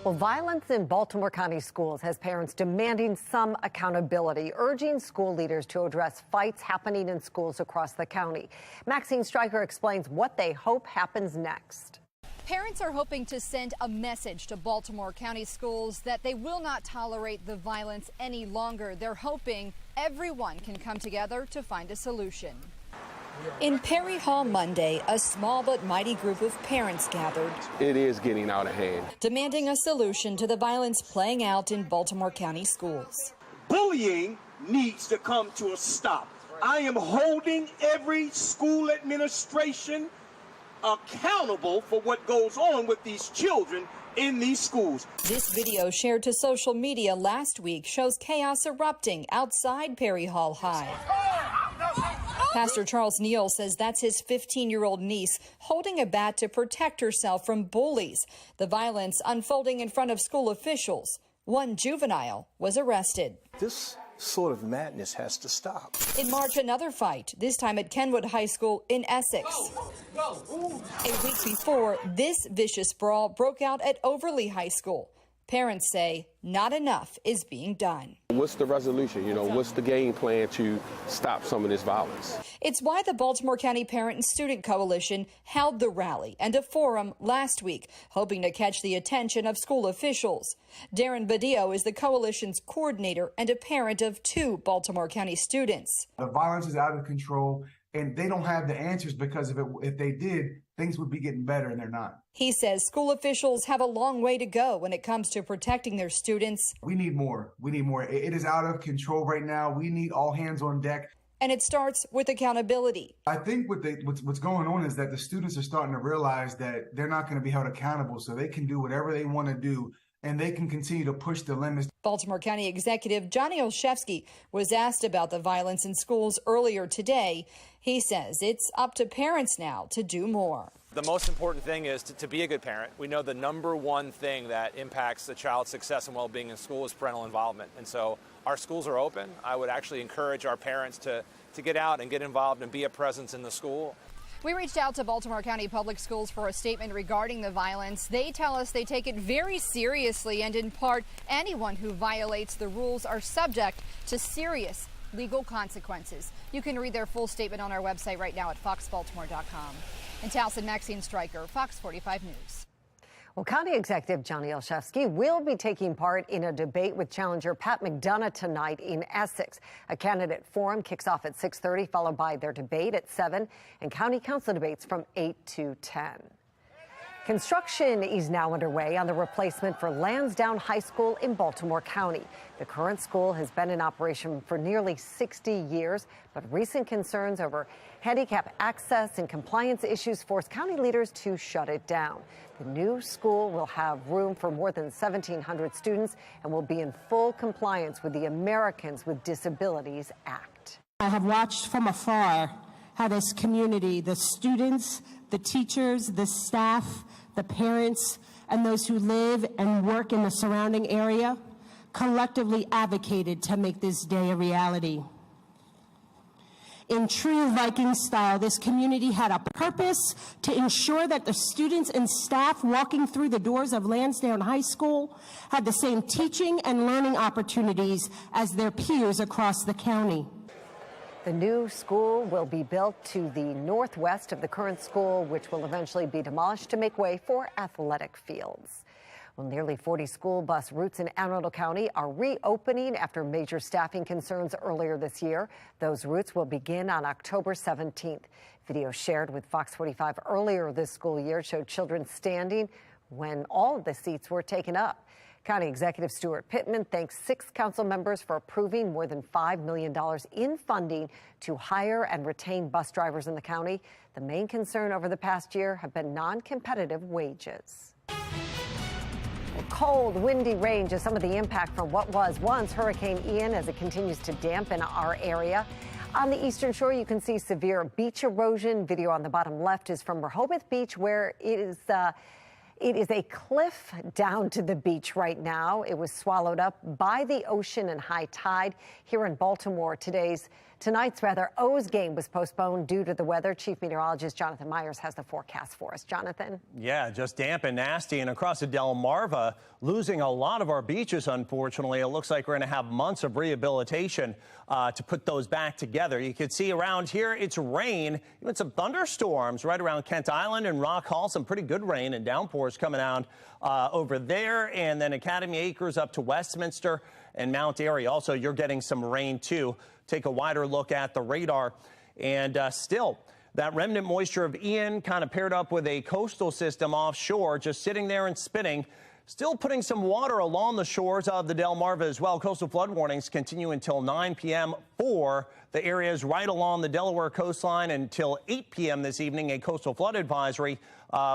[SPEAKER 1] Well, violence in Baltimore County schools has parents demanding some accountability, urging school leaders to address fights happening in schools across the county. Maxine Stryker explains what they hope happens next.
[SPEAKER 7] Parents are hoping to send a message to Baltimore County schools that they will not tolerate the violence any longer. They're hoping everyone can come together to find a solution. In Perry Hall Monday, a small but mighty group of parents gathered.
[SPEAKER 15] It is getting out of hand.
[SPEAKER 7] Demanding a solution to the violence playing out in Baltimore County schools.
[SPEAKER 16] Bullying needs to come to a stop. I am holding every school administration accountable for what goes on with these children in these schools.
[SPEAKER 7] This video shared to social media last week shows chaos erupting outside Perry Hall High. Pastor Charles Neal says that's his 15-year-old niece holding a bat to protect herself from bullies. The violence unfolding in front of school officials. One juvenile was arrested.
[SPEAKER 16] This sort of madness has to stop.
[SPEAKER 7] In March, another fight, this time at Kenwood High School in Essex. A week before, this vicious brawl broke out at Overlea High School. Parents say not enough is being done.
[SPEAKER 15] What's the resolution? What's the game plan to stop some of this violence?
[SPEAKER 7] It's why the Baltimore County Parent and Student Coalition held the rally and a forum last week, hoping to catch the attention of school officials. Darren Badillo is the coalition's coordinator and a parent of 2 Baltimore County students.
[SPEAKER 17] The violence is out of control, and they don't have the answers, because if they did, things would be getting better, and they're not.
[SPEAKER 7] He says school officials have a long way to go when it comes to protecting their students.
[SPEAKER 17] We need more. We need more. It is out of control right now. We need all hands on deck.
[SPEAKER 7] And it starts with accountability.
[SPEAKER 17] I think what's going on is that the students are starting to realize that they're not going to be held accountable, so they can do whatever they want to do, and they can continue to push the limits.
[SPEAKER 7] Baltimore County Executive Johnny Olszewski was asked about the violence in schools earlier today. He says it's up to parents now to do more.
[SPEAKER 18] The most important thing is to be a good parent. We know the number one thing that impacts a child's success and well-being in school is parental involvement. And so our schools are open. I would actually encourage our parents to get out and get involved and be a presence in the school.
[SPEAKER 7] We reached out to Baltimore County Public Schools for a statement regarding the violence. They tell us they take it very seriously, and in part, anyone who violates the rules are subject to serious legal consequences. You can read their full statement on our website right now at foxbaltimore.com. In Towson, Maxine Stryker, Fox 45 News.
[SPEAKER 1] Well, County Executive Johnny Olszewski will be taking part in a debate with challenger Pat McDonough tonight in Essex. A candidate forum kicks off at 6:30, followed by their debate at 7, and county council debates from 8 to 10. Construction is now underway on the replacement for Lansdowne High School in Baltimore County. The current school has been in operation for nearly 60 years, but recent concerns over handicap access and compliance issues forced county leaders to shut it down. The new school will have room for more than 1,700 students and will be in full compliance with the Americans with Disabilities Act.
[SPEAKER 9] I have watched from afar how this community, the students, the teachers, the staff, the parents, and those who live and work in the surrounding area collectively advocated to make this day a reality. In true Viking style, this community had a purpose to ensure that the students and staff walking through the doors of Lansdowne High School had the same teaching and learning opportunities as their peers across the county.
[SPEAKER 1] The new school will be built to the northwest of the current school, which will eventually be demolished to make way for athletic fields. Well, nearly 40 school bus routes in Anne Arundel County are reopening after major staffing concerns earlier this year. Those routes will begin on October 17th. Video shared with Fox 45 earlier this school year showed children standing when all of the seats were taken up. County Executive Stuart Pittman thanks 6 council members for approving more than $5 million in funding to hire and retain bus drivers in the county. The main concern over the past year have been non-competitive wages. Cold, windy rain, just some of the impact from what was once Hurricane Ian as it continues to dampen our area. On the eastern shore, you can see severe beach erosion. Video on the bottom left is from Rehoboth Beach, where it is a cliff down to the beach right now. It was swallowed up by the ocean and high tide. Here in Baltimore, tonight's O's game was postponed due to the weather. Chief Meteorologist Jonathan Myers has the forecast for us. Jonathan?
[SPEAKER 4] Yeah, just damp and nasty. And across the Delmarva, losing a lot of our beaches, unfortunately. It looks like we're going to have months of rehabilitation to put those back together. You can see around here, it's rain, even some thunderstorms right around Kent Island and Rock Hall. Some pretty good rain and downpours coming out over there. And then Academy Acres up to Westminster and Mount Airy. Also, you're getting some rain, too. Take a wider look at the radar. And still, that remnant moisture of Ian kind of paired up with a coastal system offshore, just sitting there and spinning. Still putting some water along the shores of the Delmarva as well. Coastal flood warnings continue until 9 p.m. for the areas right along the Delaware coastline until 8 p.m. this evening. A coastal flood advisory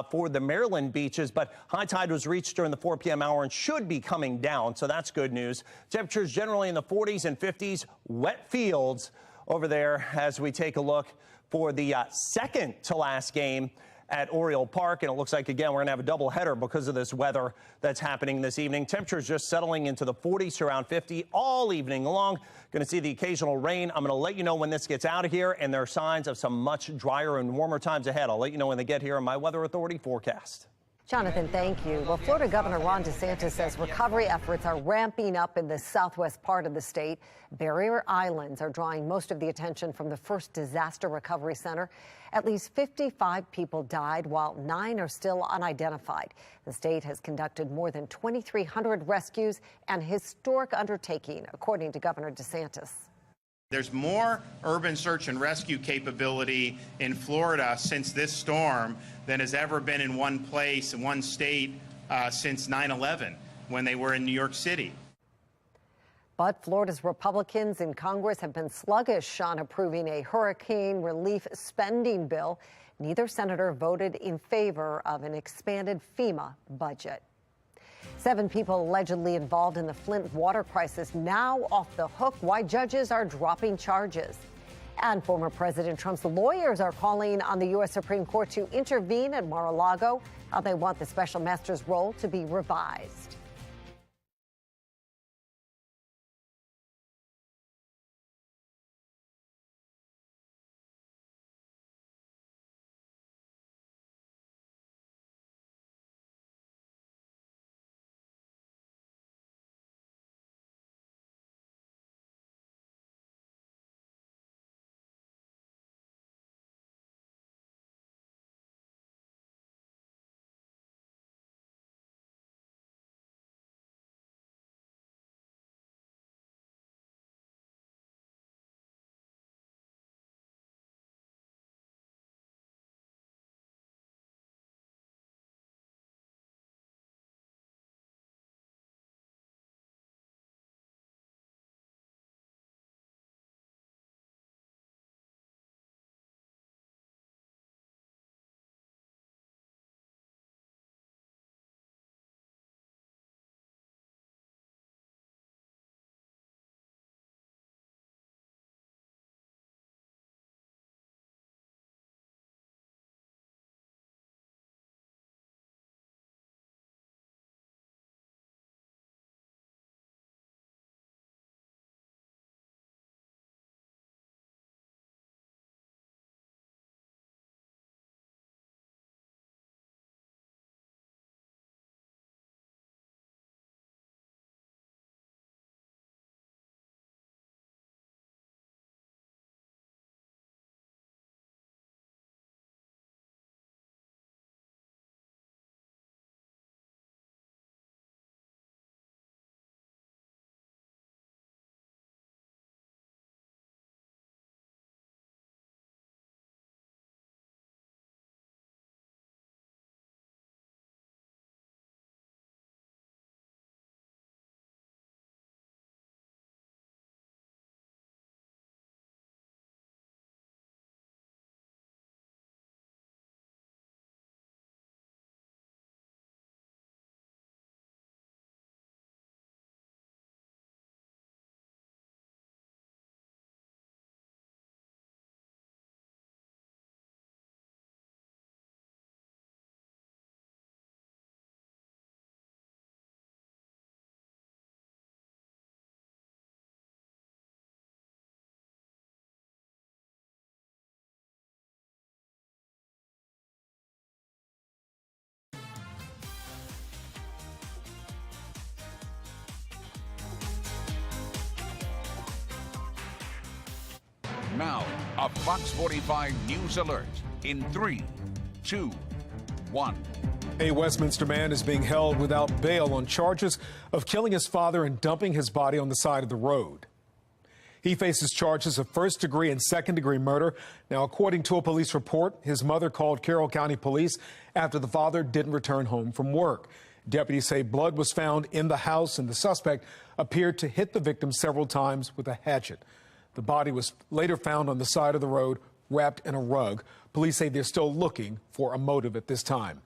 [SPEAKER 4] for the Maryland beaches. But high tide was reached during the 4 p.m. hour and should be coming down. So that's good news. Temperatures generally in the 40s and 50s. Wet fields over there as we take a look for the second to last game at Oriole Park. And it looks like, again, we're going to have a doubleheader because of this weather that's happening this evening. Temperatures just settling into the 40s to around 50 all evening long. Going to see the occasional rain. I'm going to let you know when this gets out of here, and there are signs of some much drier and warmer times ahead. I'll let you know when they get here on my Weather Authority forecast.
[SPEAKER 1] Jonathan, thank you. Well, Florida Governor Ron DeSantis says recovery efforts are ramping up in the southwest part of the state. Barrier Islands are drawing most of the attention from the first disaster recovery center. At least 55 people died, while 9 are still unidentified. The state has conducted more than 2,300 rescues, an historic undertaking, according to Governor DeSantis.
[SPEAKER 10] There's more urban search and rescue capability in Florida since this storm than has ever been in one place, in one state, since 9/11, when they were in New York City.
[SPEAKER 1] But Florida's Republicans in Congress have been sluggish on approving a hurricane relief spending bill. Neither senator voted in favor of an expanded FEMA budget. 7 people allegedly involved in the Flint water crisis now off the hook. Why judges are dropping charges. And former President Trump's lawyers are calling on the U.S. Supreme Court to intervene at Mar-a-Lago, how they want the special master's role to be revised.
[SPEAKER 14] Now, a Fox 45 News Alert in 3, 2, 1.
[SPEAKER 3] A Westminster man is being held without bail on charges of killing his father and dumping his body on the side of the road. He faces charges of first-degree and second-degree murder. Now, according to a police report, his mother called Carroll County Police after the father didn't return home from work. Deputies say blood was found in the house and the suspect appeared to hit the victim several times with a hatchet. The body was later found on the side of the road, wrapped in a rug. Police say they're still looking for a motive at this time.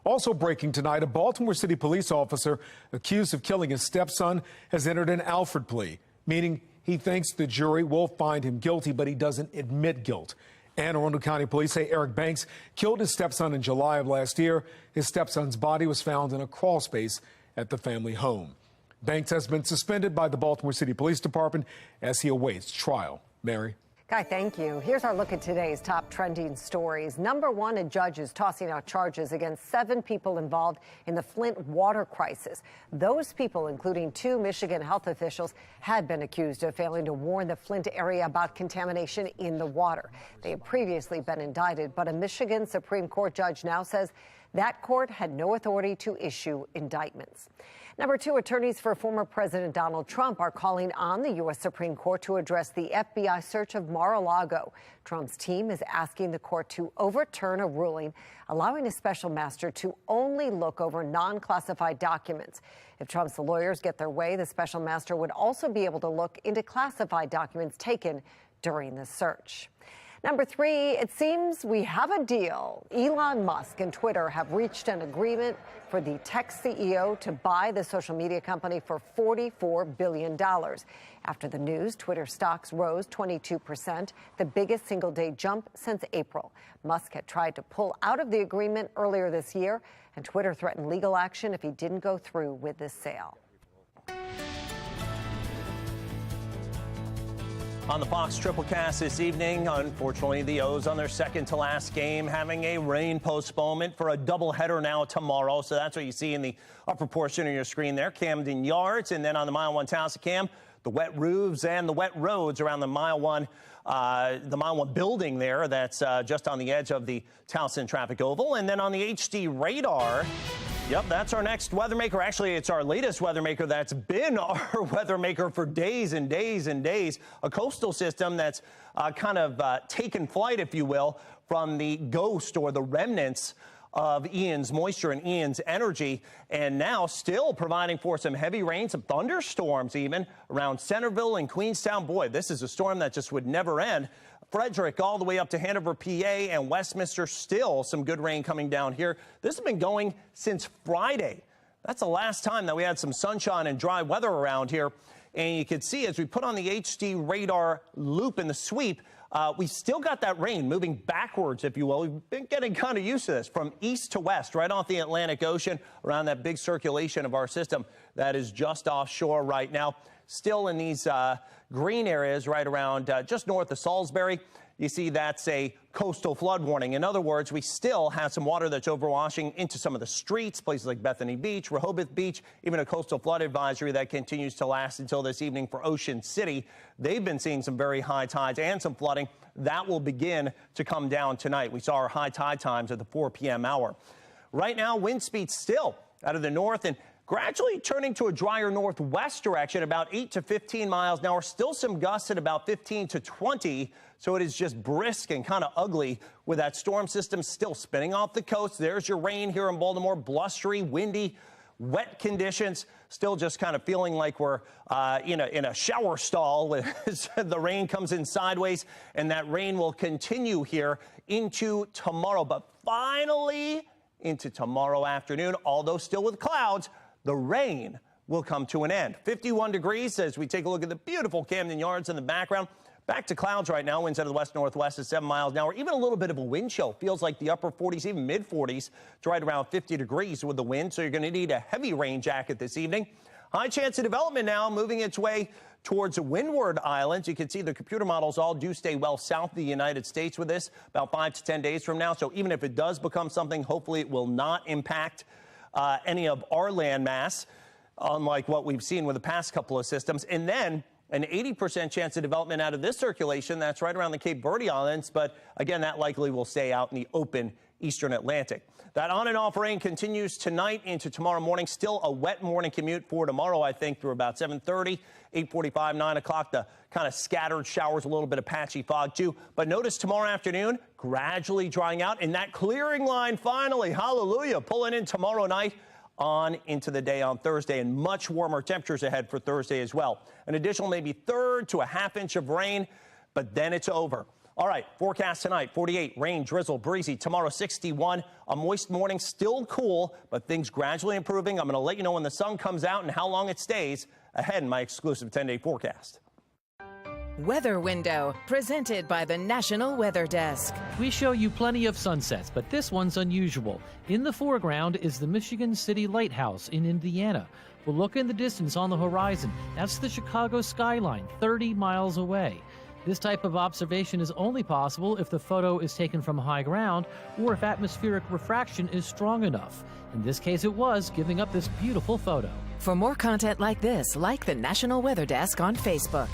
[SPEAKER 3] Also breaking tonight, a Baltimore City police officer accused of killing his stepson has entered an Alford plea, meaning he thinks the jury will find him guilty, but he doesn't admit guilt. Anne Arundel County Police say Eric Banks killed his stepson in July of last year. His stepson's body was found in a crawl space at the family home. Banks has been suspended by the Baltimore City Police Department as he awaits trial. Mary.
[SPEAKER 1] Guy, thank you. Here's our look at today's top trending stories. Number one, a judge is tossing out charges against 7 people involved in the Flint water crisis. Those people, including 2 Michigan health officials, had been accused of failing to warn the Flint area about contamination in the water. They had previously been indicted, but a Michigan Supreme Court judge now says that court had no authority to issue indictments. Number two, attorneys for former President Donald Trump are calling on the U.S. Supreme Court to address the FBI search of Mar-a-Lago. Trump's team is asking the court to overturn a ruling allowing a special master to only look over non-classified documents. If Trump's lawyers get their way, the special master would also be able to look into classified documents taken during the search. Number three, it seems we have a deal. Elon Musk and Twitter have reached an agreement for the tech CEO to buy the social media company for $44 billion. After the news, Twitter stocks rose 22%, the biggest single-day jump since April. Musk had tried to pull out of the agreement earlier this year, and Twitter threatened legal action if he didn't go through with this sale.
[SPEAKER 4] On the Fox Triplecast this evening, unfortunately, the O's on their second to last game having a rain postponement for a doubleheader now tomorrow. So that's what you see in the upper portion of your screen there, Camden Yards. And then on the Mile 1 Towson the wet roofs and the wet roads around the Mile 1 building there. That's just on the edge of the Towson Traffic Oval. And then on the HD radar, yep, that's our next weather maker. Actually, it's our latest weather maker that's been our weather maker for days and days and days. A coastal system that's kind of taken flight, if you will, from the ghost or the remnants of Ian's moisture and Ian's energy, and now still providing for some heavy rain, some thunderstorms even around Centerville and Queenstown. Boy, this is a storm that just would never end. Frederick all the way up to Hanover, PA, and Westminster, still some good rain coming down here. This has been going since Friday. That's the last time that we had some sunshine and dry weather around here. And you can see as we put on the HD radar loop in the sweep, we've still got that rain moving backwards, if you will. We've been getting kind of used to this from east to west, right off the Atlantic Ocean, around that big circulation of our system that is just offshore right now. Still in these green areas right around just north of Salisbury. You see that's a coastal flood warning. In other words, we still have some water that's overwashing into some of the streets, places like Bethany Beach, Rehoboth Beach, even a coastal flood advisory that continues to last until this evening for Ocean City. They've been seeing some very high tides and some flooding. That will begin to come down tonight. We saw our high tide times at the 4 p.m. hour. Right now, wind speeds still out of the north and gradually turning to a drier northwest direction, about 8 to 15 miles an hour. Still some gusts at about 15 to 20. So it is just brisk and kind of ugly with that storm system still spinning off the coast. There's your rain here in Baltimore. Blustery, windy, wet conditions. Still just kind of feeling like we're in a shower stall. The rain comes in sideways, and that rain will continue here into tomorrow. But finally, into tomorrow afternoon, although still with clouds, the rain will come to an end. 51 degrees as we take a look at the beautiful Camden Yards in the background. Back to clouds right now. Winds out of the west-northwest at 7 miles an hour. Even a little bit of a wind chill. Feels like the upper 40s, even mid-40s. It's right around 50 degrees with the wind, so you're going to need a heavy rain jacket this evening. High chance of development now, moving its way towards Windward Islands. You can see the computer models all do stay well south of the United States with this, about 5 to 10 days from now. So even if it does become something, hopefully it will not impact any of our land mass, unlike what we've seen with the past couple of systems. And then an 80% chance of development out of this circulation. That's right around the Cape Verde Islands. But again, that likely will stay out in the open eastern Atlantic. That on and off rain continues tonight into tomorrow morning. Still a wet morning commute for tomorrow, I think, through about 7:30, 8:45, 9 o'clock. The kind of scattered showers, a little bit of patchy fog, too. But notice tomorrow afternoon, gradually drying out. And that clearing line finally, hallelujah, pulling in tomorrow night on into the day on Thursday, and much warmer temperatures ahead for Thursday as well. An additional maybe third to a half inch of rain, but then it's over. All right, forecast tonight, 48, rain, drizzle, breezy. Tomorrow, 61, a moist morning, still cool, but things gradually improving. I'm going to let you know when the sun comes out and how long it stays ahead in my exclusive 10-day forecast.
[SPEAKER 6] Weather Window, presented by the National Weather Desk.
[SPEAKER 13] We show you plenty of sunsets, but this one's unusual. In the foreground is the Michigan City Lighthouse in Indiana. We'll look in the distance on the horizon. That's the Chicago skyline, 30 miles away. This type of observation is only possible if the photo is taken from high ground or if atmospheric refraction is strong enough. In this case, it was, giving up this beautiful photo.
[SPEAKER 6] For more content like this, like the National Weather Desk on Facebook.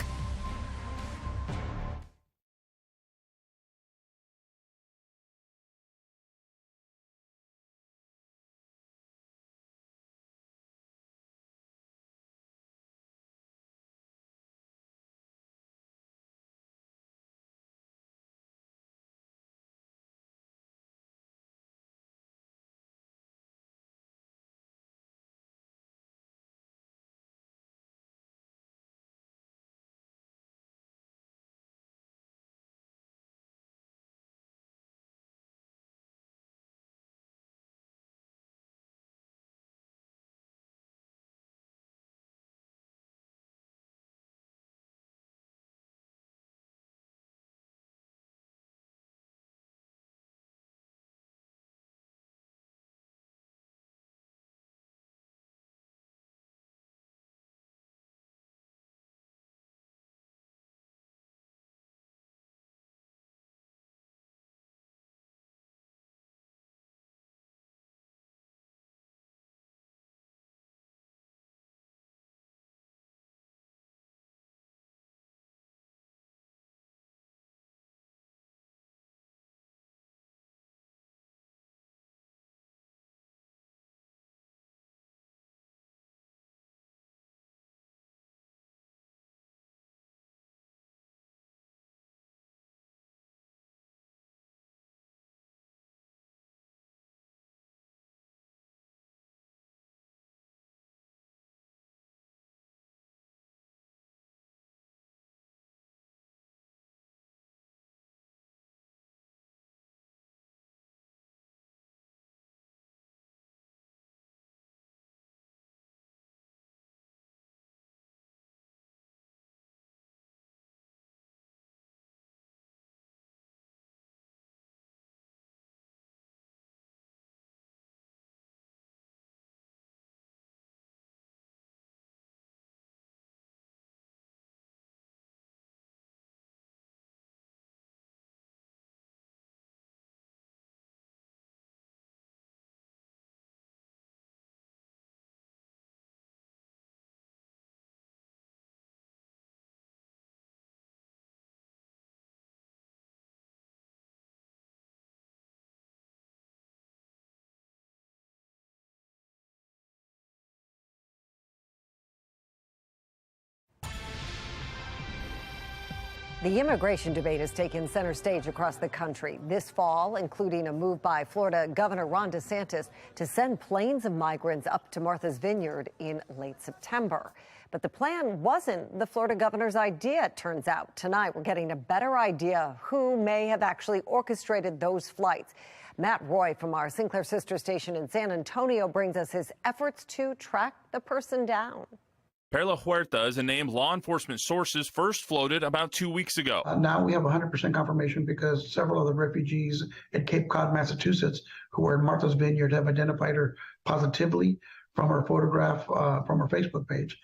[SPEAKER 1] The immigration debate has taken center stage across the country this fall, including a move by Florida Governor Ron DeSantis to send planes of migrants up to Martha's Vineyard in late September. But the plan wasn't the Florida governor's idea, it turns out. Tonight, we're getting a better idea who may have actually orchestrated those flights. Matt Roy from our Sinclair sister station in San Antonio brings us his efforts to track the person down.
[SPEAKER 19] Perla Huerta is a name law enforcement sources first floated about 2 weeks ago.
[SPEAKER 20] Now we have 100% confirmation because several of the refugees at Cape Cod, Massachusetts, who were in Martha's Vineyard have identified her positively from her photograph from her Facebook page.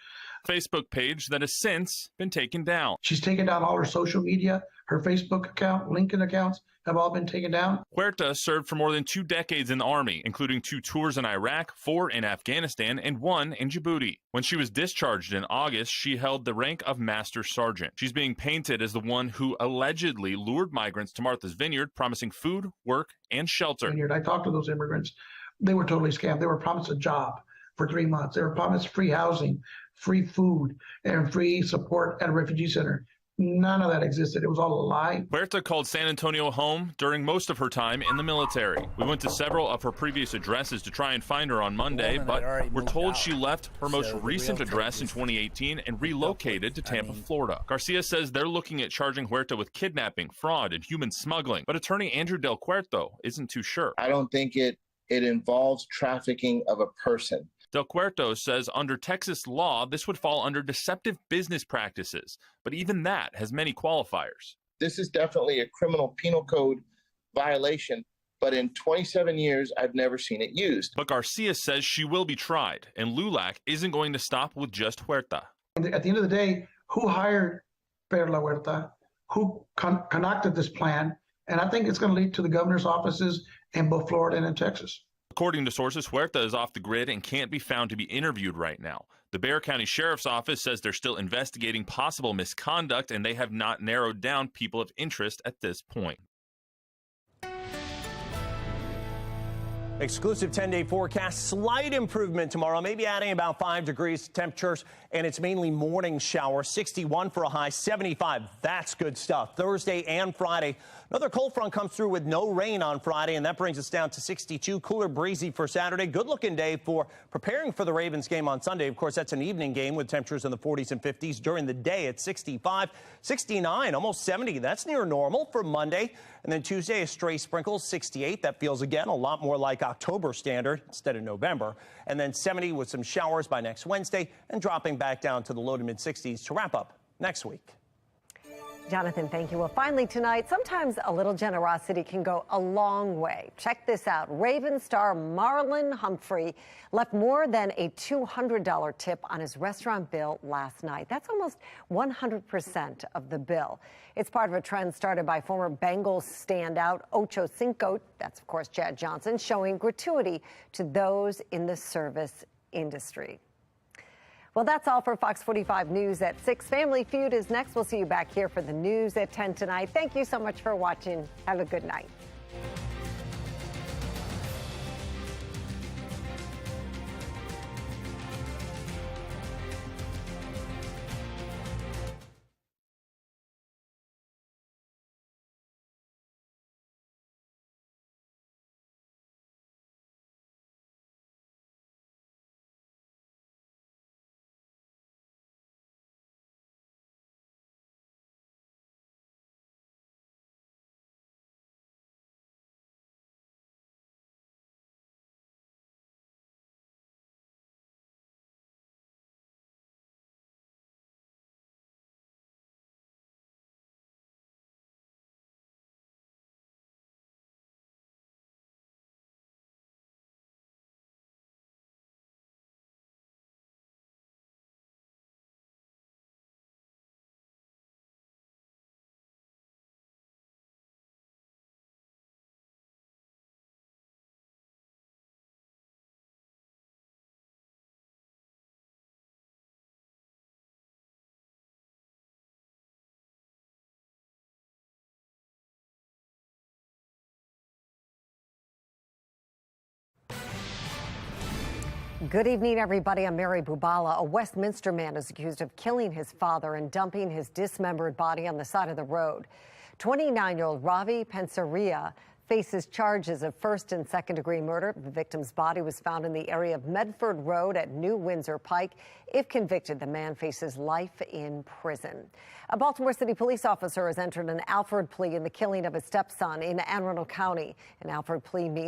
[SPEAKER 19] Facebook page that has since been taken down.
[SPEAKER 20] She's taken down all her social media, her Facebook account, LinkedIn accounts have all been taken down.
[SPEAKER 19] Huerta served for more than 2 decades in the Army, including 2 tours in Iraq, 4 in Afghanistan, and 1 in Djibouti. When she was discharged in August, she held the rank of Master Sergeant. She's being painted as the one who allegedly lured migrants to Martha's Vineyard, promising food, work, and shelter.
[SPEAKER 20] I talked to those immigrants. They were totally scammed. They were promised a job for 3 months. They were promised free housing, free food, and free support at a refugee center. None of that existed. It was all a lie.
[SPEAKER 19] Huerta called San Antonio home during most of her time in the military. We went to several of her previous addresses to try and find her on Monday, but we're told she left her most recent address in 2018 and relocated to Tampa, Florida. Garcia says they're looking at charging Huerta with kidnapping, fraud, and human smuggling, but attorney Andrew Del Cuerto isn't too sure.
[SPEAKER 2] I don't think it involves trafficking of a person.
[SPEAKER 19] Del Cuerto says under Texas law, this would fall under deceptive business practices, but even that has many qualifiers.
[SPEAKER 2] This is definitely a criminal penal code violation, but in 27 years, I've never seen it used.
[SPEAKER 19] But Garcia says she will be tried, and LULAC isn't going to stop with just Huerta.
[SPEAKER 20] At the end of the day, who hired Perla Huerta? Who concocted this plan? And I think it's going to lead to the governor's offices in both Florida and in Texas.
[SPEAKER 19] According to sources, Huerta is off the grid and can't be found to be interviewed right now. The Bexar County Sheriff's Office says they're still investigating possible misconduct, and they have not narrowed down people of interest at this point.
[SPEAKER 4] Exclusive 10-day forecast, slight improvement tomorrow, maybe adding about 5 degrees temperatures, and it's mainly morning shower, 61 for a high, 75. That's good stuff. Thursday and Friday, another cold front comes through with no rain on Friday, and that brings us down to 62. Cooler, breezy for Saturday. Good-looking day for preparing for the Ravens game on Sunday. Of course, that's an evening game with temperatures in the 40s and 50s. During the day, it's 65, 69, almost 70. That's near normal for Monday. And then Tuesday, a stray sprinkles, 68. That feels, again, a lot more like October standard instead of November. And then 70 with some showers by next Wednesday and dropping back down to the low to mid 60s to wrap up next week.
[SPEAKER 1] Jonathan, thank you. Well, finally tonight, sometimes a little generosity can go a long way. Check this out. Raven star Marlon Humphrey left more than a $200 tip on his restaurant bill last night. That's almost 100% of the bill. It's part of a trend started by former Bengals standout Ocho Cinco, that's of course Chad Johnson, showing gratuity to those in the service industry. Well, that's all for Fox 45 News at 6. Family Feud is next. We'll see you back here for the news at 10 tonight. Thank you so much for watching. Have a good night. Good evening, everybody. I'm Mary Bubala. A Westminster man is accused of killing his father and dumping his dismembered body on the side of the road. 29-year-old Ravi Pensaria faces charges of first and second degree murder. The victim's body was found in the area of Medford Road at New Windsor Pike. If convicted, the man faces life in prison. A Baltimore City police officer has entered an Alford plea in the killing of his stepson in Anne Arundel County. An Alford plea means